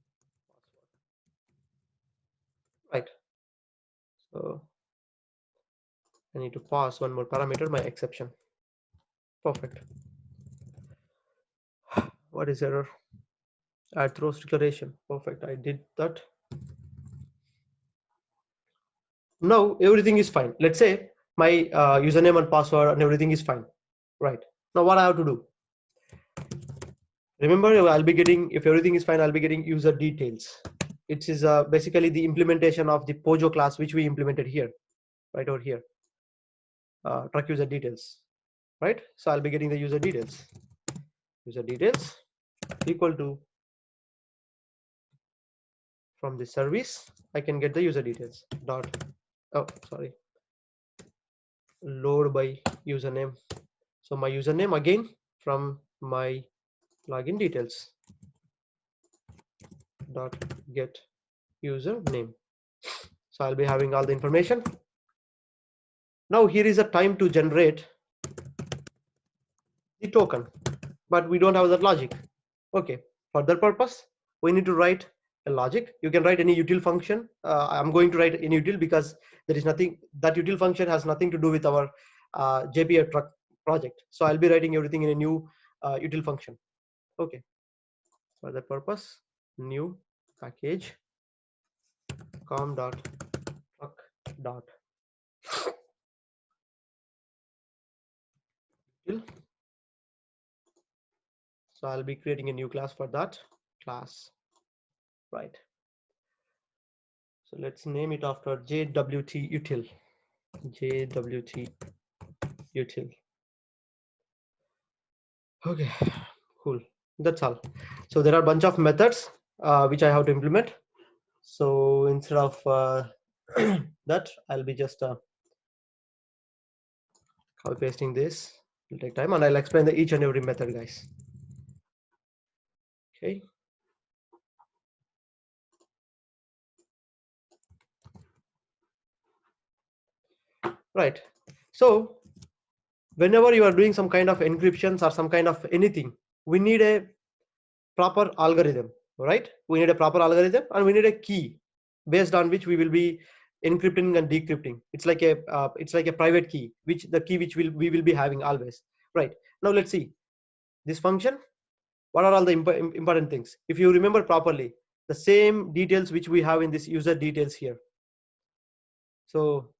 Right. So I need to pass one more parameter, my exception. Perfect. What is error? Add throws declaration. Perfect. I did that. Now everything is fine. Let's say my username and password and everything is fine. Right. Now what I have to do? Remember, I'll be getting, if everything is fine, I'll be getting user details. It is basically the implementation of the Pojo class, which we implemented here, right over here. Truck user details, right? So I'll be getting the user details. User details equal to, from the service, I can get the user details dot, oh, sorry, load by username. So my username again from my login details dot get username. So I'll be having all the information. Now here is a time to generate the token, but we don't have that logic. Okay, for that purpose, we need to write a logic. You can write any util function. I'm going to write any util because there is nothing, that util function has nothing to do with our JPA truck project. So I'll be writing everything in a new util function. Okay, for that purpose, new package com dot truck dot util. So I'll be creating a new class for that class, right? So let's name it after JWT util. JWT util. Okay, cool. That's all. So there are a bunch of methods which I have to implement. So instead of that, I'll be just copy pasting this. It'll take time, and I'll explain each and every method, guys. Okay. Right. So whenever you are doing some kind of encryptions or some kind of anything, we need a proper algorithm, right? We need a proper algorithm, and we need a key based on which we will be encrypting and decrypting. It's like a private key, which we will be having always, right? Now let's see this function. What are all the important things? If you remember properly, the same details which we have in this user details here. So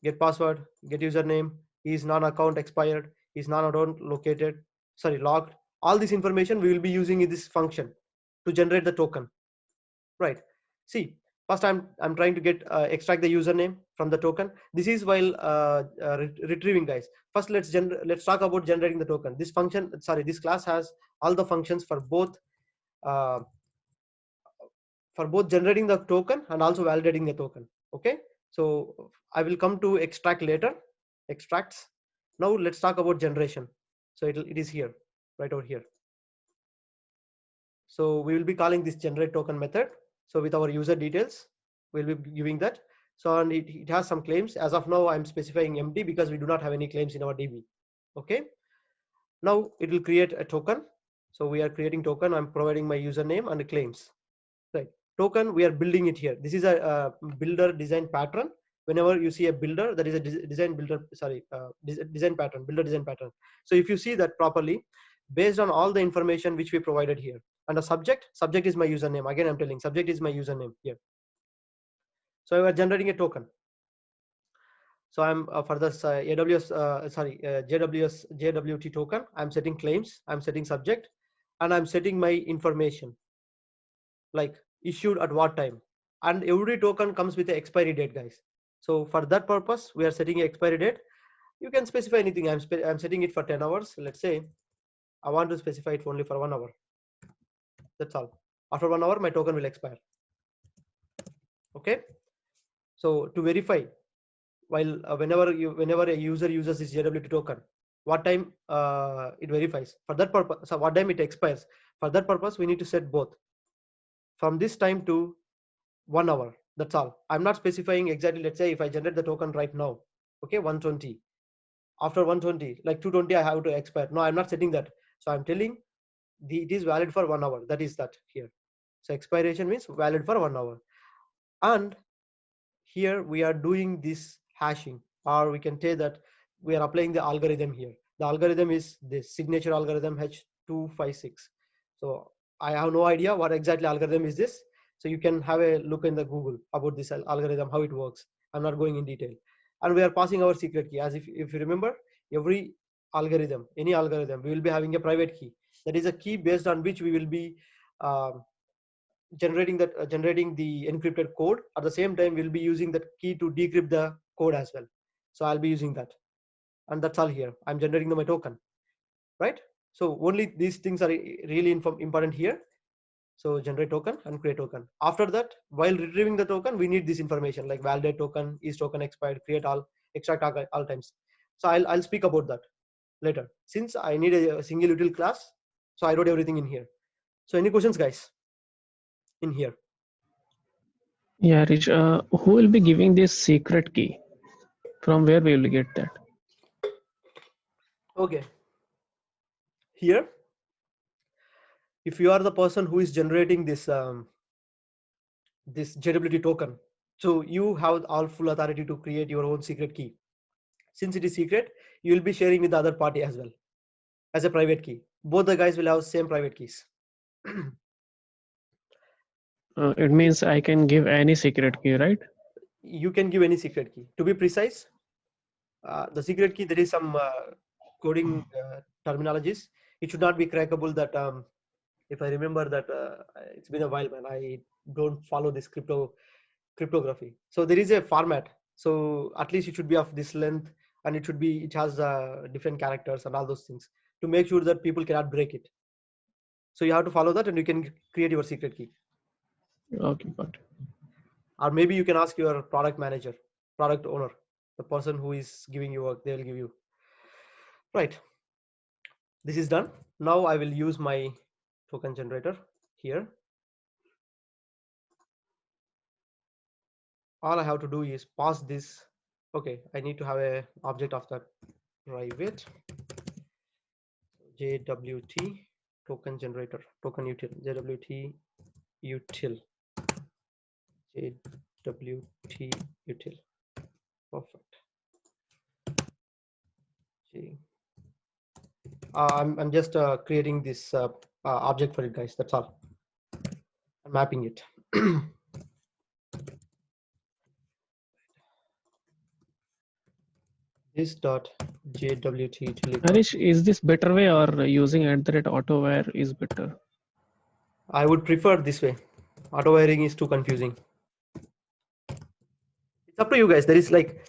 get password, get username, is non-account expired, is non-account located, sorry, logged. All this information we will be using in this function to generate the token, right? See, first I'm trying to get extract the username from the token. This is while retrieving, guys. First let's talk about generating the token. This function, sorry, this class has all the functions uh, for both generating the token and also validating the token. Okay, so I will come to extract later, extracts. Now let's talk about generation. So it is here, right over here. So we will be calling this generate token method. So with our user details, we'll be giving that. So and it has some claims. As of now, I'm specifying empty because we do not have any claims in our DB. Okay. Now it will create a token. So we are creating token. I'm providing my username and the claims. Right. Token, we are building it here. This is a builder design pattern. Whenever you see a builder, that is a design builder, sorry, design pattern, builder design pattern. So if you see that properly, based on all the information which we provided here, and the subject is my username. Again, I'm telling subject is my username here. So we are generating a token. So I'm for this JWT token, I'm setting claims, I'm setting subject, and I'm setting my information like issued at what time, and every token comes with the expiry date, guys. So for that purpose, we are setting an expiry date. You can specify anything. I'm setting it for 10 hours. Let's say I want to specify it only for 1 hour. That's all. After 1 hour, my token will expire. Okay. So to verify, while whenever a user uses this JWT token, what time it verifies. For that purpose, so what time it expires. For that purpose, we need to set both from this time to 1 hour. That's all. I'm not specifying exactly. Let's say if I generate the token right now, okay, 120. After 120, like 220, I have to expire. No, I'm not setting that. So I'm telling it is valid for 1 hour. That is that here. So expiration means valid for 1 hour. And here we are doing this hashing, or we can say that we are applying the algorithm here. The algorithm is this signature algorithm H256. So I have no idea what exactly algorithm is this. So you can have a look in the Google about this algorithm, how it works. I'm not going in detail. And we are passing our secret key. As if you remember, every algorithm, any algorithm, we will be having a private key. That is a key based on which we will be generating the encrypted code. At the same time, we'll be using that key to decrypt the code as well. So I'll be using that, and that's all here. I'm generating my token, right? So only these things are really important here. So generate token and create token. After that, while retrieving the token, we need this information like validate token, is token expired, create all, extract all times. So I'll speak about that later. Since I need a single util class, so I wrote everything in here. So any questions, guys, in here? Yeah, Rich, who will be giving this secret key? From where we will get that? Okay. Here, if you are the person who is generating this this JWT token, so you have all full authority to create your own secret key. Since it is secret, you will be sharing with the other party as well as a private key. Both the guys will have same private keys. It means I can give any secret key, right? You can give any secret key. To be precise, the secret key, there is some coding terminologies. It should not be crackable. That if I remember that, it's been a while, man. I don't follow this cryptography. So there is a format. So at least it should be of this length, and it has different characters and all those things to make sure that people cannot break it. So you have to follow that, and you can create your secret key. Okay, got it. Or maybe you can ask your product manager, product owner, the person who is giving you work, they will give you. Right. This is done. Now I will use my token generator here. All I have to do is pass this. Okay, I need to have a object of that private JWT token generator, token util, JWT util, JWT util. Perfect. I'm just creating this object for it, guys. That's all. I'm mapping it. This dot JWT utility. Harish, is this better way or using @autowire is better? I would prefer this way. Auto wiring is too confusing. It's up to you guys. There is like,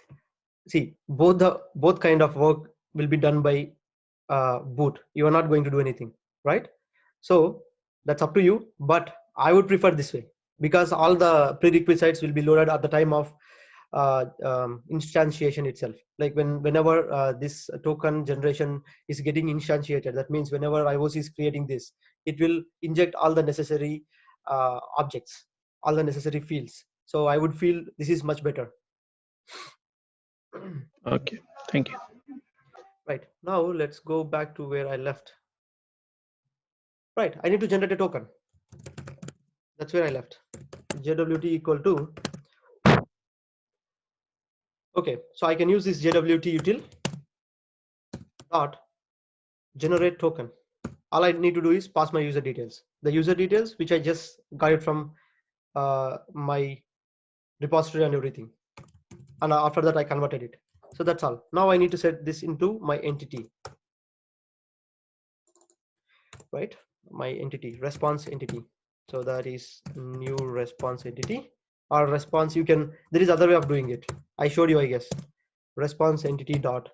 see, both kind of work will be done by boot. You are not going to do anything, right? So that's up to you. But I would prefer this way because all the prerequisites will be loaded at the time of instantiation itself. Like whenever this token generation is getting instantiated, that means whenever IOC is creating this, it will inject all the necessary objects, all the necessary fields. So I would feel this is much better. Okay, thank you. Right, now let's go back to where I left. Right, I need to generate a token. That's where I left. JWT equal to, okay, so I can use this JWT util dot generate token. All I need to do is pass my user details. The user details which I just got it from my repository and everything. And after that I converted it. So that's all. Now I need to set this into my entity. Right, my entity, response entity. So that is new response entity or response. You can, there is other way of doing it. I showed you, I guess. Response entity dot,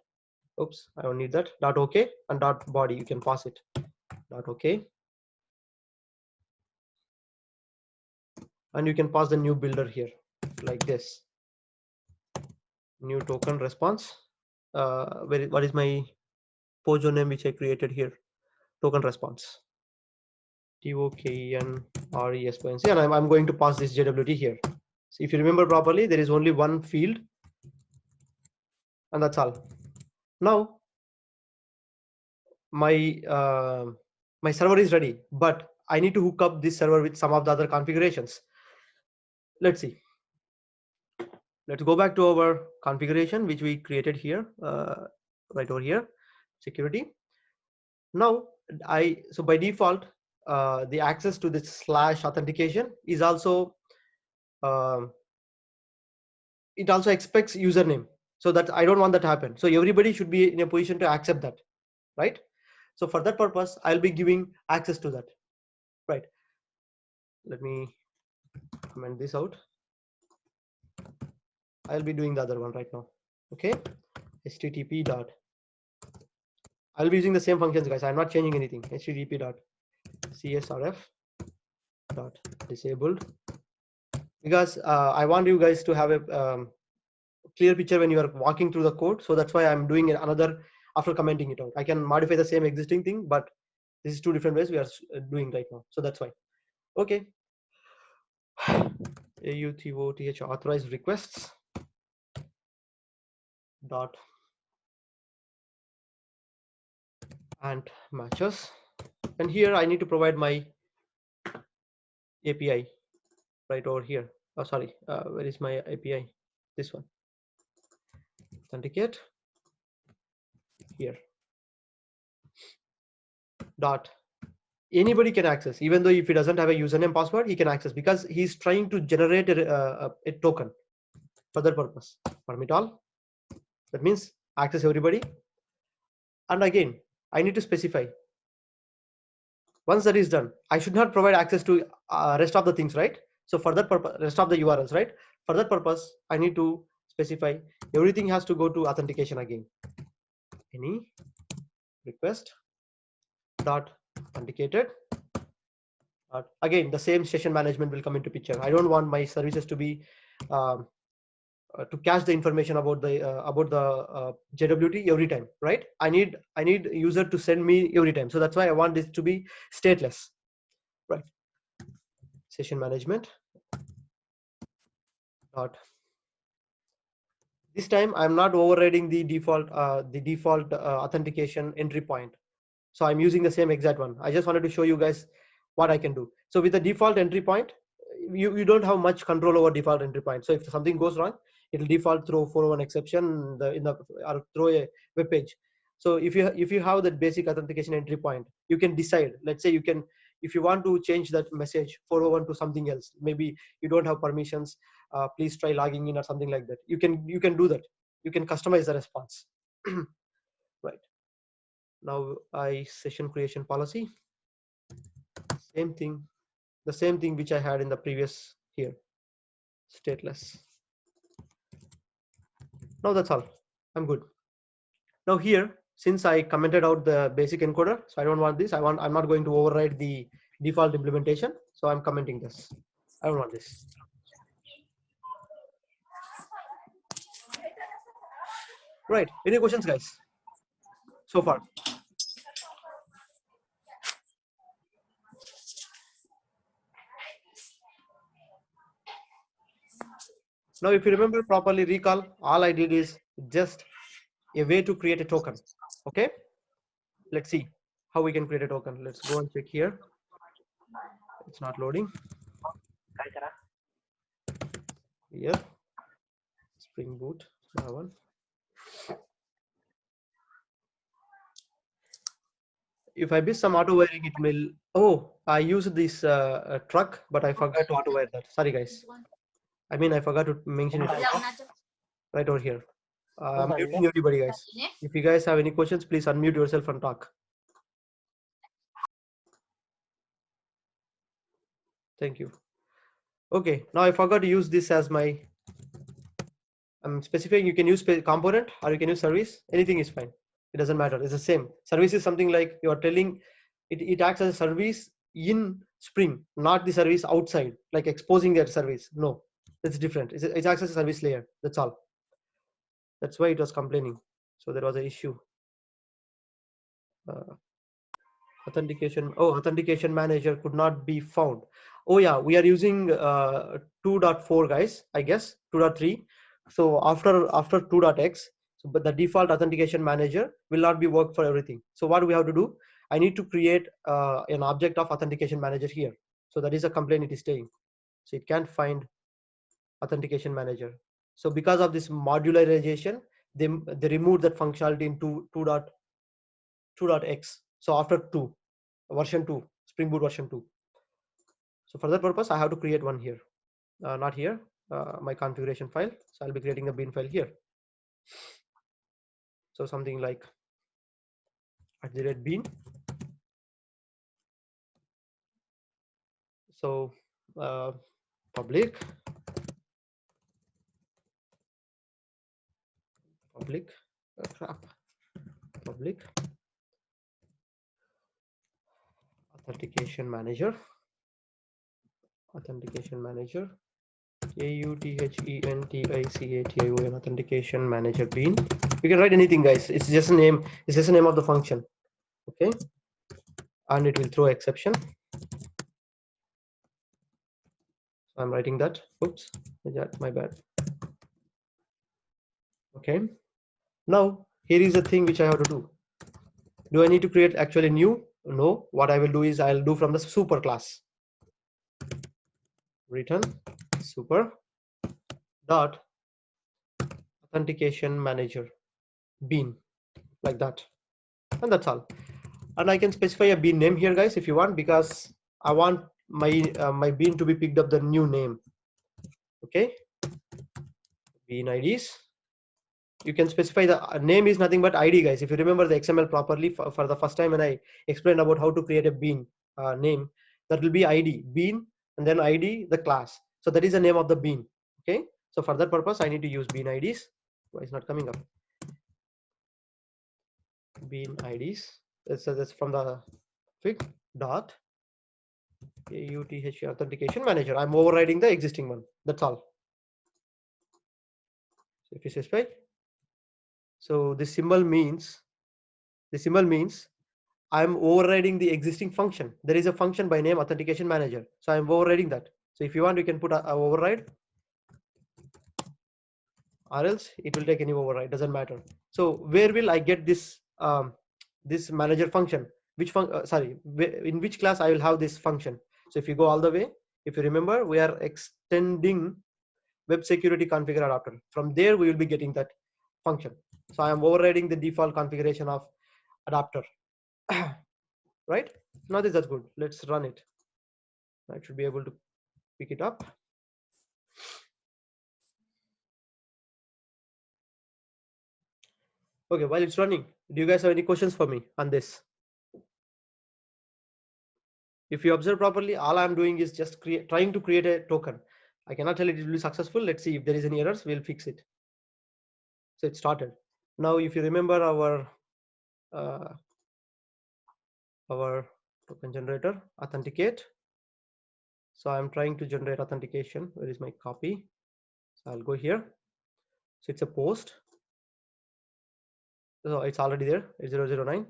oops, I don't need that, dot okay, and dot body, you can pass it, dot okay. And you can pass the new builder here like this, new token response. What is my Pojo name which I created here? Token response, TOKENRESPONS. And I'm going to pass this JWT here. So if you remember properly, there is only one field, and that's all. Now my my server is ready, but I need to hook up this server with some of the other configurations. Let's see. Let's go back to our configuration which we created here, right over here, security. Now so by default the access to this / authentication is also it also expects username, so that I don't want that to happen. So everybody should be in a position to accept that, right? So for that purpose I'll be giving access to that. Right, let me comment this out. I'll be doing the other one right now. Okay, http dot, I'll be using the same functions, guys. I'm not changing anything. http dot csrf dot disabled, because I want you guys to have a clear picture when you are walking through the code. So that's why I'm doing another after commenting it out. I can modify the same existing thing, but this is two different ways we are doing right now. So that's why. Okay. AUTOTH authorized requests dot and matches And here I need to provide my API right over here. Oh, sorry, where is my API? This one. Authenticate here. Dot. Anybody can access, even though if he doesn't have a username password, he can access because he's trying to generate a token for that purpose. Permit all. That means access everybody. And again, I need to specify. Once that is done, I should not provide access to rest of the things, right? So for that purpose, rest of the URLs, right? For that purpose, I need to specify everything has to go to authentication again. Any request dot authenticated. Again, the same session management will come into picture. I don't want my services to be to cache the information about the JWT every time, right? I need user to send me every time. So that's why I want this to be stateless, right? Session management dot. This time I'm not overriding the default authentication entry point. So I'm using the same exact one. I just wanted to show you guys what I can do. So with the default entry point, you don't have much control over default entry point. So if something goes wrong, it'll default throw 401 exception or throw a web page. So if you have that basic authentication entry point, you can decide. Let's say if you want to change that message 401 to something else, maybe you don't have permissions, please try logging in or something like that. You can do that. You can customize the response. Right. Now session creation policy, same thing, the same thing which I had in the previous here, stateless. Now that's all, I'm good. Now here, since I commented out the basic encoder, so I don't want this. I'm not going to override the default implementation. So I'm commenting this. I don't want this. Right, any questions guys so far? Now, if you remember properly, recall, all I did is just a way to create a token. Okay, let's see how we can create a token. Let's go and check here. It's not loading. Here, Spring Boot, that one. If I miss some auto wiring, it will. Oh, I used this truck, but I forgot to auto wire that. Sorry, guys. I mean, I forgot to mention it right over here. I'm muting everybody, guys. If you guys have any questions, please unmute yourself and talk. Thank you. Okay, now I forgot to use this as my. I'm specifying. You can use component or you can use service. Anything is fine. It doesn't matter. It's the same. Service is something like you are telling it acts as a service in Spring, not the service outside, like exposing that service. No, it's different. It acts as a service layer. That's all. That's why it was complaining. So there was an issue. Authentication Manager could not be found. Oh yeah, we are using 2.4 guys, I guess 2.3. So after 2.x, so, but the default Authentication Manager will not be work for everything. So what do we have to do? I need to create an object of Authentication Manager here. So that is a complaint it is saying. So it can't find Authentication Manager. So because of this modularization, they removed that functionality in 2.x. So after version 2, Spring Boot version 2. So for that purpose, I have to create one here, not here, my configuration file. So I'll be creating a bin file here. So something like @bin. So public Authentication Manager Authentication Manager Authentication Manager bin. You can write anything, guys. It's just a name. It's just the name of the function. Okay, and it will throw exception. So I'm writing that. Oops, my bad. Okay. Now here is the thing which I have to do. Do I need to create actually new? No, what I will do is I'll do from the super class. Return super dot authentication manager bean, like that, and that's all. And I can specify a bean name here, guys, if you want, because I want my bean to be picked up the new name. Okay, bean IDs. You can specify the name is nothing but ID, guys. If you remember the XML properly, for the first time when I explained about how to create a bean name, that will be ID bean and then ID the class. So that is the name of the bean. Okay, so for that purpose I need to use bean IDs. Why is not coming up? Bean IDs. That's from the fig dot authentication manager. I'm overriding the existing one. That's all. So if you specify, so the symbol means I'm overriding the existing function. There is a function by name Authentication Manager, so I'm overriding that. So if you want, you can put a override, or else it will take any override. Doesn't matter. So where will I get this this manager function? Which in which class I will have this function? So if you go all the way, if you remember, we are extending web security configure adapter. From there we will be getting that function. So I am overriding the default configuration of adapter. Right now, that's good. Let's run it. I should be able to pick it up. Okay, while it's running, do you guys have any questions for me on this? If you observe properly, all I'm doing is just trying to create a token. I cannot tell it will be successful. Let's see if there is any errors, we'll fix it. So it started. Now if you remember our token generator, Authenticate. So I'm trying to generate authentication. Where is my copy? So I'll go here. So it's a post. So it's already there. It's 009.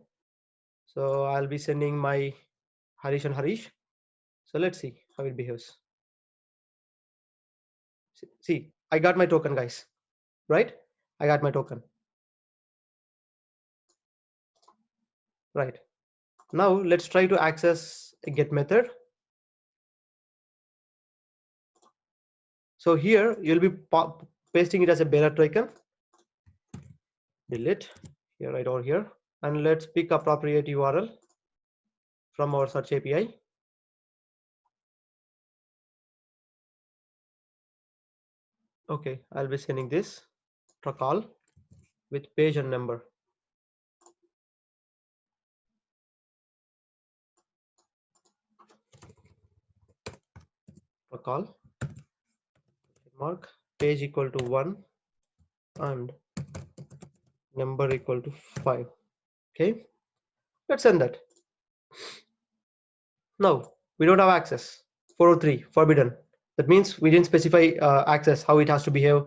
So I'll be sending my Harish and Harish. So let's see how it behaves. See, I got my token, guys, right? I got my token. Right. Now let's try to access a get method. So here you'll be pasting it as a bearer token. Delete here, right over here, and let's pick appropriate URL from our search API. Okay, I'll be sending this call with page and number. Call mark page equal to 1 and number equal to 5. Okay, let's send that. Now we don't have access. 403 forbidden. That means we didn't specify access, how it has to behave,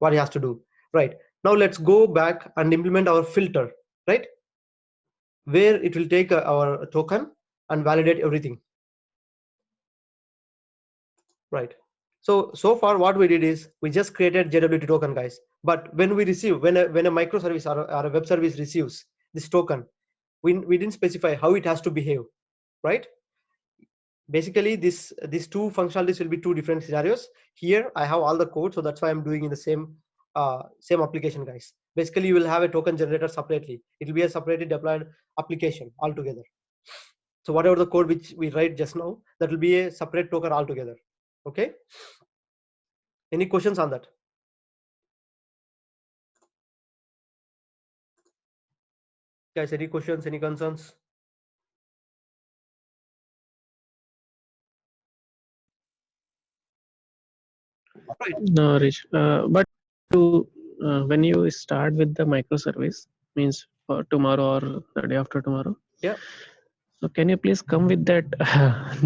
what it has to do. Right, now let's go back and implement our filter, right, where it will take our token and validate everything. Right, so far what we did is we just created JWT token, guys, but when we receive, when a microservice or a web service receives this token, we didn't specify how it has to behave, right? Basically these two functionalities will be two different scenarios. Here I have all the code, so that's why I'm doing in the same application, guys. Basically you will have a token generator separately. It will be a separately deployed application altogether. So whatever the code which we write just now, that will be a separate token altogether. Okay, any questions on that? Guys, any questions, any concerns? Right. No, Rich. But when you start with the microservice, means for tomorrow or the day after tomorrow. Yeah. So can you please come with that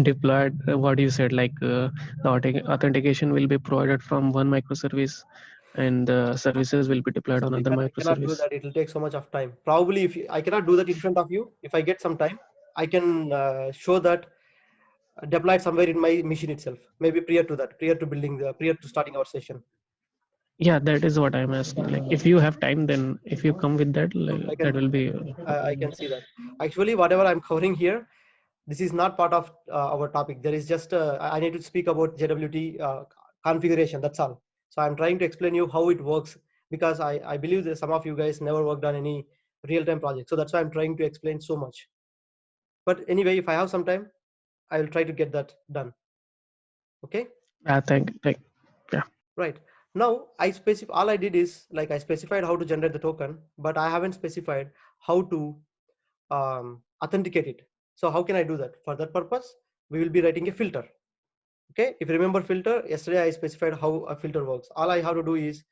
deployed? What you said, like the authentication will be provided from one microservice, and the services will be deployed on other I cannot do microservice. that. It will take so much of time. Probably if I cannot do that in front of you, if I get some time, I can show that deployed somewhere in my machine itself. Maybe prior to that, prior to starting our session. Yeah, that is what I'm asking. Like, if you have time, then if you come with that, like, I can, that will be. I can see that. Actually, whatever I'm covering here, this is not part of our topic. There is just I need to speak about JWT configuration. That's all. So I'm trying to explain you how it works, because I believe that some of you guys never worked on any real-time project. So that's why I'm trying to explain so much. But anyway, if I have some time, I will try to get that done. Okay. Thank. Yeah. Right. Now all I did is, like, I specified how to generate the token, but I haven't specified how to authenticate it. So how can I do that? For that purpose, we will be writing a filter. Okay. If you remember filter, yesterday I specified how a filter works. All I have to do is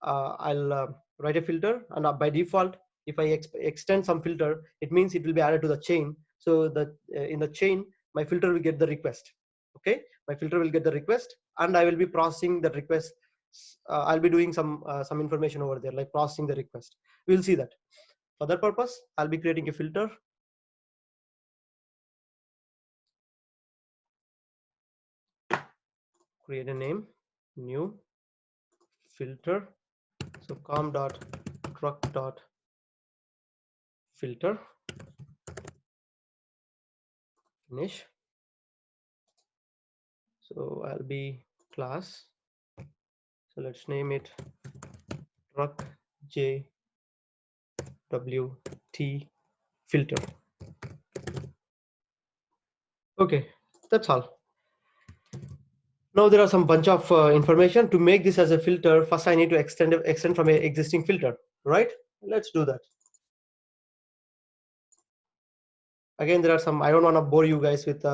I'll write a filter, and by default, if I extend some filter, it means it will be added to the chain. So that in the chain, my filter will get the request. Okay, my filter will get the request, and I will be processing that request. I'll be doing some information over there, like processing the request. We'll see that. For that purpose, I'll be creating a filter. Create a name, new filter. So com.truck.filter, finish. So I'll be class. So let's name it truck JWT filter. Okay, that's all. Now there are some bunch of information to make this as a filter. First, I need to extend from an existing filter, right? Let's do that. Again, there are some, I don't want to bore you guys with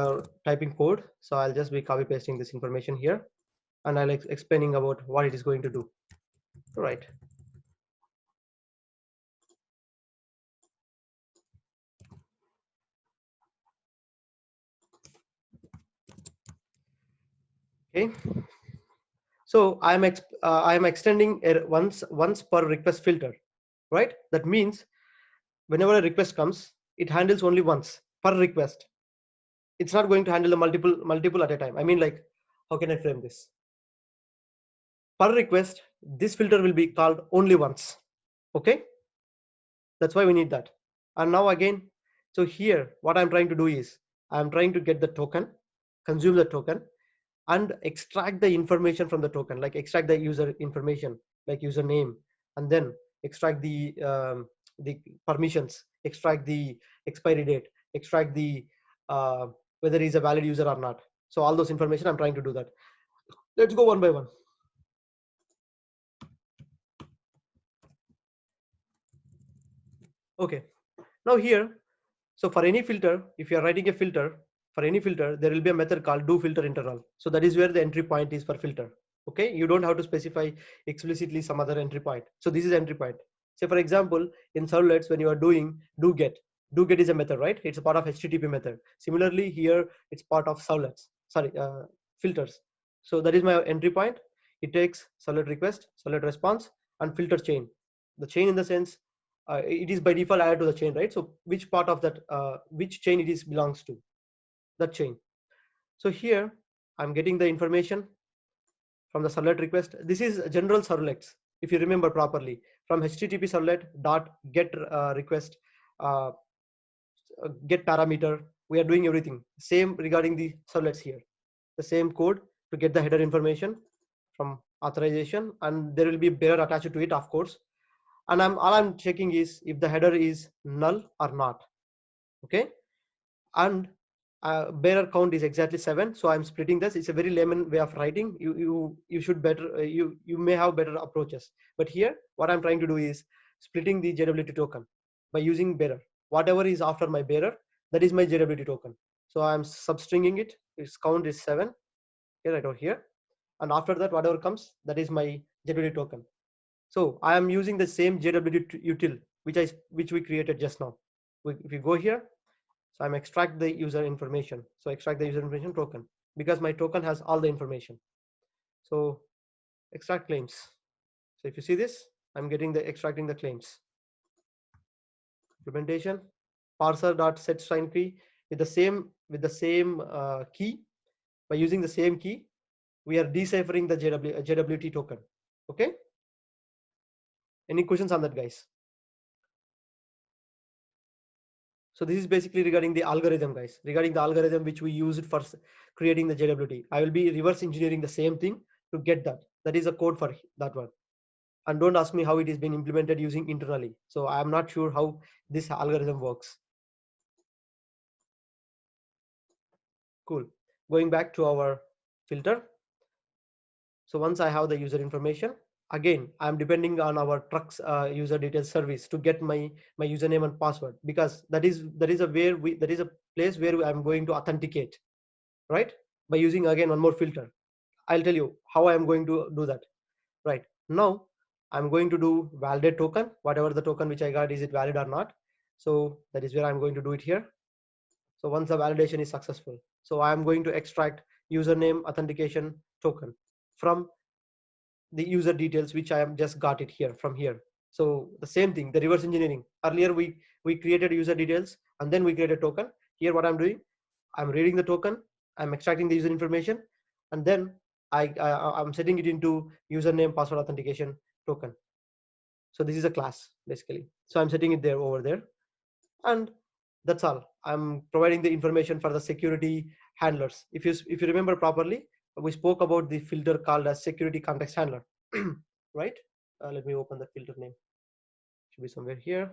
typing code, so I'll just be copy pasting this information here, and I'll explaining about what it is going to do. Right. Okay. So I'm extending a once per request filter, right? That means whenever a request comes, it handles only once per request. It's not going to handle the multiple at a time. I mean, like, how can I frame this? Per request, this filter will be called only once. Okay, that's why we need that. And now again, so here what I'm trying to do is I'm trying to get the token, consume the token, and extract the information from the token, like extract the user information, like username, and then extract the permissions, extract the expiry date, extract the whether he's a valid user or not. So all those information, I'm trying to do that. Let's go one by one. Okay, now here, so for any filter, if you are writing a filter, for any filter, there will be a method called do filter interval. So that is where the entry point is for filter. Okay, you don't have to specify explicitly some other entry point. So this is entry point. Say for example, in servlets, when you are doing do get is a method, right? It's a part of HTTP method. Similarly here, it's part of servlets, sorry, filters. So that is my entry point. It takes servlet request, servlet response, and filter chain. The chain in the sense, it is by default added to the chain, right? So which part of that, which chain it is belongs to, that chain. So here I'm getting the information from the servlet request. This is general servlets, if you remember properly, from HTTP servlet dot get request, get parameter. We are doing everything same regarding the servlets here. The same code to get the header information from authorization, and there will be bearer attached to it, of course. And all I'm checking is if the header is null or not. Okay, and bearer count is exactly 7, so I'm splitting this. It's a very layman way of writing. You should better you may have better approaches, but here what I'm trying to do is splitting the JWT token by using bearer. Whatever is after my bearer, that is my JWT token. So I'm substringing it. Its count is 7. Okay, right over here, and after that whatever comes, that is my JWT token. So I am using the same JWT util which we created just now. If you go here, so I'm extract the user information. So extract the user information token, because my token has all the information. So extract claims. So if you see this, I'm getting the extracting the claims. Implementation parser dot set string key with the same key. By using the same key, we are deciphering the JWT token. Okay, any questions on that, guys? So this is basically regarding the algorithm, guys, regarding the algorithm which we used for creating the JWT. I will be reverse engineering the same thing to get that. That is a code for that one. And don't ask me how it is being implemented using internally. So I am not sure how this algorithm works. Cool. Going back to our filter. So once I have the user information, again, I'm depending on our trucks user details service to get my username and password, because that is a place where I'm going to authenticate, right? By using again one more filter. I'll tell you how I'm going to do that. Right now, I'm going to do validate token. Whatever the token which I got, is it valid or not? So that is where I'm going to do it here. So once the validation is successful, so I'm going to extract username authentication token from the user details which I have just got it here from here. So the same thing, the reverse engineering. Earlier we created user details and then we created token. Here what I'm doing, I'm reading the token, I'm extracting the user information, and then I'm setting it into username password authentication token. So this is a class basically. So I'm setting it there over there, and that's all. I'm providing the information for the security handlers. If you remember properly, we spoke about the filter called as security context handler, right? Let me open the filter name. Should be somewhere here.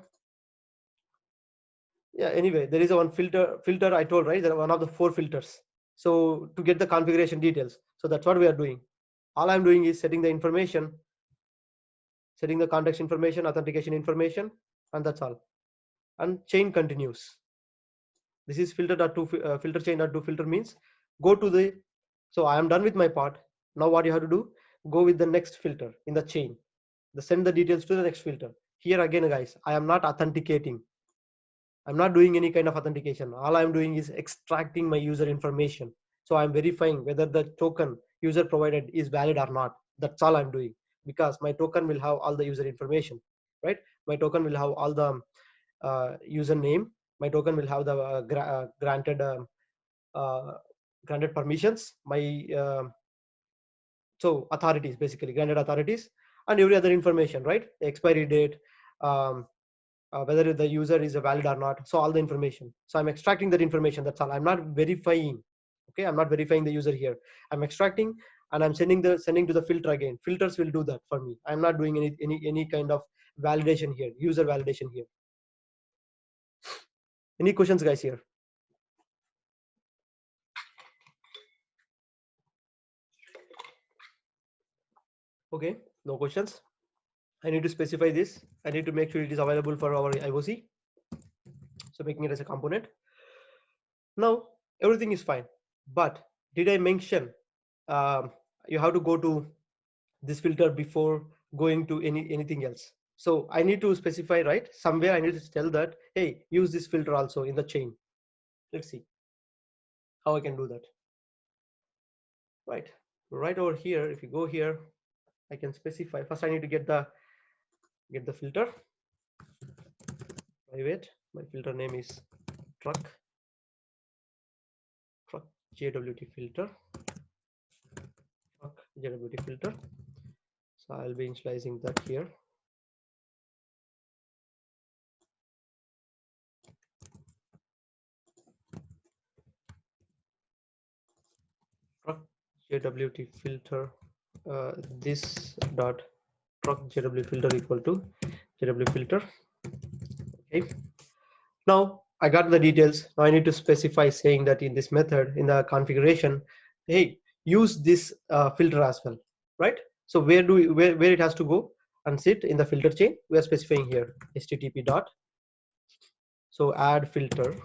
Yeah. Anyway, there is a one filter I told, right? There are one of the 4 filters. So to get the configuration details, so that's what we are doing. All I'm doing is setting the information, setting the context information, authentication information, and that's all. And chain continues. This is filter.to filter chain.to filter means go to the, so I am done with my part. Now what you have to do, go with the next filter in the chain, send the details to the next filter. Here again, guys, I am not authenticating. I'm not doing any kind of authentication. All I'm doing is extracting my user information. So I'm verifying whether the token user provided is valid or not. That's all I'm doing, because my token will have all the user information, right? My token will have all the username. My token will have the granted permissions. My so authorities, basically granted authorities, and every other information, right? The expiry date, whether the user is valid or not. So all the information. So I'm extracting that information. That's all. I'm not verifying. Okay, I'm not verifying the user here. I'm extracting and I'm sending to the filter again. Filters will do that for me. I'm not doing any kind of validation here, user validation here. Any questions, guys, here? Okay, no questions. I need to specify this. I need to make sure it is available for our IOC. So making it as a component. Now everything is fine, but did I mention you have to go to this filter before going to anything else? So I need to specify, right? Somewhere I need to tell that, hey, use this filter also in the chain. Let's see how I can do that. Right over here, if you go here, I can specify. First I need to get the filter private. My filter name is truck JWT filter. Truck JWT filter. So I'll be initializing that here. Truck JWT filter. This dot truck JW filter equal to JW filter. Okay. Now I got the details. Now I need to specify saying that in this method, in the configuration, hey, use this filter as well, right? So where it has to go and sit in the filter chain? We are specifying here http dot. So add filter.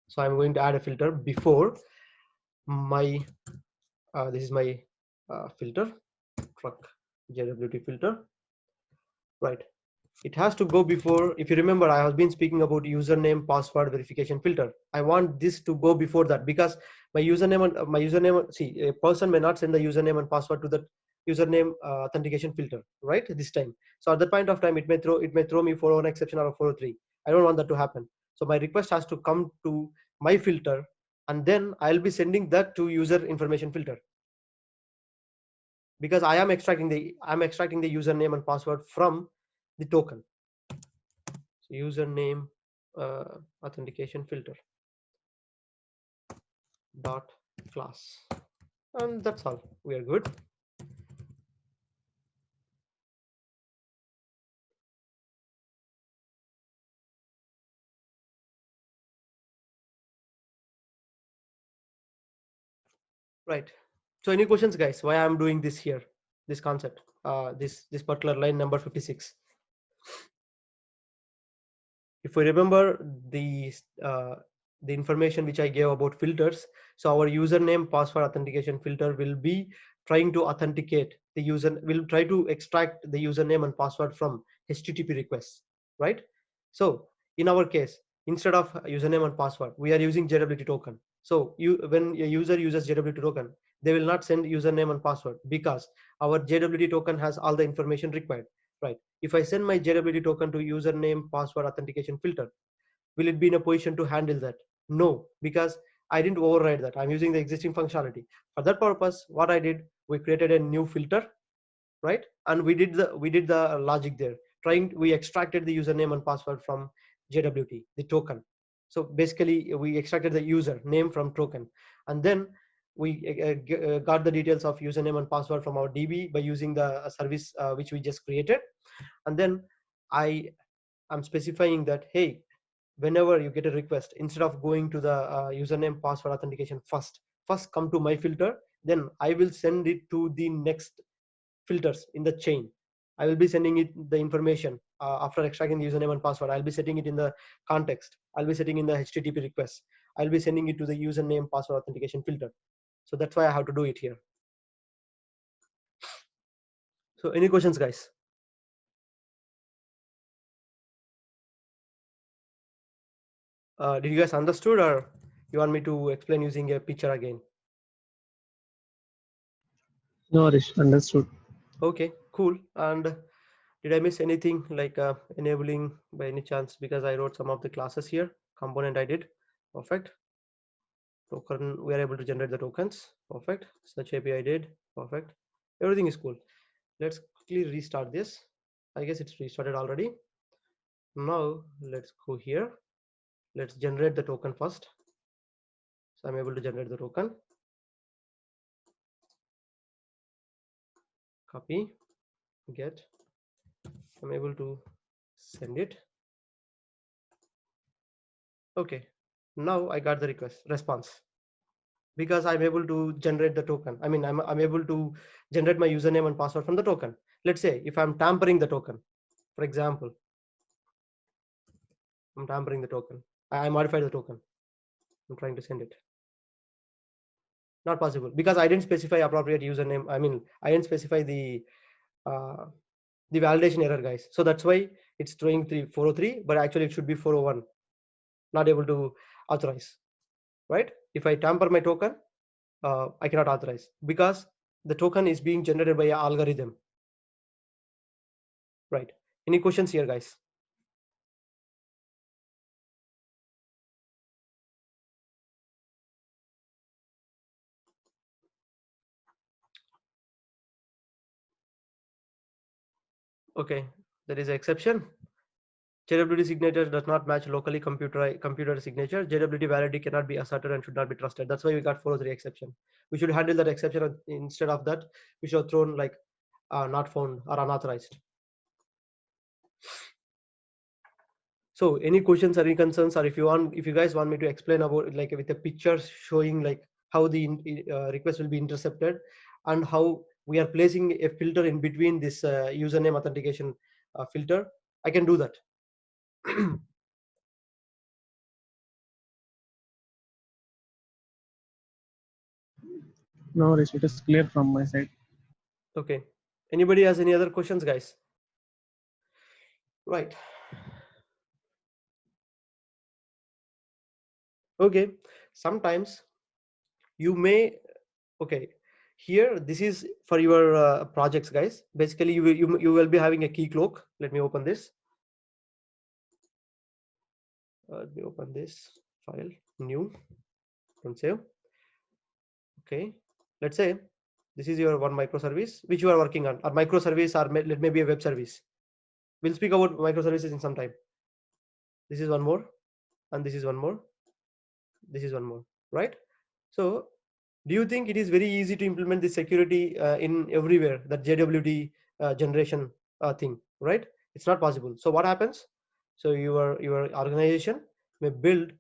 So I'm going to add a filter before my this is my filter truck JWT filter, right? It has to go before. If you remember, I have been speaking about username password verification filter. I want this to go before that, because my username see, a person may not send the username and password to the username authentication filter, right, this time. So at that point of time, it may throw me 401 exception or a 403. I don't want that to happen. So my request has to come to my filter, and then I'll be sending that to user information filter. because I'm extracting the username and password from the token. So username authentication filter dot class, and that's all. We are good. Right. So any questions, guys? Why I'm doing this here? This concept, this particular line number 56. If we remember the information which I gave about filters, so our username password authentication filter will be trying to authenticate the user, will try to extract the username and password from HTTP requests, right? So in our case, instead of username and password, we are using JWT token. So when a user uses JWT token, they will not send username and password because our JWT token has all the information required, right? If I send my JWT token to username password authentication filter, will it be in a position to handle that? No, because I didn't override that. I'm using the existing functionality. For that purpose, what I did, we created a new filter, right? And we did the logic there. We extracted the username and password from JWT, the token. So basically, we extracted the user name from token, and then we got the details of username and password from our DB by using the service which we just created, and then I'm specifying that, hey, whenever you get a request, instead of going to the username password authentication first come to my filter, then I will send it to the next filters in the chain. I will be sending it the information after extracting the username and password. I'll be setting it in the context. I'll be setting in the HTTP request. I'll be sending it to the username password authentication filter. So that's why I have to do it here. So any questions, guys? Did you guys understood, or you want me to explain using a picture again? No, Rish, understood. Okay, cool. And did I miss anything like enabling by any chance? Because I wrote some of the classes here. Component I did. Perfect. Token, we are able to generate the tokens. Perfect. Search API did. Perfect. Everything is cool. Let's quickly restart this. I guess it's restarted already. Now let's go here. Let's generate the token first. So I'm able to generate the token. Copy, get. I'm able to send it. Okay. Now I got the response, because I'm able to generate the token. I mean, I'm able to generate my username and password from the token. Let's say if I'm tampering the token, for example, I'm tampering the token. I modified the token. I'm trying to send it. Not possible because I didn't specify appropriate username. I mean, I didn't specify the validation error, guys. So that's why it's showing 403, but actually it should be 401. Not able to authorize, right? If I tamper my token, I cannot authorize because the token is being generated by an algorithm, right? Any questions here, guys? Okay, there is an exception. JWT signature does not match locally computer signature. JWT validity cannot be asserted and should not be trusted. That's why we got 403 exception. We should handle that exception. Instead of that, we should have thrown like not found or unauthorized. So any questions or any concerns, or if you guys want me to explain about like with a picture showing like how the request will be intercepted and how we are placing a filter in between this username authentication filter, I can do that. No, Rish, it is clear from my side. Okay. Anybody has any other questions, guys? Right. Okay. Sometimes you may, okay, here this is for your projects, guys. Basically, you will be having a key cloak. Let me open this. Let me open this file, new, don't save. Okay. Let's say This is your one microservice which you are working on, or microservice, or let maybe a web service. We'll speak about microservices in some time. This is one more, and this is one more. This is one more, right? So do you think it is very easy to implement this security in everywhere, that JWT generation thing, right? It's not possible. So what happens? So your organization may build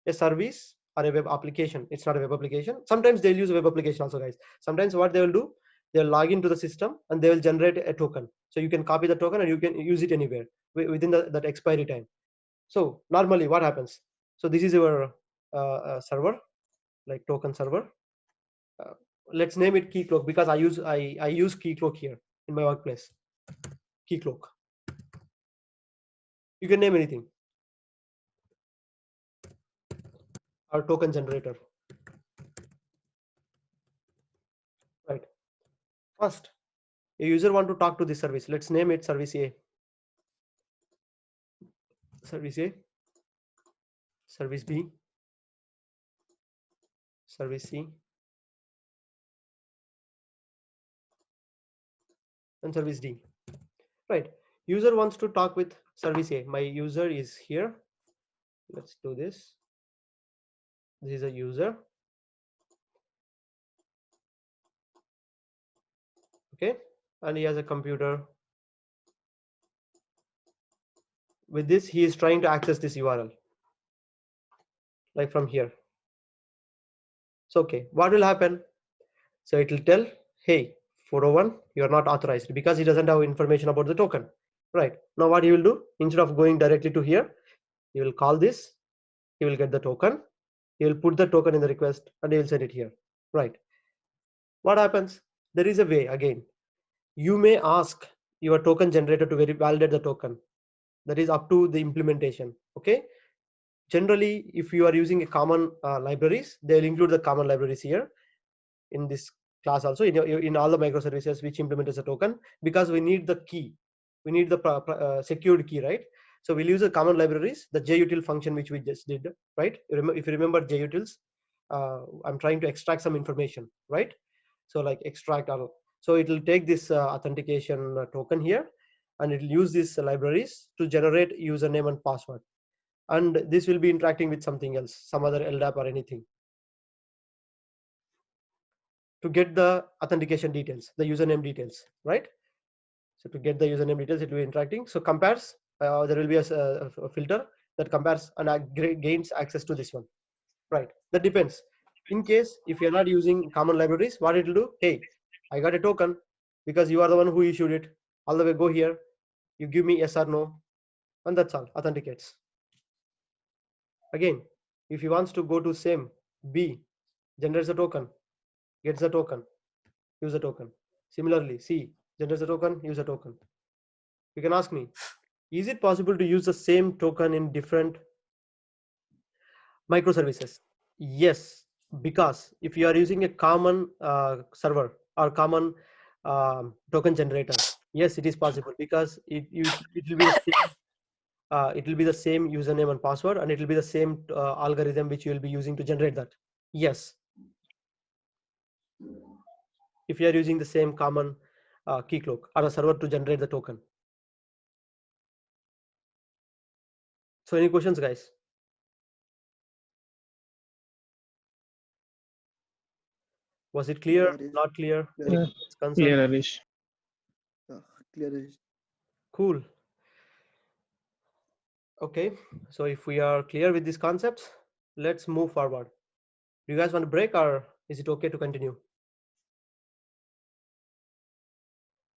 a service or a web application. It's not a web application. Sometimes they'll use a web application also, guys. Sometimes what they will do, they'll log into the system and they will generate a token. So you can copy the token and you can use it anywhere within that expiry time. So normally what happens? So this is your server, like token server. Let's name it Keycloak, because I use Keycloak here in my workplace. Keycloak. You can name anything. Or token generator. Right. First, a user want to talk to this service. Let's name it service A. Service A. Service B. Service C. And service D. Right. User wants to talk with service A. My user is here. Let's do this. This is a user. Okay. And he has a computer. With this, he is trying to access this URL. Like from here. So, okay. What will happen? So it will tell, hey, 401, you are not authorized, because he doesn't have information about the token. Right. Now what he will do, instead of going directly to here, he will call this, he will get the token, he will put the token in the request, and he will send it here. Right. What happens? There is a way again. You may ask your token generator to validate the token. That is up to the implementation. Okay. Generally, if you are using a common libraries, they will include the common libraries here in this class also, in all the microservices which implements a token, because we need the key, we need the secured key, right? So we'll use the common libraries, the jutil function which we just did, right? If you remember jutils, I'm trying to extract some information, right? So like extract all. So it will take this authentication token here, and it will use these libraries to generate username and password, and this will be interacting with something else, some other LDAP or anything, to get the authentication details, the username details, right? So to get the username details, it will be interacting. So compares, there will be a filter that compares and gains access to this one, right? That depends. In case if you're not using common libraries, what it will do, hey, I got a token because you are the one who issued it. All the way go here, you give me yes or no, and that's all, authenticates. Again, if he wants to go to same, B generates a token, gets the token, use a token. Similarly, C generates a token, use a token. You can ask me, is it possible to use the same token in different microservices? Yes, because if you are using a common server or common token generator, yes, it is possible, because it will be the same. It will be the same username and password, and it will be the same algorithm which you will be using to generate that. Yes, if you are using the same common keycloak or a server to generate the token. So any questions, guys? Was it clear? Clear is Not clear? Any Yeah, questions, concern? clear, Arish. clear is Cool. Okay, so if we are clear with these concepts, let's move forward. Do you guys want to break, or is it okay to continue?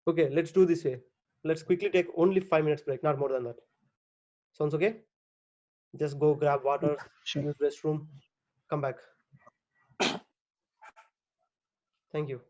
Okay, let's do this way. Let's quickly take only 5 minutes break, not more than that. Sounds okay? Just go grab water, Sure. use restroom, come back. Thank you.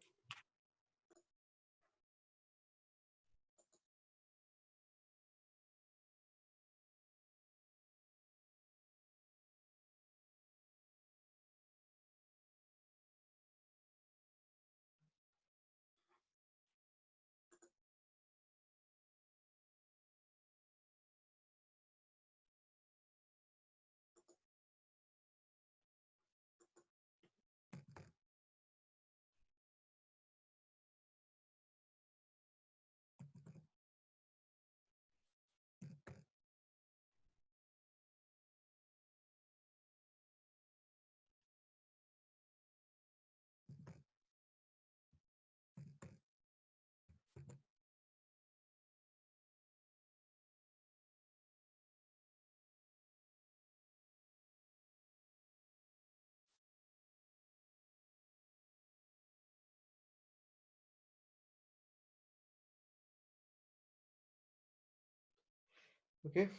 Okay,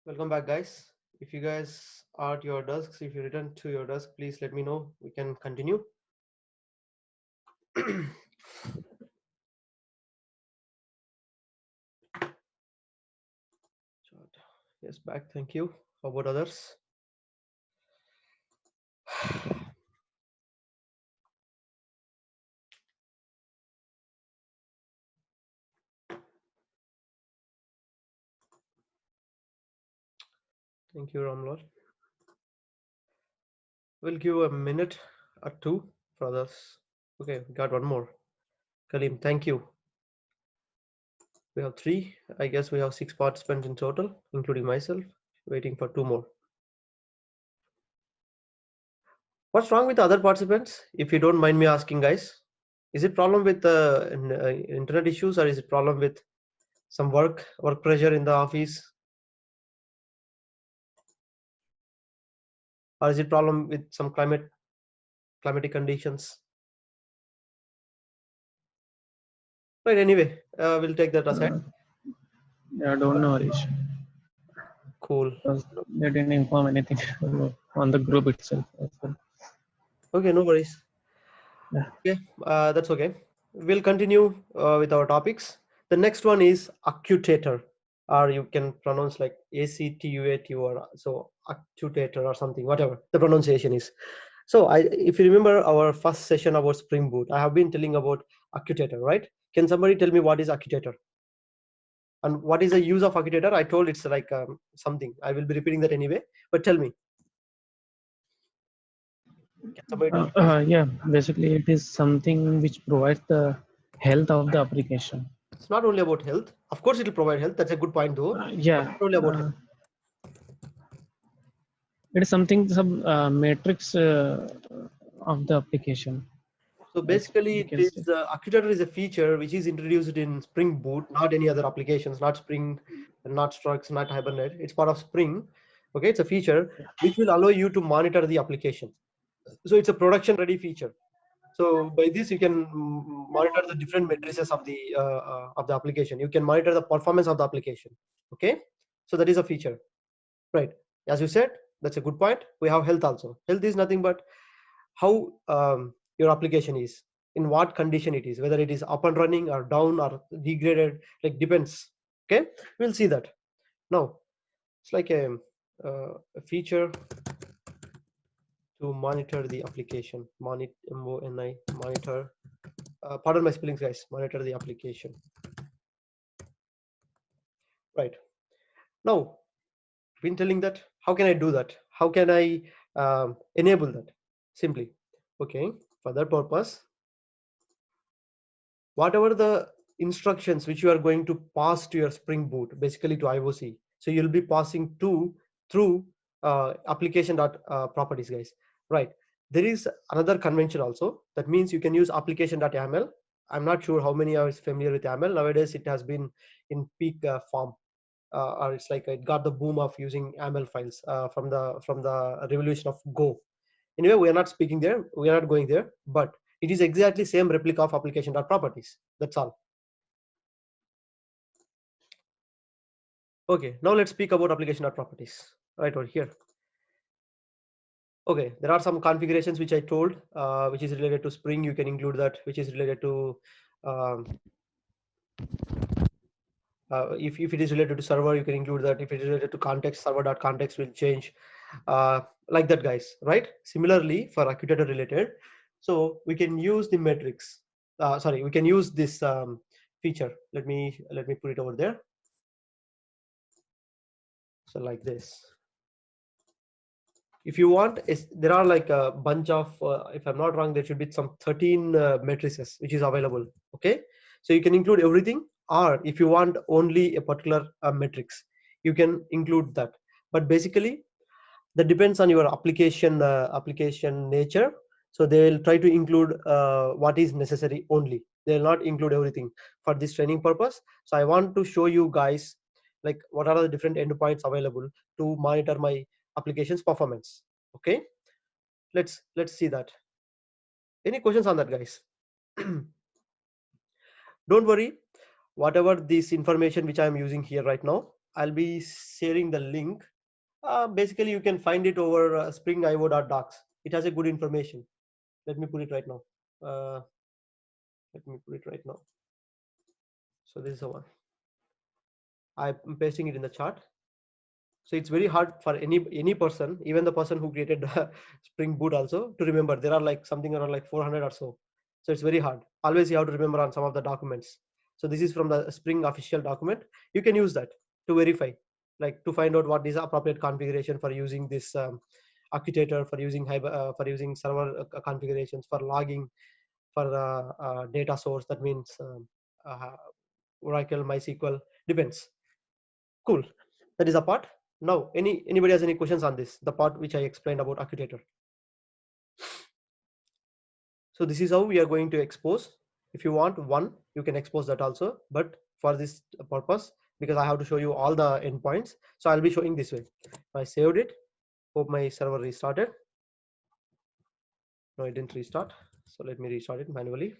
welcome back, guys. If you guys are at your desks, if you return to your desk, please let me know. We can continue. Yes, back. Thank you. How about others? Thank you, Ramlal. We'll give a minute or two for others. Okay, we got one more. Kalim, thank you. We have 3. I guess we have 6 participants in total, including myself. Waiting for 2 more. What's wrong with the other participants? If you don't mind me asking, guys, is it problem with internet issues, or is it problem with some work pressure in the office, or is it problem with some climatic conditions? Right. Anyway, we'll take that aside. Yeah, I don't know, Harish. Cool. Because they didn't inform anything on the group itself. Okay, no worries. Yeah. Okay, that's okay. We'll continue with our topics. The next one is actuator, or you can pronounce like ACTUAT, or so actuator or something, whatever the pronunciation is. So if you remember our first session about Spring Boot, I have been telling about actuator, right? Can somebody tell me what is actuator? And what is the use of actuator? I told it's like something. I will be repeating that anyway, but tell me. Can somebody tell me? Yeah, basically it is something which provides the health of the application. It's not only about health. Of course, it will provide health. That's a good point, though. Yeah. Not only about health. It is something, some matrix of the application. So basically, it is actuator is a feature which is introduced in Spring Boot, not any other applications, not Spring, not Struts, not Hibernate. It's part of Spring. Okay, it's a feature which will allow you to monitor the application. So it's a production-ready feature. So by this, you can monitor the different matrices of the application. You can monitor the performance of the application. Okay, so that is a feature, right? As you said, that's a good point. We have health also. Health is nothing but how your application is, in what condition it is, whether it is up and running or down or degraded, like depends. Okay, we'll see that now. It's like a feature to monitor the application. Monitor. Pardon my spellings, guys. Monitor the application. Right now, been telling that. How can I do that? How can I enable that? Simply, okay. For that purpose, whatever the instructions which you are going to pass to your Spring Boot, basically to IOC, so you'll be passing through application.properties, guys. Right. There is another convention also. That means you can use application.yaml. I'm not sure how many are familiar with YAML. Nowadays, it has been in peak form. Or it's like it got the boom of using YAML files from the revolution of Go. Anyway, we are not speaking there. We are not going there. But it is exactly same replica of application.properties. That's all. Okay, now let's speak about application.properties. Right over here. Okay, there are some configurations which I told, which is related to Spring. You can include that. Which is related to if it is related to server, you can include that. If it is related to context, server.context will change, like that, guys. Right. Similarly, for actuator related, so we can use the metrics. Sorry, we can use this feature. Let me put it over there. So like this. If you want, there are like a bunch of, if I'm not wrong, there should be some 13 matrices which is available. Okay, so you can include everything, or if you want only a particular matrix, you can include that. But basically, that depends on your application nature. So they will try to include what is necessary only. They will not include everything for this training purpose. So I want to show you guys like what are the different endpoints available to monitor my application's performance. Okay, let's see that. Any questions on that, guys? Don't worry, whatever this information which I am using here right now, I'll be sharing the link. Basically, you can find it over springio.docs. It has a good information. Let me put it right now. Let me put it right now. So this is the one. I'm pasting it in the chart. So it's very hard for any person, even the person who created Spring Boot also, to remember. There are like something around like 400 or so. So it's very hard. Always you have to remember on some of the documents. So this is from the Spring official document. You can use that to verify, like to find out what is appropriate configuration for using this Accutator, for using server configurations, for logging, for data source. That means Oracle, MySQL, depends. Cool. That is a part. Now, anybody has any questions on this? The part which I explained about Accutator. So this is how we are going to expose. If you want one, you can expose that also. But for this purpose, because I have to show you all the endpoints, so I'll be showing this way. I saved it. Hope my server restarted. No, it didn't restart. So let me restart it manually.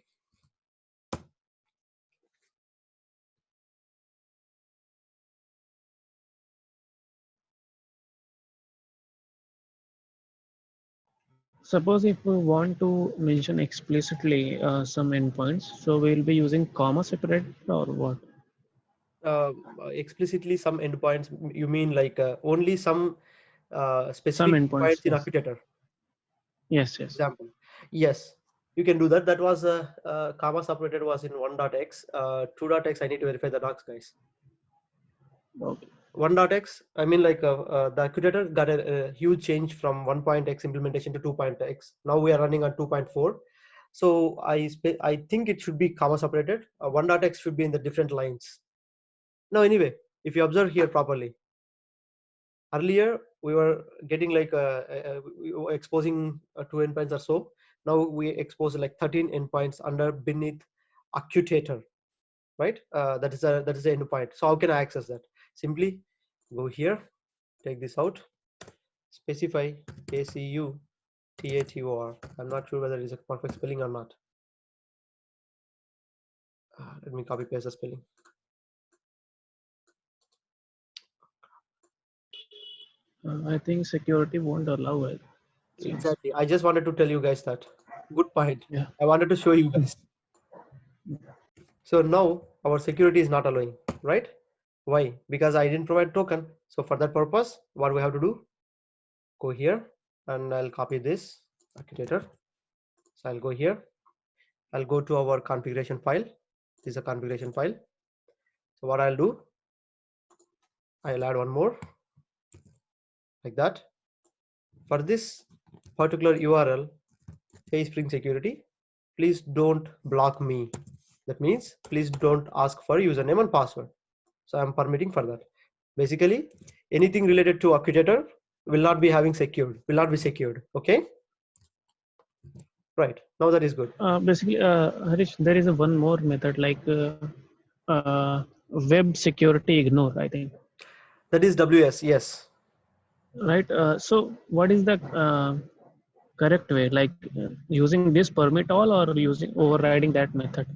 Suppose if we want to mention explicitly some endpoints, so we'll be using comma separate or what? Explicitly some endpoints, you mean like only some specific endpoints, endpoints in yes. Accutator? Yes, yes. Example. Yes, you can do that. That was comma separated was in 1.x. 2.x, I need to verify the docs, guys. Okay. 1.x, I mean like the Accutator got a huge change from 1.x implementation to 2.x. Now we are running on 2.4. So I think it should be comma separated. 1.x should be in the different lines. Now anyway, if you observe here properly, earlier we were getting like we were exposing 2 endpoints or so. Now we expose like 13 endpoints under beneath Accutator, right? That is the endpoint. So how can I access that? Simply go here, take this out, specify ACUTATOR. I'm not sure whether it is a perfect spelling or not. Let me copy paste the spelling. I think security won't allow it. Exactly. I just wanted to tell you guys that. Good point. Yeah. I wanted to show you guys. So now our security is not allowing, right? Why? Because I didn't provide token. So for that purpose, what we have to do? Go here and I'll copy this Accutator. So I'll go here. I'll go to our configuration file. This is a configuration file. So what I'll do? I'll add one more like that. For this particular URL, hey Spring Security, please don't block me. That means please don't ask for username and password. So I'm permitting for that. Basically, anything related to Accutator will not be having secured, will not be secured. Okay. Right. Now that is good. Basically, Harish, there is a one more method like web security ignore, I think. That is WS. Yes. Right. So what is the correct way? Like using this permit all or using overriding that method?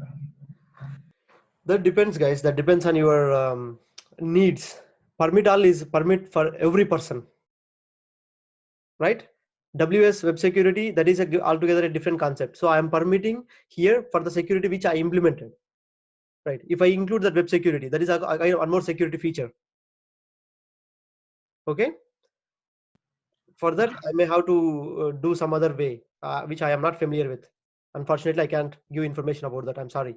That depends, guys. That depends on your needs. Permit all is permit for every person, right? WS web security, that is altogether a different concept. So I am permitting here for the security which I implemented, right? If I include that web security, that is one more security feature. Okay. For that, I may have to do some other way, which I am not familiar with. Unfortunately, I can't give information about that. I'm sorry.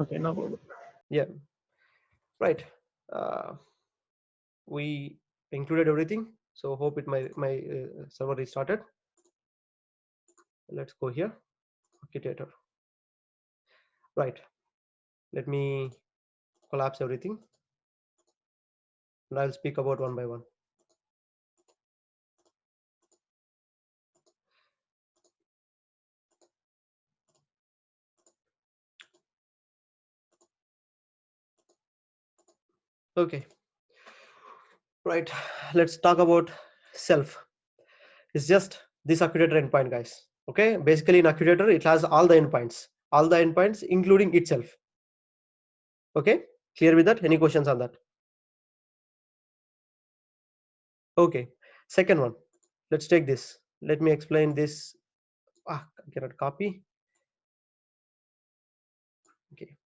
Okay, no problem. Yeah. Right. We included everything. So hope it my server restarted. Let's go here. Accutator. Right. Let me collapse everything. And I'll speak about one by one. Okay. Right. Let's talk about self. It's just this Accutator endpoint, guys. Okay. Basically, in Accutator, it has all the endpoints, including itself. Okay. Clear with that? Any questions on that? Okay, second one. Let's take this. Let me explain this. I cannot copy. Okay.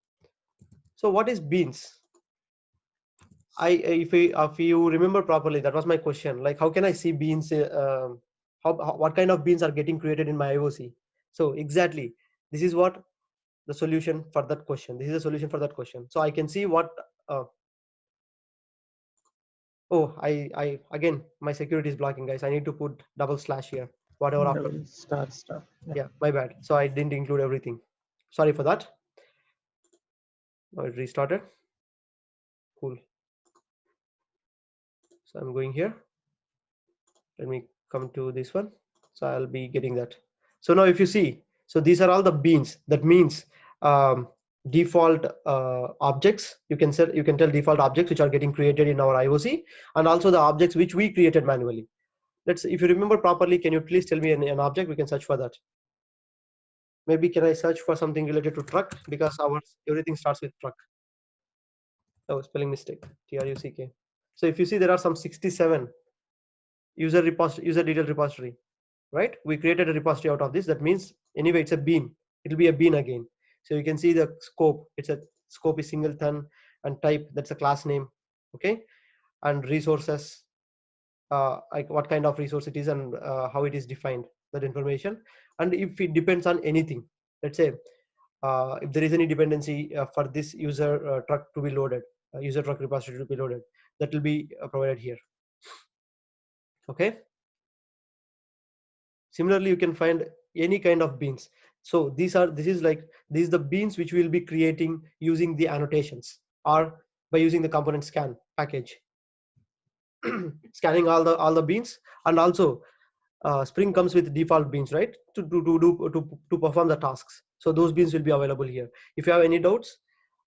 So what is beans? If you remember properly, that was my question. Like, how can I see beans? What kind of beans are getting created in my IOC? So exactly, this is what the solution for that question. This is a solution for that question. So I can see what. Oh, I again my security is blocking, guys. I need to put double slash here. Whatever after. Star. Yeah, my bad. So I didn't include everything. Sorry for that. Now it restarted. Cool. So I'm going here. Let me come to this one. So I'll be getting that. So now if you see, so these are all the beans. That means default objects. You can tell default objects which are getting created in our IOC, and also the objects which we created manually. If you remember properly, can you please tell me an object? We can search for that. Maybe can I search for something related to truck, because everything starts with truck. Oh, spelling mistake. TRUCK. So if you see, there are some 67 user detail repository, right? We created a repository out of this. That means anyway it's a bean. It'll be a bean again. So you can see the scope. Scope is singleton, and type, that's a class name. Okay, and resources, like what kind of resource it is, and how it is defined, that information. And if it depends on anything, let's say if there is any dependency for this user truck to be loaded, user truck repository to be loaded, that will be provided here. Okay. Similarly, you can find any kind of beans. So this is the beans which we'll be creating using the annotations, or by using the component scan package. Scanning all the beans. And also Spring comes with default beans, right, to perform the tasks. So those beans will be available here. If you have any doubts,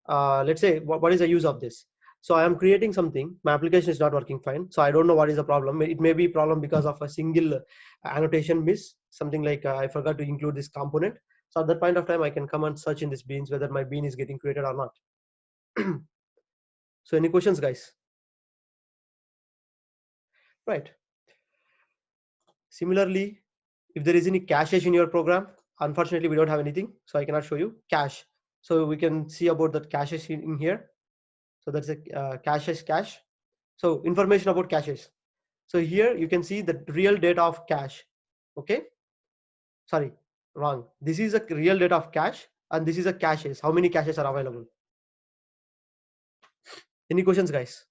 let's say what is the use of this. So I am creating something, my application is not working fine, so I don't know what is the problem. It may be problem because of a single annotation miss, something like I forgot to include this component. So at that point of time, I can come and search in this beans whether my bean is getting created or not. So any questions, guys? Right. Similarly, if there is any caches in your program, unfortunately we don't have anything, so I cannot show you cache. So we can see about that caches in here. So that's a cache. So information about caches. So here you can see the real data of cache. Okay, sorry, wrong. This is a real data of cache, and this is a caches. How many caches are available? Any questions, guys?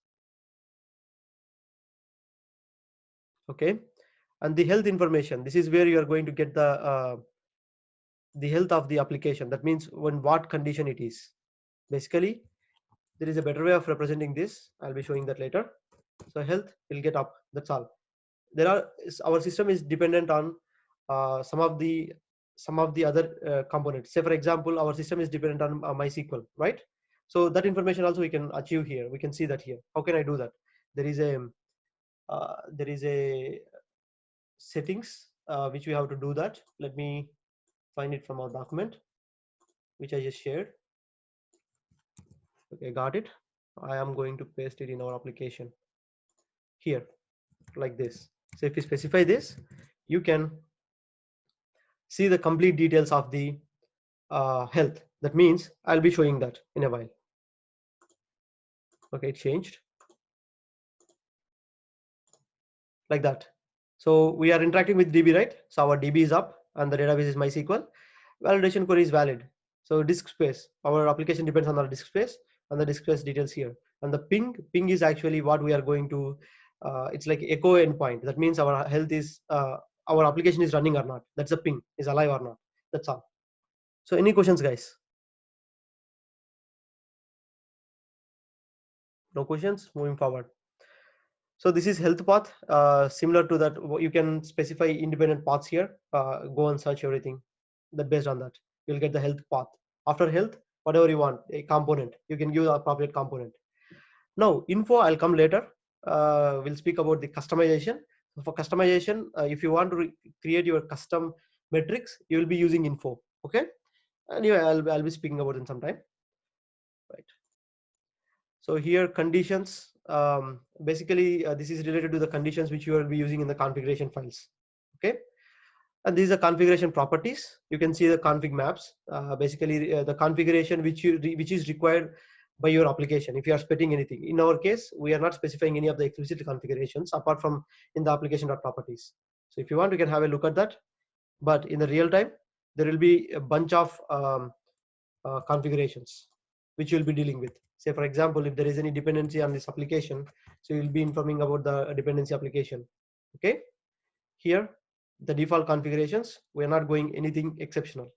Okay, and the health information. This is where you are going to get the health of the application. That means what condition it is. Basically, there is a better way of representing this. I'll be showing that later. So health will get up. That's all. Our system is dependent on some of the other components. Say for example, our system is dependent on MySQL, right? So that information also we can achieve here. We can see that here. How can I do that? There is a settings which we have to do that. Let me find it from our document, which I just shared. Okay, got it. I am going to paste it in our application here, like this. So if you specify this, you can see the complete details of the health. That means I'll be showing that in a while. Okay, it changed like that. So we are interacting with DB, right? So our DB is up and the database is MySQL. Validation query is valid. So disk space, our application depends on our disk space, and the disk space details here. And the ping is actually what we are going to, it's like echo endpoint. That means our health is, our application is running or not. That's the ping, is alive or not. That's all. So any questions, guys? No questions? Moving forward. So this is health path. Similar to that, you can specify independent paths here. Go and search everything. That based on that, you'll get the health path. After health, whatever you want, a component, you can use appropriate component. Now info, I'll come later. We'll speak about the customization. For customization, if you want to create your custom metrics, you will be using info. Okay. Anyway, I'll be speaking about it in some time. Right. So here conditions, basically this is related to the conditions which you will be using in the configuration files. Okay. And these are configuration properties. You can see the config maps, basically the configuration which is required by your application. If you are splitting anything, in our case, we are not specifying any of the explicit configurations apart from in the application.properties. So if you want, you can have a look at that. But in the real time, there will be a bunch of configurations which you'll be dealing with. Say, for example, if there is any dependency on this application, so you'll be informing about the dependency application. Okay. Here, the default configurations, we're not going anything exceptional.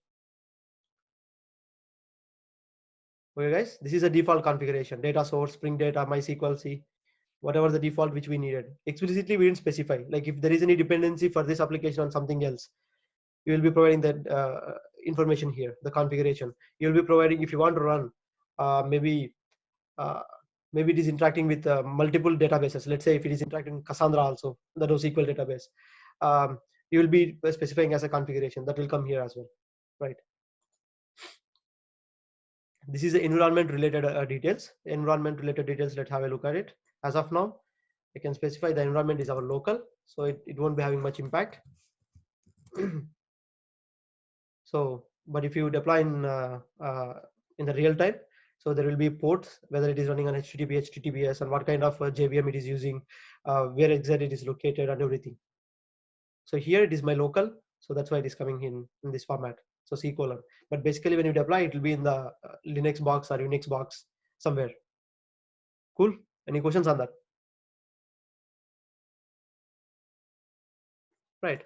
Okay, guys, this is a default configuration: data source, Spring Data, MySQL, C, whatever the default which we needed. Explicitly, we didn't specify. Like if there is any dependency for this application on something else, you will be providing that information here, the configuration. You'll be providing if you want to run, maybe it is interacting with multiple databases. Let's say if it is interacting with Cassandra also, the NoSQL database. You will be specifying as a configuration that will come here as well, right? This is the environment related details. Environment related details, let's have a look at it. As of now, I can specify the environment is our local, so it won't be having much impact. So, but if you deploy in the real time, so there will be ports, whether it is running on HTTP, HTTPS, and what kind of JVM it is using, where exactly it is located, and everything. So here it is my local, so that's why it is coming in this format. So C:, but basically when you deploy, it will be in the Linux box or Unix box somewhere. Cool. Any questions on that? Right.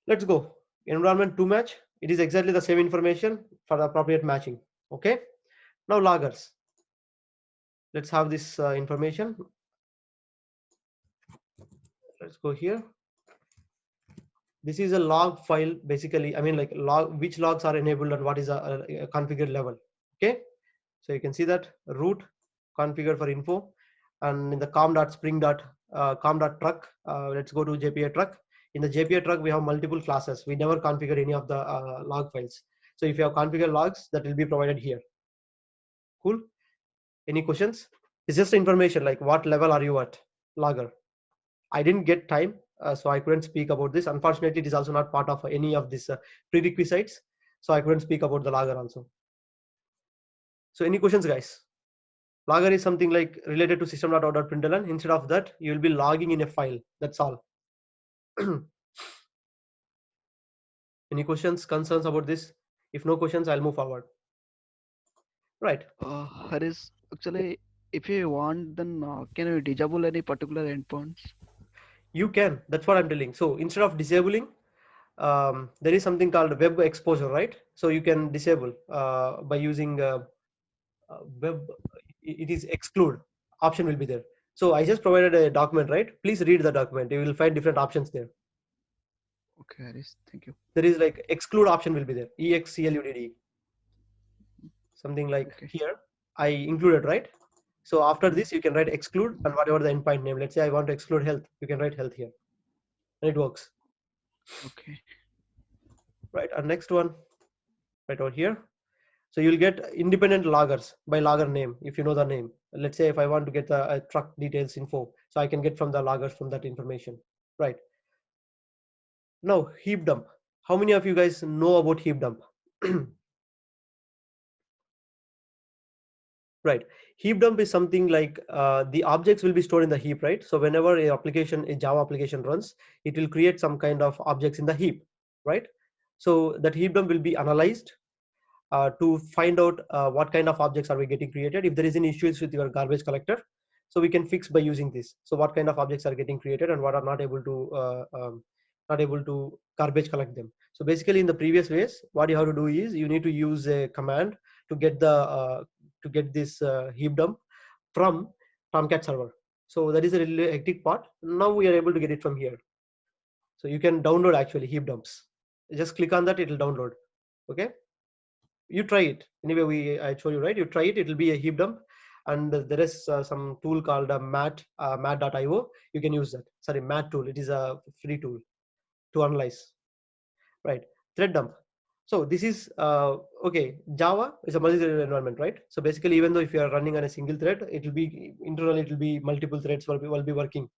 Let's go. Environment to match. It is exactly the same information for the appropriate matching. Okay. Now loggers. Let's have this information. Let's go here. This is a log file, basically. I mean, like log, which logs are enabled and what is a configured level. Okay. So you can see that root configured for info, and in the com.truck, let's go to JPA truck. In the JPA truck, we have multiple classes. We never configure any of the log files. So if you have configured logs, that will be provided here. Cool. Any questions? It's just information like what level are you at, logger. I didn't get time, so I couldn't speak about this. Unfortunately, it is also not part of any of these prerequisites, so I couldn't speak about the logger also. So any questions, guys? Logger is something like related to system.out.println. Instead of that, you will be logging in a file. That's all. Any questions, concerns about this? If no questions, I'll move forward. Right. Haris, actually, if you want, then can you disable any particular endpoints? You can. That's what I'm telling. So instead of disabling, there is something called web exposure, right? So you can disable by using web. It is exclude option will be there. So I just provided a document, right? Please read the document. You will find different options there. Okay, Haris, thank you. There is like exclude option will be there. EXCLUDD. Something like here I included, right? So after this you can write exclude and whatever the endpoint name. Let's say I want to exclude health. You can write health here, and it works. Okay. Right. And next one, right over here. So you'll get independent loggers by logger name if you know the name. Let's say if I want to get the truck details info, so I can get from the loggers from that information. Right. Now heap dump. How many of you guys know about heap dump? Right. Heap dump is something like the objects will be stored in the heap, right? So whenever a Java application runs, it will create some kind of objects in the heap, right? So that heap dump will be analyzed to find out what kind of objects are we getting created. If there is any issues with your garbage collector, so we can fix by using this. So what kind of objects are getting created and what are not able to garbage collect them. So basically in the previous ways, what you have to do is you need to use a command to get this heap dump from Tomcat server. So that is a really hectic part. Now we are able to get it from here. So you can download actually heap dumps. Just click on that, it will download. Okay. You try it anyway. I told you, right? You try it, it will be a heap dump, and there is some tool called mat.io. You can use that. Sorry, mat tool. It is a free tool to analyze. Right. Thread dump. So this is okay. Java is a multi-threaded environment, right? So basically, even though if you are running on a single thread, it will be internally, it will be multiple threads will be working,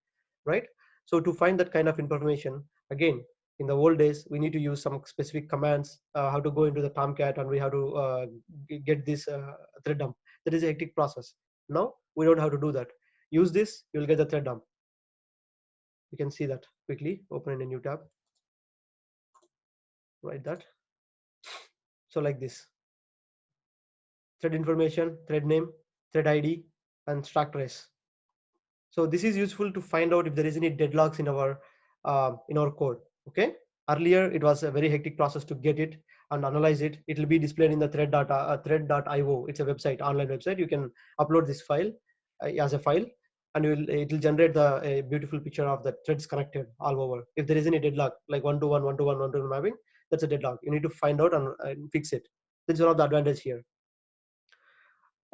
right? So to find that kind of information, again, in the old days, we need to use some specific commands, how to go into the Tomcat, and we have to get this thread dump. That is a hectic process. Now we don't have to do that. Use this, you'll get the thread dump. You can see that quickly. Open in a new tab. Write that. So like this. Thread information, thread name, thread ID, and stack trace. So this is useful to find out if there is any deadlocks in our code. Okay. Earlier, it was a very hectic process to get it and analyze it. It will be displayed in the thread.io. It's a website, online website. You can upload this file as a file, and it will generate a beautiful picture of the threads connected all over. If there is any deadlock, like 1-to-1, 1-to-1, 1-to-1 mapping, that's a deadlock. You need to find out and fix it. That's one of the advantage here.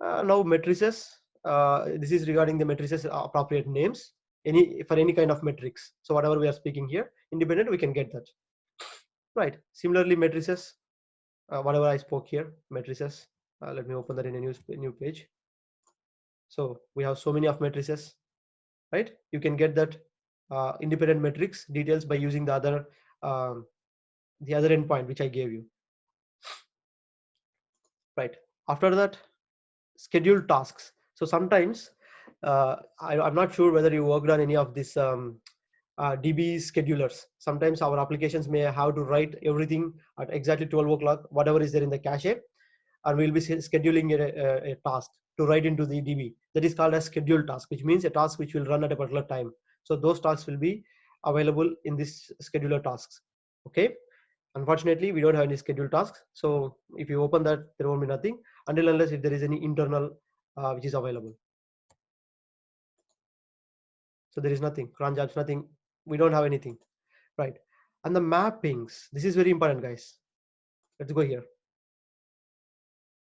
Now matrices. This is regarding the matrices appropriate names for any kind of metrics. So whatever we are speaking here, independent, we can get that. Right. Similarly, matrices. Whatever I spoke here, matrices. Let me open that in a new page. So we have so many of matrices, right? You can get that independent metrics details by using the other endpoint which I gave you. Right. After that, scheduled tasks. So sometimes I'm not sure whether you worked on any of these DB schedulers. Sometimes our applications may have to write everything at exactly 12 o'clock, whatever is there in the cache, and we'll be scheduling a task to write into the DB. That is called a scheduled task, which means a task which will run at a particular time. So those tasks will be available in this scheduler tasks. Okay. Unfortunately, we don't have any scheduled tasks. So if you open that, there won't be nothing until unless if there is any internal which is available. So there is nothing. Cron jobs, nothing. We don't have anything, right? And the mappings. This is very important, guys. Let's go here.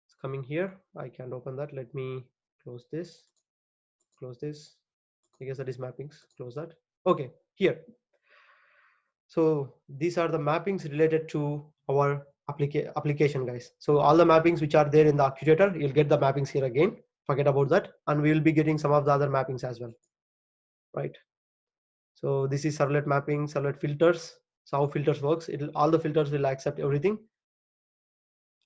It's coming here. I can't open that. Let me close this. Close this. I guess that is mappings. Close that. Okay, here. So these are the mappings related to our application, guys. So all the mappings which are there in the actuator, you'll get the mappings here again. Forget about that, and we will be getting some of the other mappings as well, right? So this is servlet mapping, servlet filters. So how filters works? All the filters will accept everything,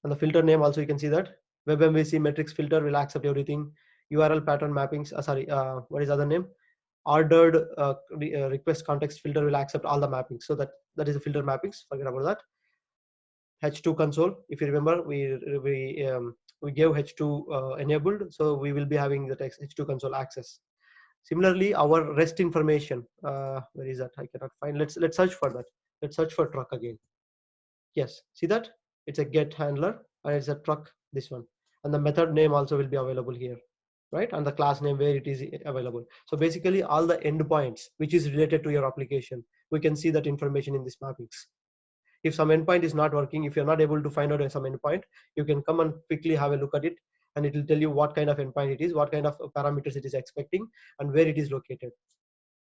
and the filter name also you can see that WebMVC metrics filter will accept everything. URL pattern mappings. What is other name? Ordered request context filter will accept all the mappings. So that is a filter mappings. Forget about that. H2 console. If you remember, we gave H2 enabled, so we will be having the H2 console access. Similarly, our REST information. Where is that? I cannot find. Let's search for that. Let's search for truck again. Yes, see that? It's a get handler and it's a truck. This one, and the method name also will be available here, right? And the class name where it is available. So basically, all the endpoints which is related to your application, we can see that information in this mappings. If some endpoint is not working, if you're not able to find out some endpoint, you can come and quickly have a look at it, and it will tell you what kind of endpoint it is, what kind of parameters it is expecting, and where it is located,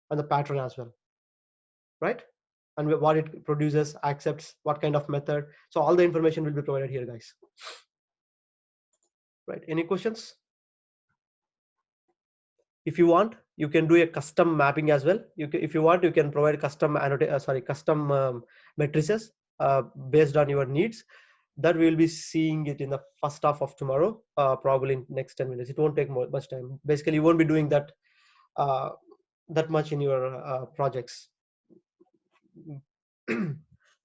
and the pattern as well, right? And what it produces, accepts, what kind of method. So all the information will be provided here, guys. Right? Any questions? If you want, you can do a custom mapping as well. If you want, you can provide custom matrices based on your needs. That we will be seeing it in the first half of tomorrow, probably in next 10 minutes. It won't take much time. Basically, you won't be doing that that much in your projects.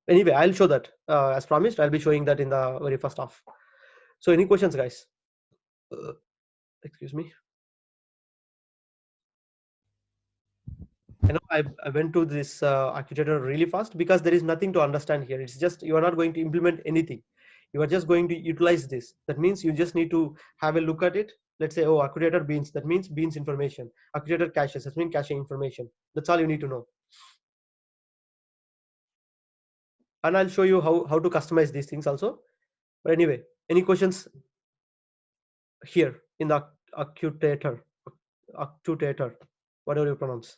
Anyway, I'll show that as promised. I'll be showing that in the very first half. So any questions, guys? Excuse me. I went to this architecture really fast because there is nothing to understand here. It's just you are not going to implement anything. You are just going to utilize this. That means you just need to have a look at it. Let's say, oh, architecture beans. That means beans information. Architecture caches. That means caching information. That's all you need to know. And I'll show you how to customize these things also. But anyway, any questions here in the actuator, whatever you pronounce?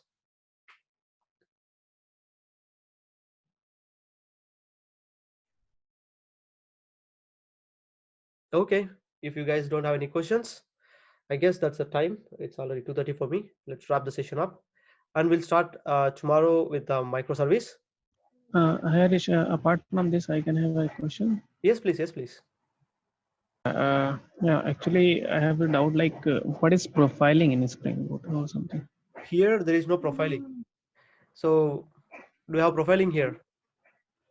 Okay, if you guys don't have any questions, I guess that's the time. It's already 2:30 for me. Let's wrap the session up, and we'll start tomorrow with the microservice. Harish, apart from this, I can have a question. Yes, please. Yes, please. Yeah, actually, I have a doubt. Like, what is profiling in Spring Boot or something? Here there is no profiling. So do you have profiling here?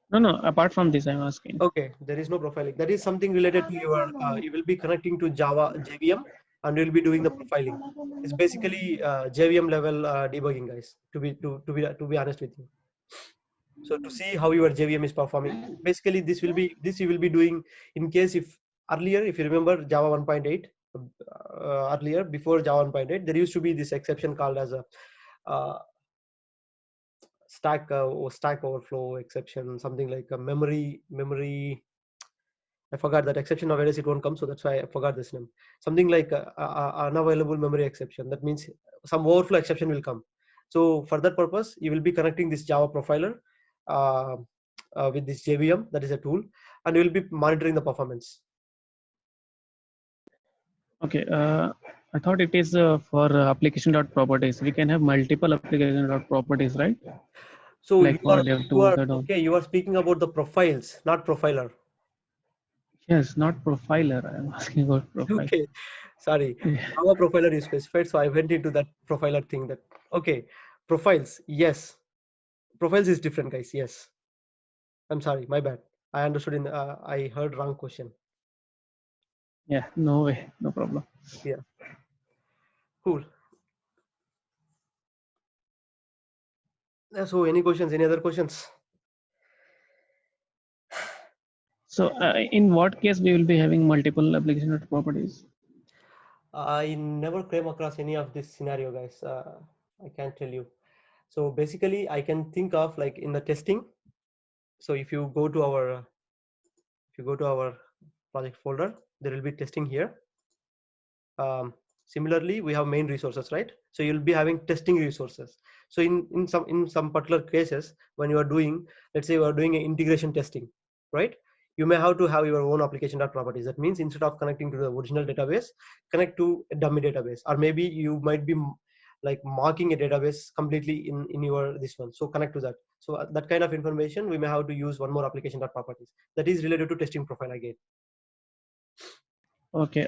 No. Apart from this, I'm asking. Okay, there is no profiling. That is something related to your. You will be connecting to Java JVM, and you'll be doing the profiling. It's basically JVM level debugging, guys. To be honest with you. So to see how your JVM is performing, basically this you will be doing in case if earlier, if you remember Java 1.8, earlier before Java 1.8, there used to be this exception called as a uh, stack overflow exception, something like a memory. I forgot that exception. Nowadays it won't come, so that's why I forgot this name. Something like unavailable memory exception. That means some overflow exception will come. So for that purpose, you will be connecting this Java profiler uh, with this JVM. That is a tool, and you will be monitoring the performance. Okay. I thought it is for application.properties. We can have multiple application.properties, right? So Like for dev you tools are and all. okay. You are speaking about the profiles, not profiler. Yes, not profiler. I'm asking about profile. Okay, sorry. Yeah. Java profiler is specified, so I went into that profiler thing. That okay, profiles. Yes, profiles is different, guys. Yes, I'm sorry, my bad. I understood I heard wrong question. Yeah. No way. No problem. Yeah, cool. So any questions? Any other questions? So in what case we will be having multiple application.properties? I never came across any of this scenario, guys. I can't tell you. So basically, I can think of like in the testing. So if you go to our project folder, there will be testing here. Similarly, we have main resources, right? So you'll be having testing resources. So in some particular cases, when you are doing, let's say you are doing an integration testing, right? You may have to have your own application.properties. That means instead of connecting to the original database, connect to a dummy database, or maybe you might be like marking a database completely in your this one. So connect to that. So that kind of information, we may have to use one more application.properties. That is related to testing profile again. Okay.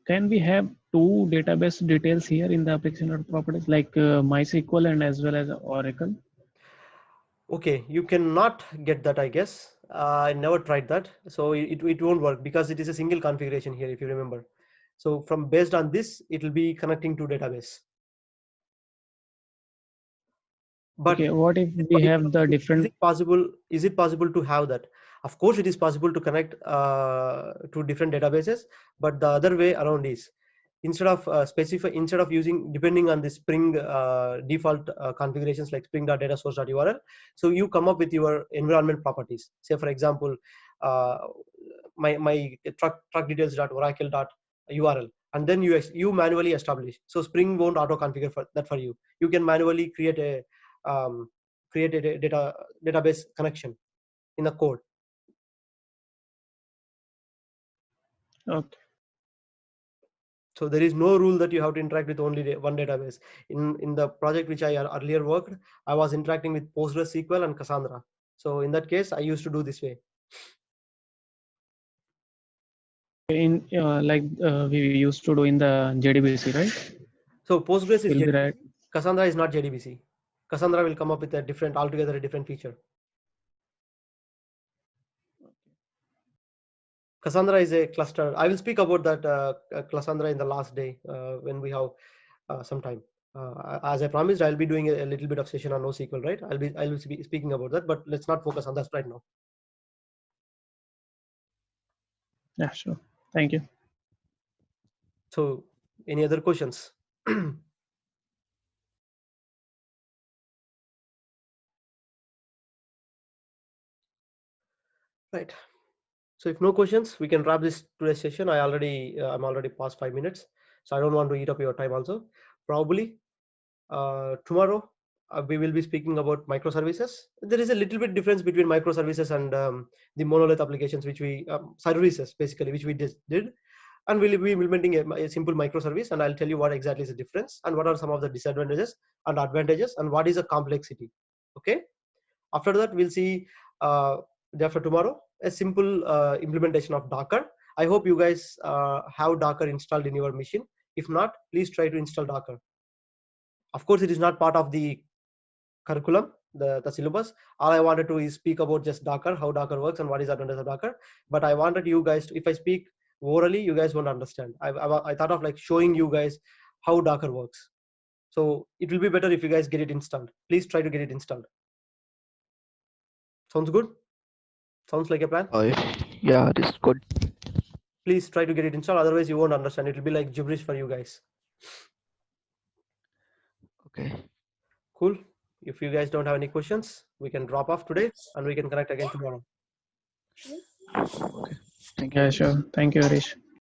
Can we have two database details here in the application.properties like MySQL and as well as Oracle? Okay, you cannot get that, I guess. I never tried that, so it won't work because it is a single configuration here, if you remember. So from based on this, it will be connecting to database. But Okay. What if we have the different? is it possible to have that? Of course it is possible to connect to different databases, but the other way around is instead of using depending on the Spring default configurations like spring.datasource.url, so you come up with your environment properties. Say for example, uh, my truck details.oracle.url, and then you manually establish. So Spring won't auto configure for that for you. You can manually um, create a database connection in the code. Okay. So there is no rule that you have to interact with only one database. In the project which I earlier worked, I was interacting with PostgreSQL and Cassandra. So in that case, I used to do this way. In like we used to do in the JDBC, right? So Postgres is Will be JDBC. right. Cassandra is not JDBC. Cassandra will come up with altogether a different feature. Cassandra is a cluster. I will speak about that Cassandra in the last day when we have some time. As I promised, I'll be doing a little bit of session on NoSQL, right? I will be speaking about that, but let's not focus on that right now. Yeah, sure. Thank you. So, any other questions? Right. So, if no questions, we can wrap this today's session. I'm already past 5 minutes, so I don't want to eat up your time. Also, probably tomorrow we will be speaking about microservices. There is a little bit difference between microservices and the monolith applications, which we services basically, which we did, and we'll be implementing a simple microservice, and I'll tell you what exactly is the difference and what are some of the disadvantages and advantages and what is the complexity. Okay. After that, we'll see day after tomorrow a simple implementation of Docker. I hope you guys have Docker installed in your machine. If not, please try to install Docker. Of course, it is not part of the curriculum, the syllabus. All I wanted to is speak about just Docker, how Docker works and what is the advantage of Docker. But I wanted you guys to, if I speak orally, you guys won't understand. I thought of like showing you guys how Docker works. So it will be better if you guys get it installed. Please try to get it installed. Sounds good? Sounds like a plan? Yeah, this is good. Please try to get it installed. Otherwise, you won't understand. It will be like gibberish for you guys. Okay. Cool. If you guys don't have any questions, we can drop off today and we can connect again tomorrow. Okay. Thank you. Yeah, sure. Thank you, Harish.